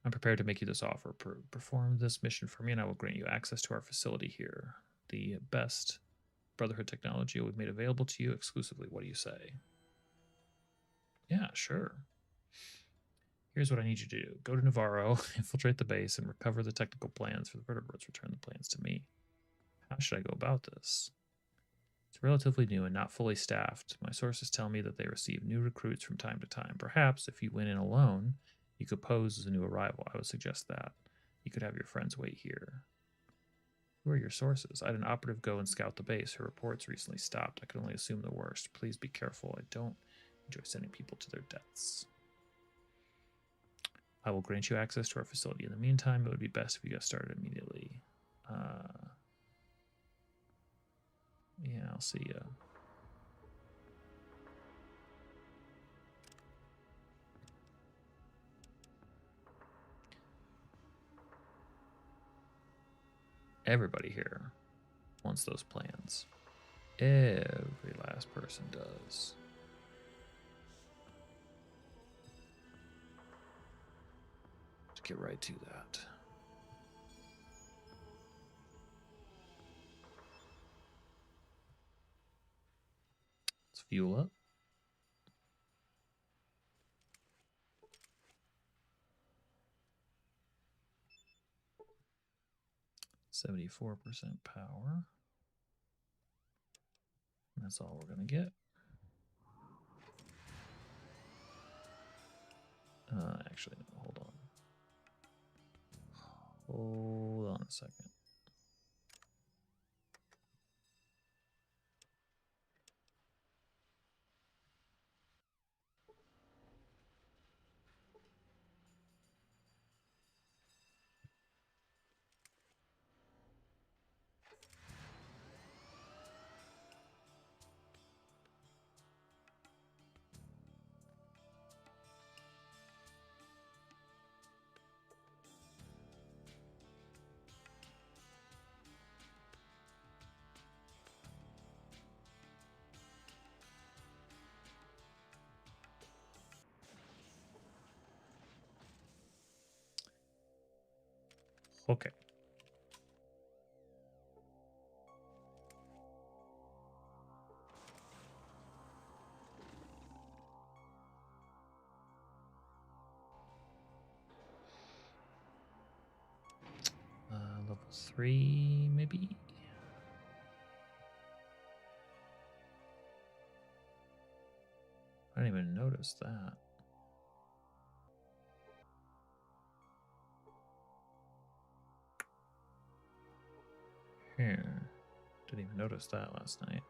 [SPEAKER 1] I'm prepared to make you this offer. Perform this mission for me, and I will grant you access to our facility here. The best Brotherhood technology will be made available to you exclusively. What do you say? Yeah, sure. Here's what I need you to do. Go to Navarro, infiltrate the base, and recover the technical plans for the vertebrates. Return the plans to me. How should I go about this? It's relatively new and not fully staffed. My sources tell me that they receive new recruits from time to time. Perhaps, if you went in alone, you could pose as a new arrival. I would suggest that. You could have your friends wait here. Who are your sources? I had an operative go and scout the base. Her reports recently stopped. I can only assume the worst. Please be careful. I don't enjoy sending people to their deaths. I will grant you access to our facility. In the meantime, it would be best if you got started immediately. Yeah, I'll see ya. Everybody here wants those plans. Every last person does. Let's get right to that. Let's fuel up. 74% power. That's all we're going to get. Actually, no, hold on. Hold on a second. Okay. Level 3, maybe? I didn't even notice that. Here. Didn't even notice that last night.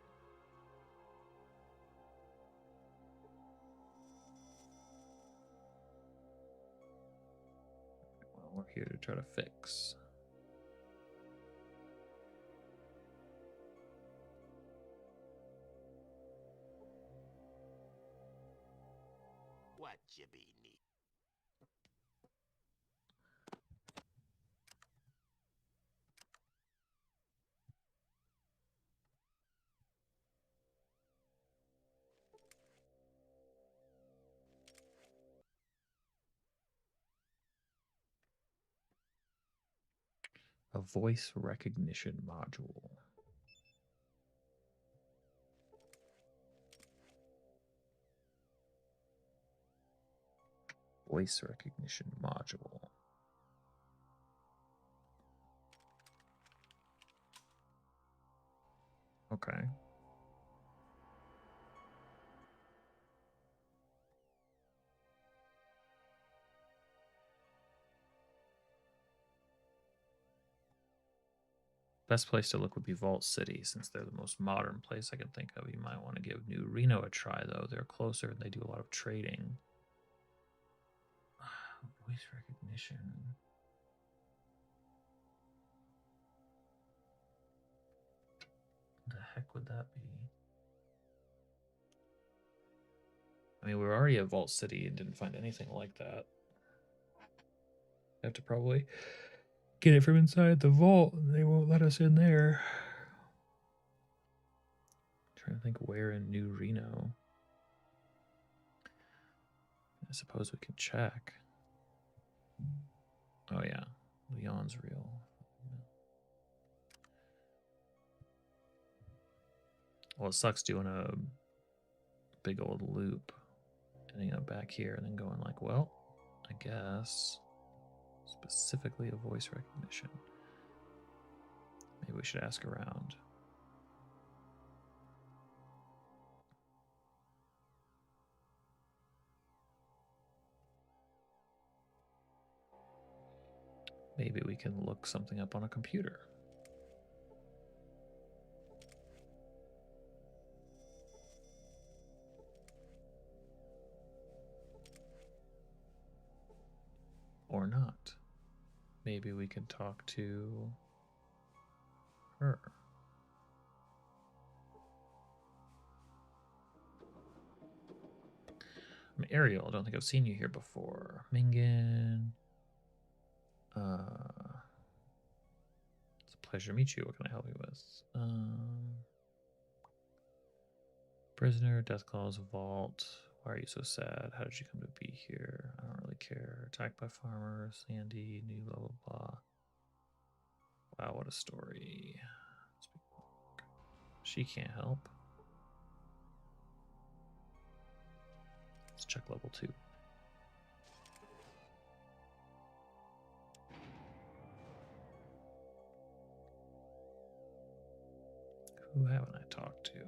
[SPEAKER 1] Well, we're here to try to fix.
[SPEAKER 4] What you be need?
[SPEAKER 1] A voice recognition module. Voice recognition module. Okay. Best place to look would be Vault City, since they're the most modern place I can think of. You might want to give New Reno a try, though. They're closer and they do a lot of trading. Voice recognition. What the heck would that be? I mean, we were already at Vault City and didn't find anything like that. I have to probably get it from inside the vault, and they won't let us in there. Trying to think where in New Reno. I suppose we can check. Oh yeah, Leon's real. Well, it sucks doing a big old loop, ending up back here and then going like, well, I guess specifically a voice recognition. Maybe we should ask around. Maybe we can look something up on a computer. Or not. Maybe we can talk to her. I'm Ariel. I don't think I've seen you here before. Mingan. It's a pleasure to meet you. What can I help you with? Prisoner, death clause, vault. Why are you so sad? How did you come to be here? I don't really care. Attacked by farmers. Sandy, new blah blah blah. Wow, what a story. She can't help. Let's check level 2. Who haven't I talked to?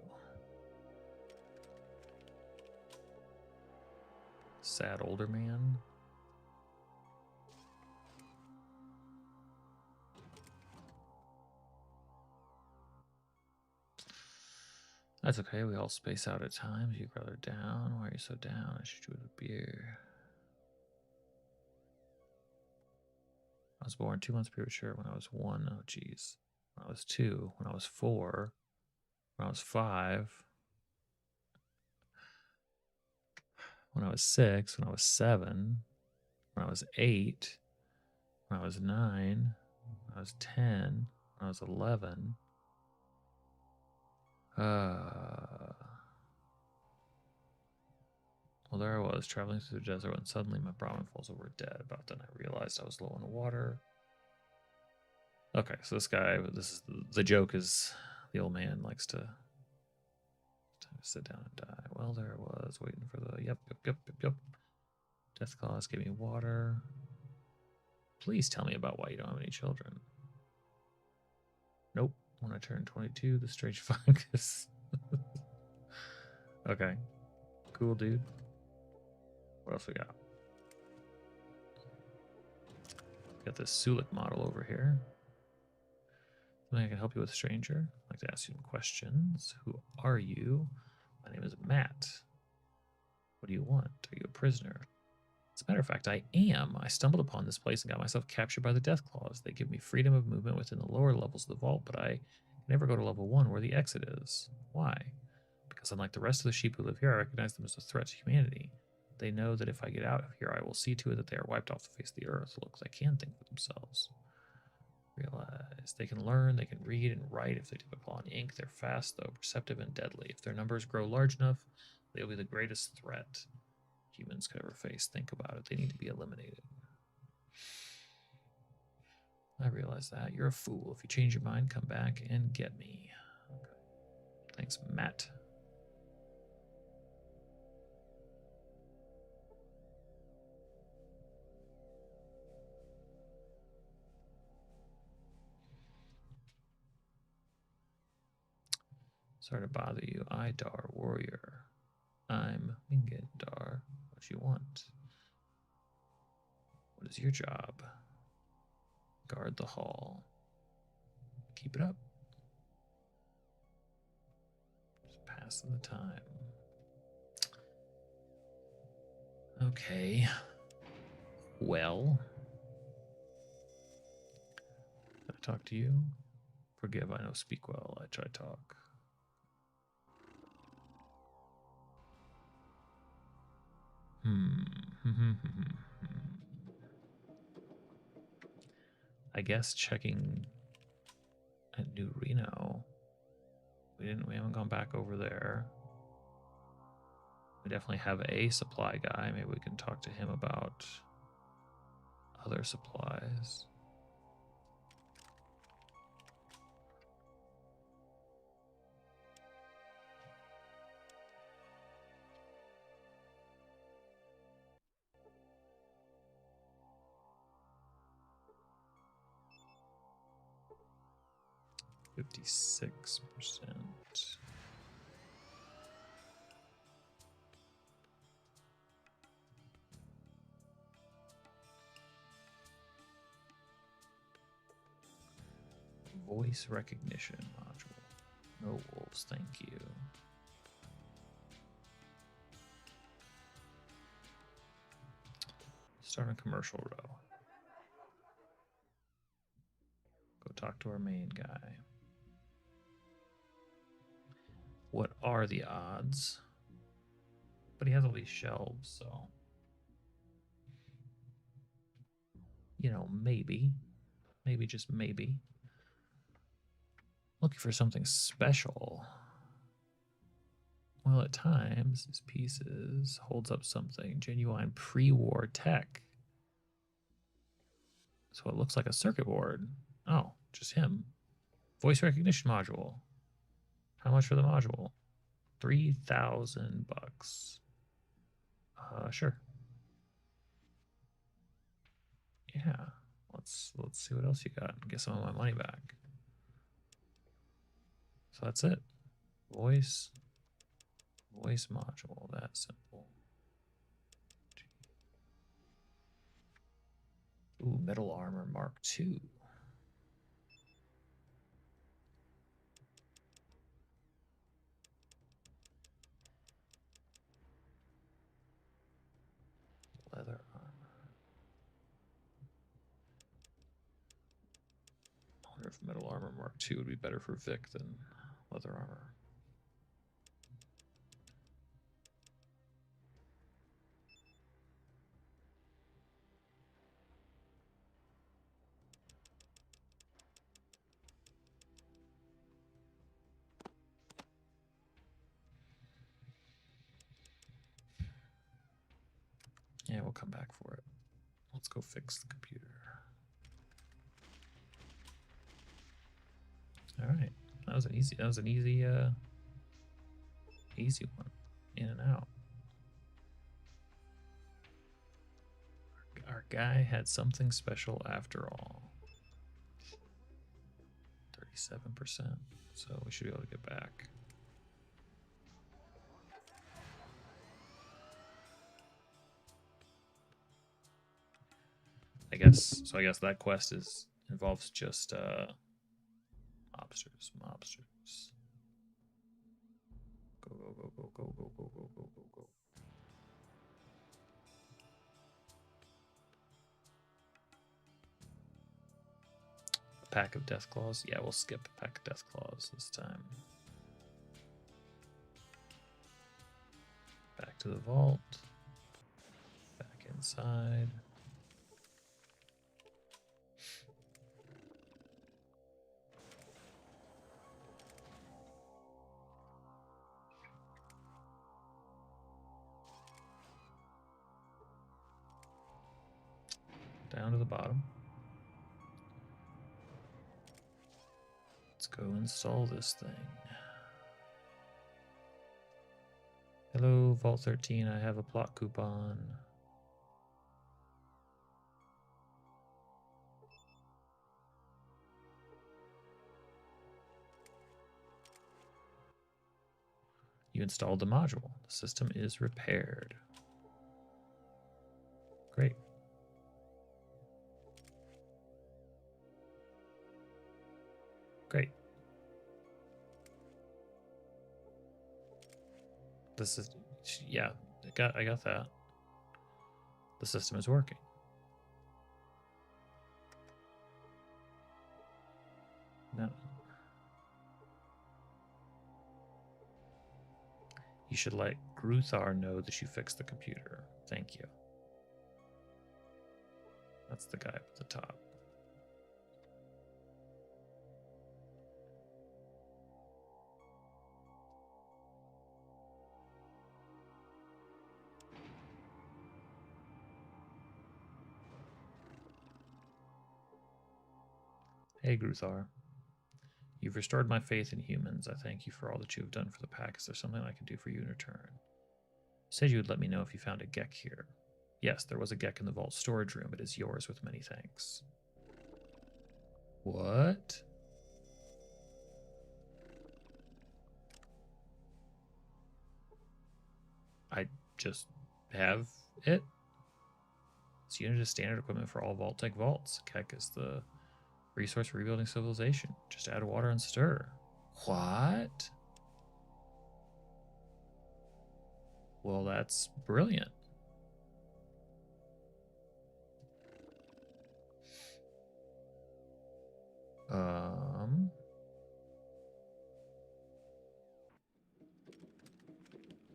[SPEAKER 1] Sad older man. That's okay. We all space out at times. You rather down. Why are you so down? I should you with a beer. I was born 2 months premature when I was 1. Oh, geez. When I was 2. When I was 4. When I was 5. When I was 6. When I was 7. When I was 8. When I was 9. When I was 10. When I was 11. Well, there I was, traveling through the desert when suddenly my Brahmin falls over dead. About then I realized I was low on water. Okay, so this guy, this is the joke is the old man likes to sit down and die. Well, there it was, waiting for the yep. Death claws, give me water. Please tell me about why you don't have any children. Nope. When I turn 22, the strange fungus. Okay. Cool, dude. What else we got? Got this Sulik model over here. Something I can help you with, stranger? I'd like to ask you some questions. Who are you? My name is Matt. What do you want? Are you a prisoner? As a matter of fact, I am. I stumbled upon this place and got myself captured by the Death Claws. They give me freedom of movement within the lower levels of the vault, but I never go to level 1 where the exit is. Why? Because unlike the rest of the sheep who live here, I recognize them as a threat to humanity. They know that if I get out of here, I will see to it that they are wiped off the face of the earth. Look, they can think for themselves. Realize they can learn, they can read and write if they dip a claw in ink. They're fast, though, perceptive and deadly. If their numbers grow large enough, they'll be the greatest threat humans could ever face. Think about it. They need to be eliminated. I realize that. You're a fool. If you change your mind, come back and get me. Okay. Thanks, Matt. Sorry to bother you. Idar, warrior. I'm Mingindar. What you want? What is your job? Guard the hall. Keep it up. Just passing the time. Okay. Well. Can I talk to you? Forgive, I know speak well. I try talk. I guess checking at New Reno. We haven't gone back over there. We definitely have a supply guy. Maybe we can talk to him about other supplies. %56%. Voice recognition module. No wolves, thank you. Start a commercial row. Go talk to our main guy. What are the odds? But he has all these shelves, so you know, maybe, just maybe. Looking for something special. Well, at times, his pieces holds up something genuine pre-war tech. So it looks like a circuit board. Oh, just him. Voice recognition module. How much for the module? $3,000 bucks. Sure. Yeah. Let's see what else you got and get some of my money back. So that's it. Voice module. That simple. Ooh, metal armor Mark II. Leather armor. I wonder if metal armor Mark II would be better for Vic than leather armor. Yeah, we'll come back for it. Let's go fix the computer. All right, that was an easy easy one, in and out. Our guy had something special after all. 37%, so we should be able to get back. I guess that quest involves just mobsters. Go. A pack of death claws. Yeah, we'll skip a pack of death claws this time. Back to the vault. Back inside. Down to the bottom. Let's go install this thing. Hello, Vault 13. I have a plot coupon. You installed the module. The system is repaired. Great. Great. This is, yeah, I got that. The system is working. No. You should let Gruthar know that you fixed the computer. Thank you. That's the guy up at the top. Hey, Gruthar. You've restored my faith in humans. I thank you for all that you have done for the pack. Is there something I can do for you in return? You said you would let me know if you found a Gek here. Yes, there was a Gek in the vault storage room. It is yours with many thanks. What? I just have it. This unit is standard equipment for all Vault-Tec vaults. Gek is the resource for rebuilding civilization. Just add water and stir. What? Well, that's brilliant.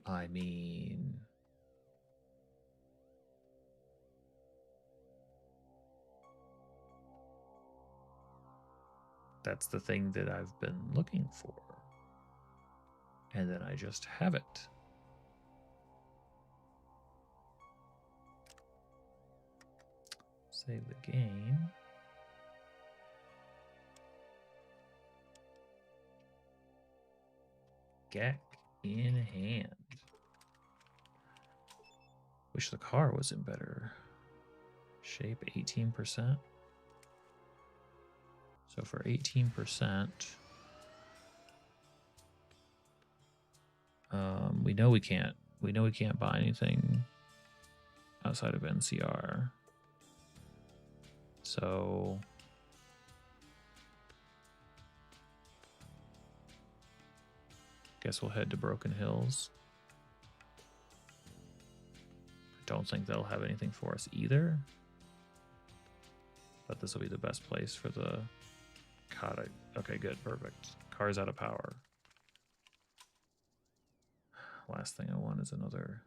[SPEAKER 1] I mean, that's the thing that I've been looking for. And then I just have it. Save the game. Gek in hand. Wish the car was in better shape. 18%. So for 18%, we know we can't buy anything outside of NCR. So guess we'll head to Broken Hills. Don't think they'll have anything for us either. But this will be the best place for the God. Okay, good, perfect. Car's out of power. Last thing I want is another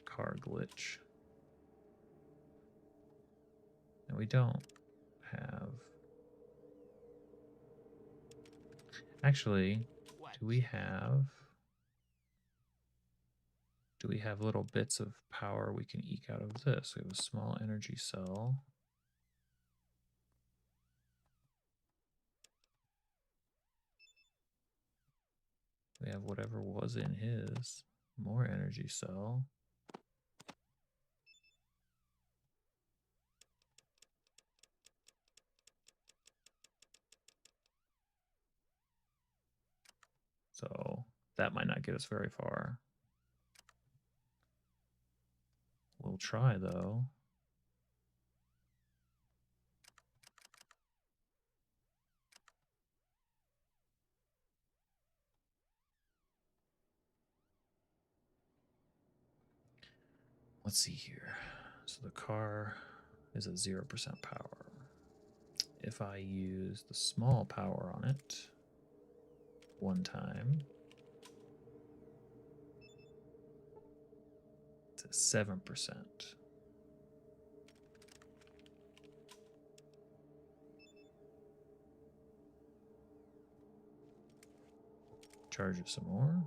[SPEAKER 1] car glitch. And we don't have... Actually, do we have little bits of power we can eke out of this? We have a small energy cell. have whatever was in his. More energy cell. So that might not get us very far. We'll try, though. Let's see here. So the car is at 0% power. If I use the small power on it one time, it's at 7%. Charge it some more.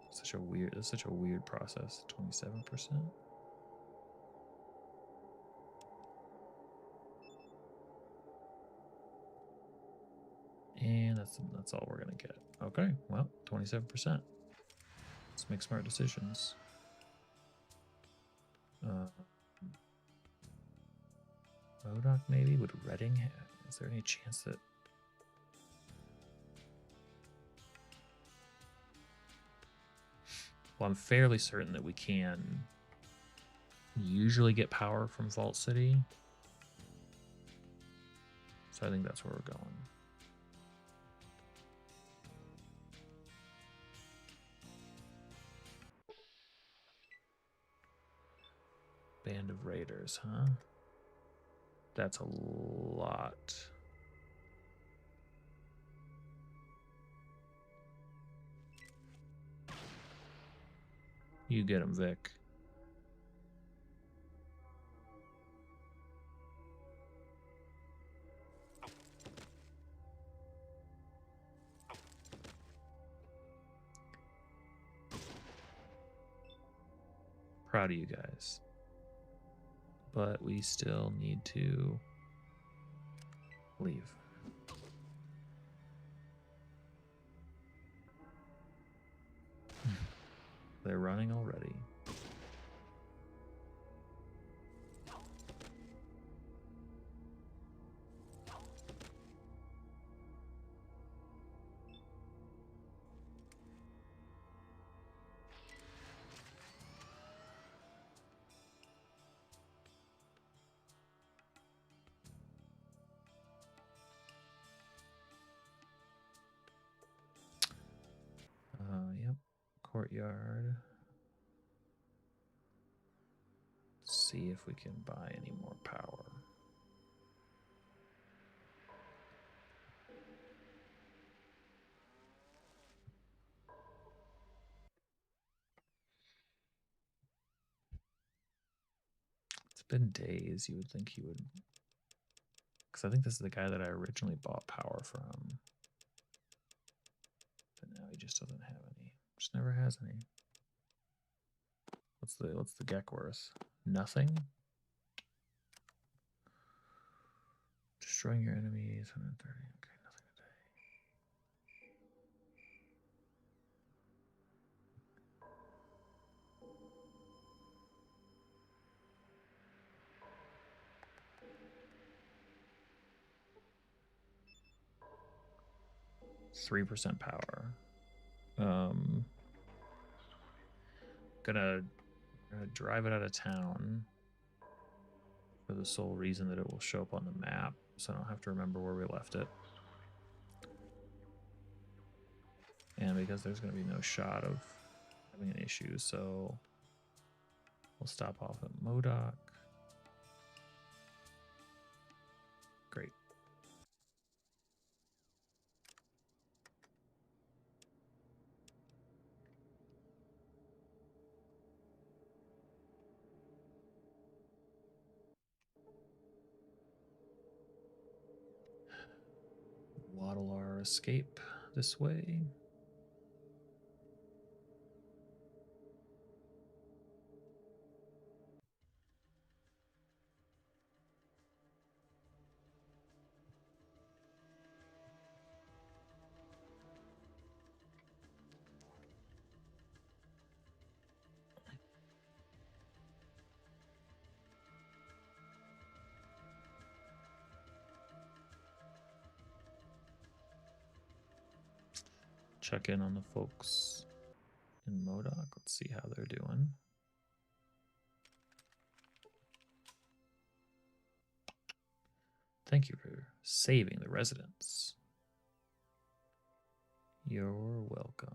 [SPEAKER 1] That's such a weird process. 27%. And that's all we're gonna get. Okay, well, 27%. Let's make smart decisions. Modoc maybe? Would Redding have? Is there any chance that... Well, I'm fairly certain that we can usually get power from Vault City. So I think that's where we're going. Band of Raiders, huh? That's a lot. You get him, Vic. Proud of you guys. But we still need to leave. They're running already. Yep. Courtyard. See if we can buy any more power. It's been days. You would think he would... Because I think this is the guy that I originally bought power from. But now he just doesn't have any. Just never has any. What's the Gek worth? Nothing? Destroying your enemies, 130. Okay, nothing today. 3% power. Gonna drive it out of town for the sole reason that it will show up on the map, so I don't have to remember where we left it. And because there's going to be no shot of having an issue, so we'll stop off at Modoc. Great. Waddle our escape this way. check in on the folks in Modoc. Let's see how they're doing. Thank you for saving the residents. You're welcome.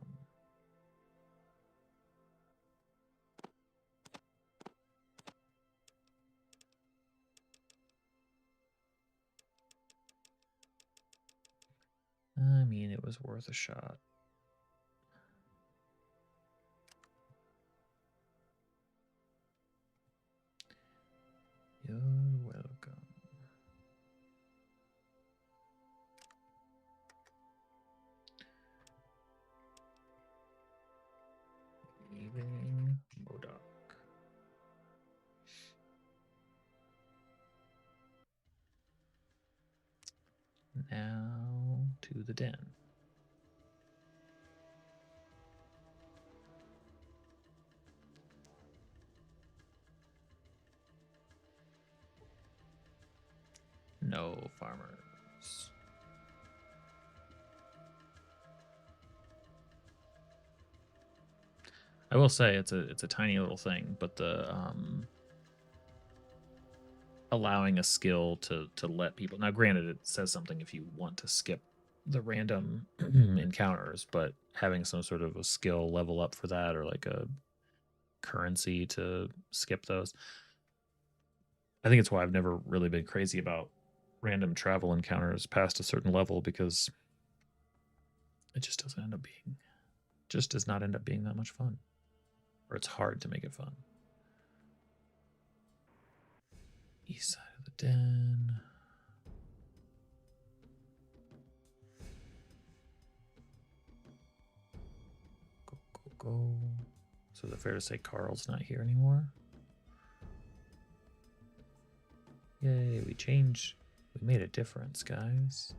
[SPEAKER 1] I mean, it was worth a shot. You're welcome. Leaving Modoc. Now to the den. No farmers. I will say it's a tiny little thing, but the allowing a skill to let people, now granted it says something if you want to skip the random encounters, but having some sort of a skill level up for that, or like a currency to skip those. I think it's why I've never really been crazy about random travel encounters past a certain level, because it just doesn't end up being, just does not end up being that much fun, or it's hard to make it fun. East side of the den. Go, go, go. So is it fair to say Carl's not here anymore? Yay, we changed. We made a difference, guys.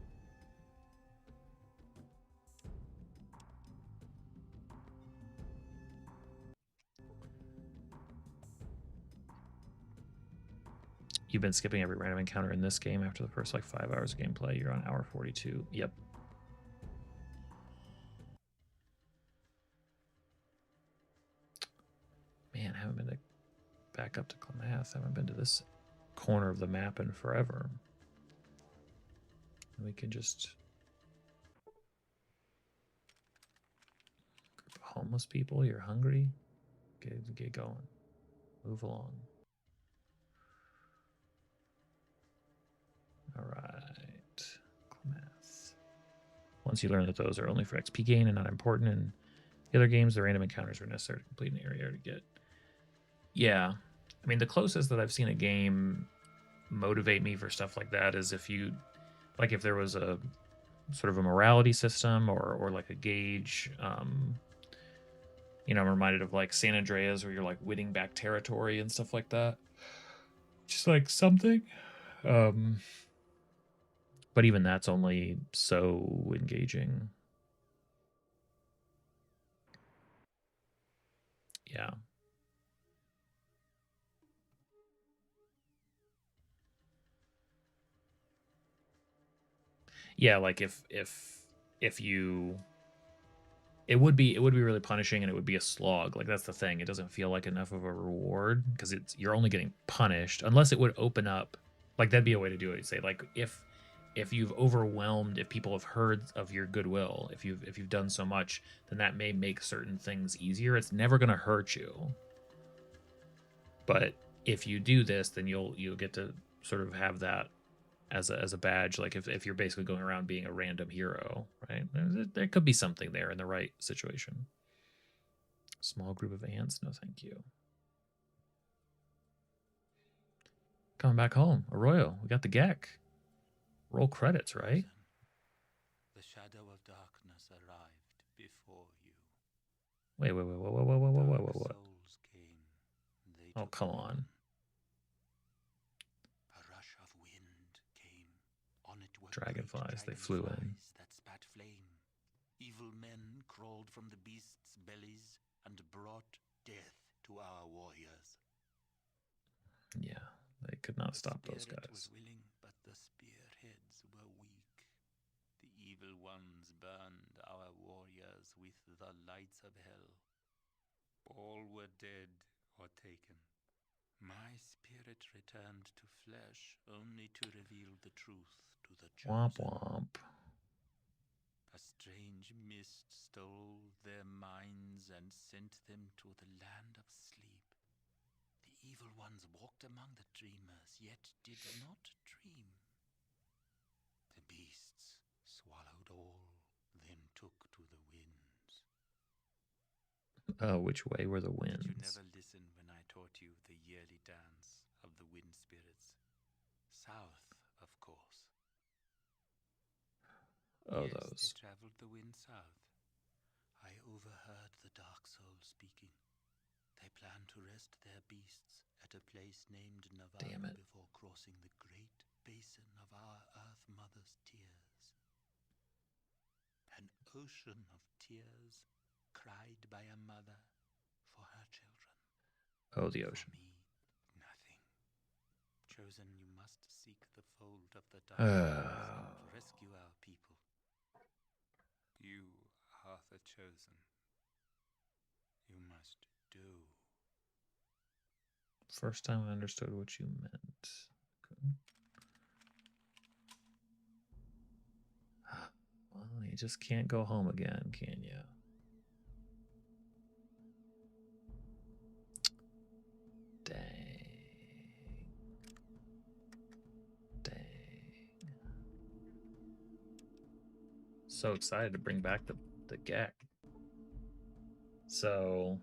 [SPEAKER 1] You've been skipping every random encounter in this game after the first like 5 hours of gameplay. You're on hour 42. Yep. Man, I haven't been back up to Klamath. I haven't been to this corner of the map in forever. We can just group of homeless people. You're hungry. Get going. Move along. All right. Klamath. Once you learn that those are only for XP gain and not important in the other games, the random encounters are necessary to complete an area to get. Yeah. I mean, the closest that I've seen a game motivate me for stuff like that is if you, like, if there was a sort of a morality system, or like a gauge. You know, I'm reminded of like San Andreas, where you're like winning back territory and stuff like that. Just like something. But even that's only so engaging. Yeah. Yeah, like if you, it would be really punishing, and it would be a slog. Like, that's the thing. It doesn't feel like enough of a reward, because you're only getting punished, unless it would open up. Like, that'd be a way to do it. Say, like, if you've overwhelmed, if people have heard of your goodwill, if you've done so much, then that may make certain things easier. It's never going to hurt you. But if you do this, then you'll get to sort of have that as a badge. Like, if you're basically going around being a random hero, right? There could be something there in the right situation. Small group of ants, no thank you. Coming back home, Arroyo, we got the Gek. Roll credits, right?
[SPEAKER 5] The shadow of darkness arrived before you.
[SPEAKER 1] Wait, what?
[SPEAKER 5] Souls came, they
[SPEAKER 1] Oh,
[SPEAKER 5] took
[SPEAKER 1] come
[SPEAKER 5] them
[SPEAKER 1] on.
[SPEAKER 5] A rush of wind came. On it were
[SPEAKER 1] Dragonflies,
[SPEAKER 5] great
[SPEAKER 1] they flew in.
[SPEAKER 5] dragonflies that spat flame. Evil men crawled from the beasts' bellies and brought death to our warriors.
[SPEAKER 1] Yeah, they could not
[SPEAKER 5] The
[SPEAKER 1] stop those
[SPEAKER 5] spirit
[SPEAKER 1] guys.
[SPEAKER 5] was willing, but the spearheads were weak. The evil ones burned our warriors the lights of hell. All were dead or taken. My spirit returned to flesh only to reveal the truth to the
[SPEAKER 1] Womp
[SPEAKER 5] chosen.
[SPEAKER 1] womp.
[SPEAKER 5] A strange mist stole their minds and sent them to the land of sleep. The evil ones walked among the dreamers, yet did not dream. The beasts swallowed all, then took to the winds.
[SPEAKER 1] Which way were the
[SPEAKER 5] Did you
[SPEAKER 1] winds?
[SPEAKER 5] never listen when I taught you the yearly dance of the wind spirits? South, of course.
[SPEAKER 1] Oh,
[SPEAKER 5] Yes,
[SPEAKER 1] those.
[SPEAKER 5] they traveled the wind south. I overheard the dark soul speaking. They plan to rest their beasts at a place named
[SPEAKER 1] Damn
[SPEAKER 5] Navarro
[SPEAKER 1] it.
[SPEAKER 5] before crossing the great basin of our Earth Mother's tears. An ocean of tears cried by a mother for her children.
[SPEAKER 1] Oh, the ocean.
[SPEAKER 5] For me, nothing. Chosen, you must seek the fold of the dark and rescue our people. You are the chosen. You must do.
[SPEAKER 1] First time I understood what you meant. Okay. Well, you just can't go home again, can you? Dang. Dang. So excited to bring back the GEC. So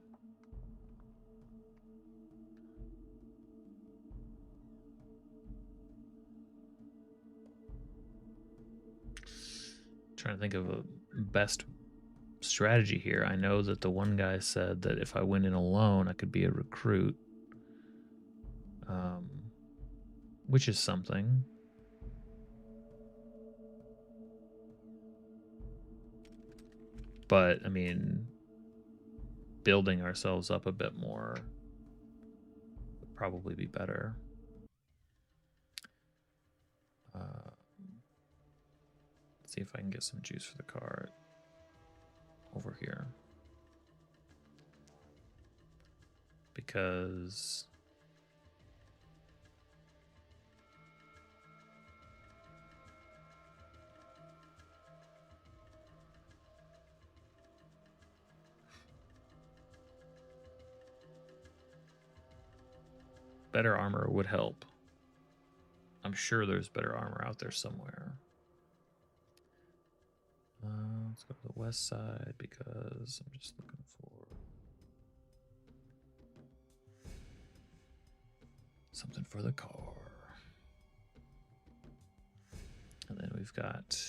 [SPEAKER 1] trying to think of a best strategy here. I know that the one guy said that if I went in alone, I could be a recruit, which is something. But I mean, building ourselves up a bit more would probably be better. Let's see if I can get some juice for the cart over here. Because better armor would help. I'm sure there's better armor out there somewhere. Let's go to the west side because I'm just looking for something for the car. And then we've got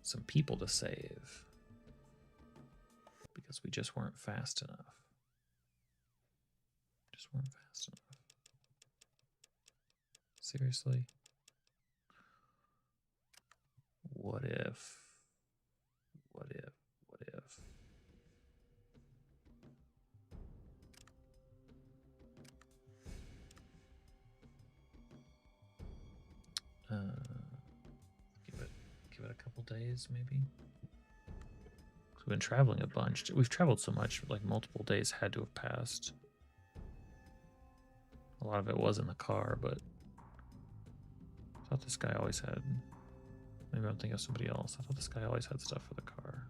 [SPEAKER 1] some people to save because we just weren't fast enough. Just weren't fast enough. Seriously? What if? What if? What if? Give it a couple days, maybe. We've been traveling a bunch. We've traveled so much, like multiple days had to have passed. A lot of it was in the car, but I thought this guy always had. Maybe I'm thinking of somebody else. I thought this guy always had stuff for the car.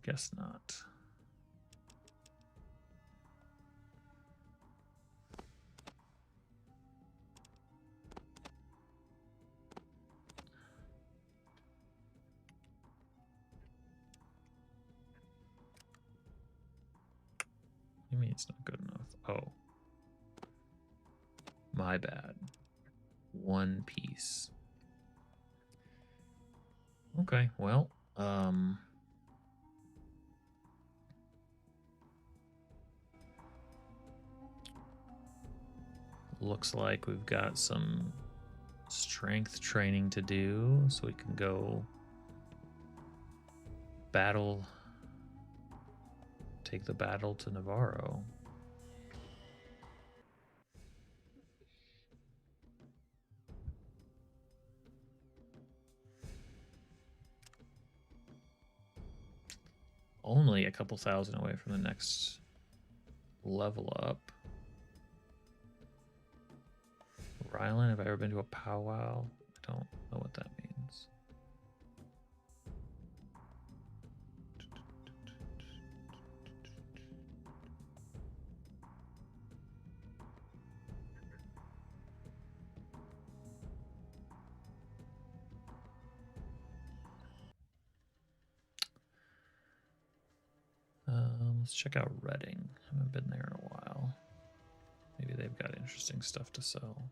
[SPEAKER 1] Guess not. You mean it's not good enough? Oh. My bad. One piece. Okay, well, looks like we've got some strength training to do so we can go take the battle to Navarro. only a couple thousand away from the next level up. Ryland, have I ever been to a powwow? I don't know what that means. Let's check out Reading. I haven't been there in a while. Maybe they've got interesting stuff to sell.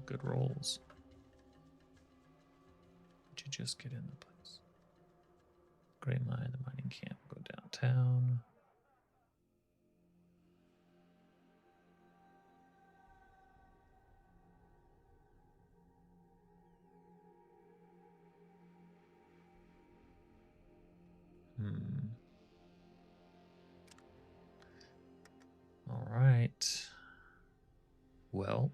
[SPEAKER 1] Good rolls. Did you just get in the place? Gray Mine, the mining camp, go downtown. All right. Well,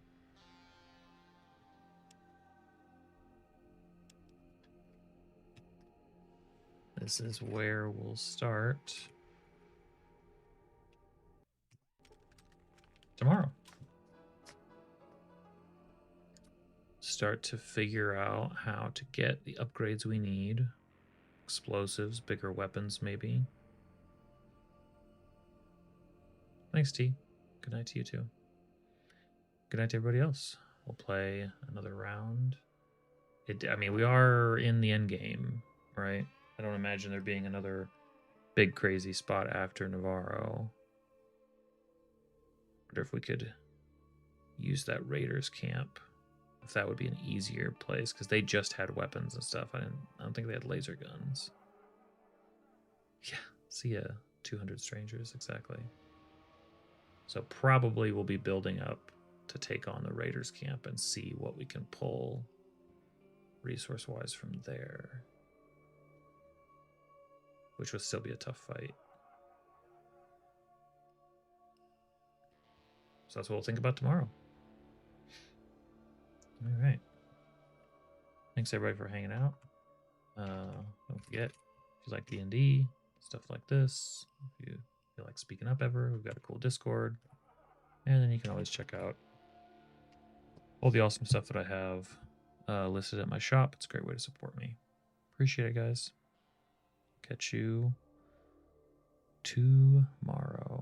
[SPEAKER 1] this is where we'll start tomorrow. Start to figure out how to get the upgrades we need. Explosives, bigger weapons, maybe. Thanks, T. Good night to you, too. Good night to everybody else. We'll play another round. I mean, we are in the end game, right? I don't imagine there being another big crazy spot after Navarro. Wonder if we could use that Raiders camp. If that would be an easier place, because they just had weapons and stuff. I don't think they had laser guns. Yeah, see ya. 200 strangers, exactly. So probably we'll be building up to take on the Raiders camp and see what we can pull resource-wise from there. Which would still be a tough fight. So that's what we'll think about tomorrow. All right. Thanks everybody for hanging out. Don't forget, if you like D&D, stuff like this, if you feel like speaking up ever, we've got a cool Discord. And then you can always check out all the awesome stuff that I have listed at my shop. It's a great way to support me. Appreciate it, guys. Catch you tomorrow.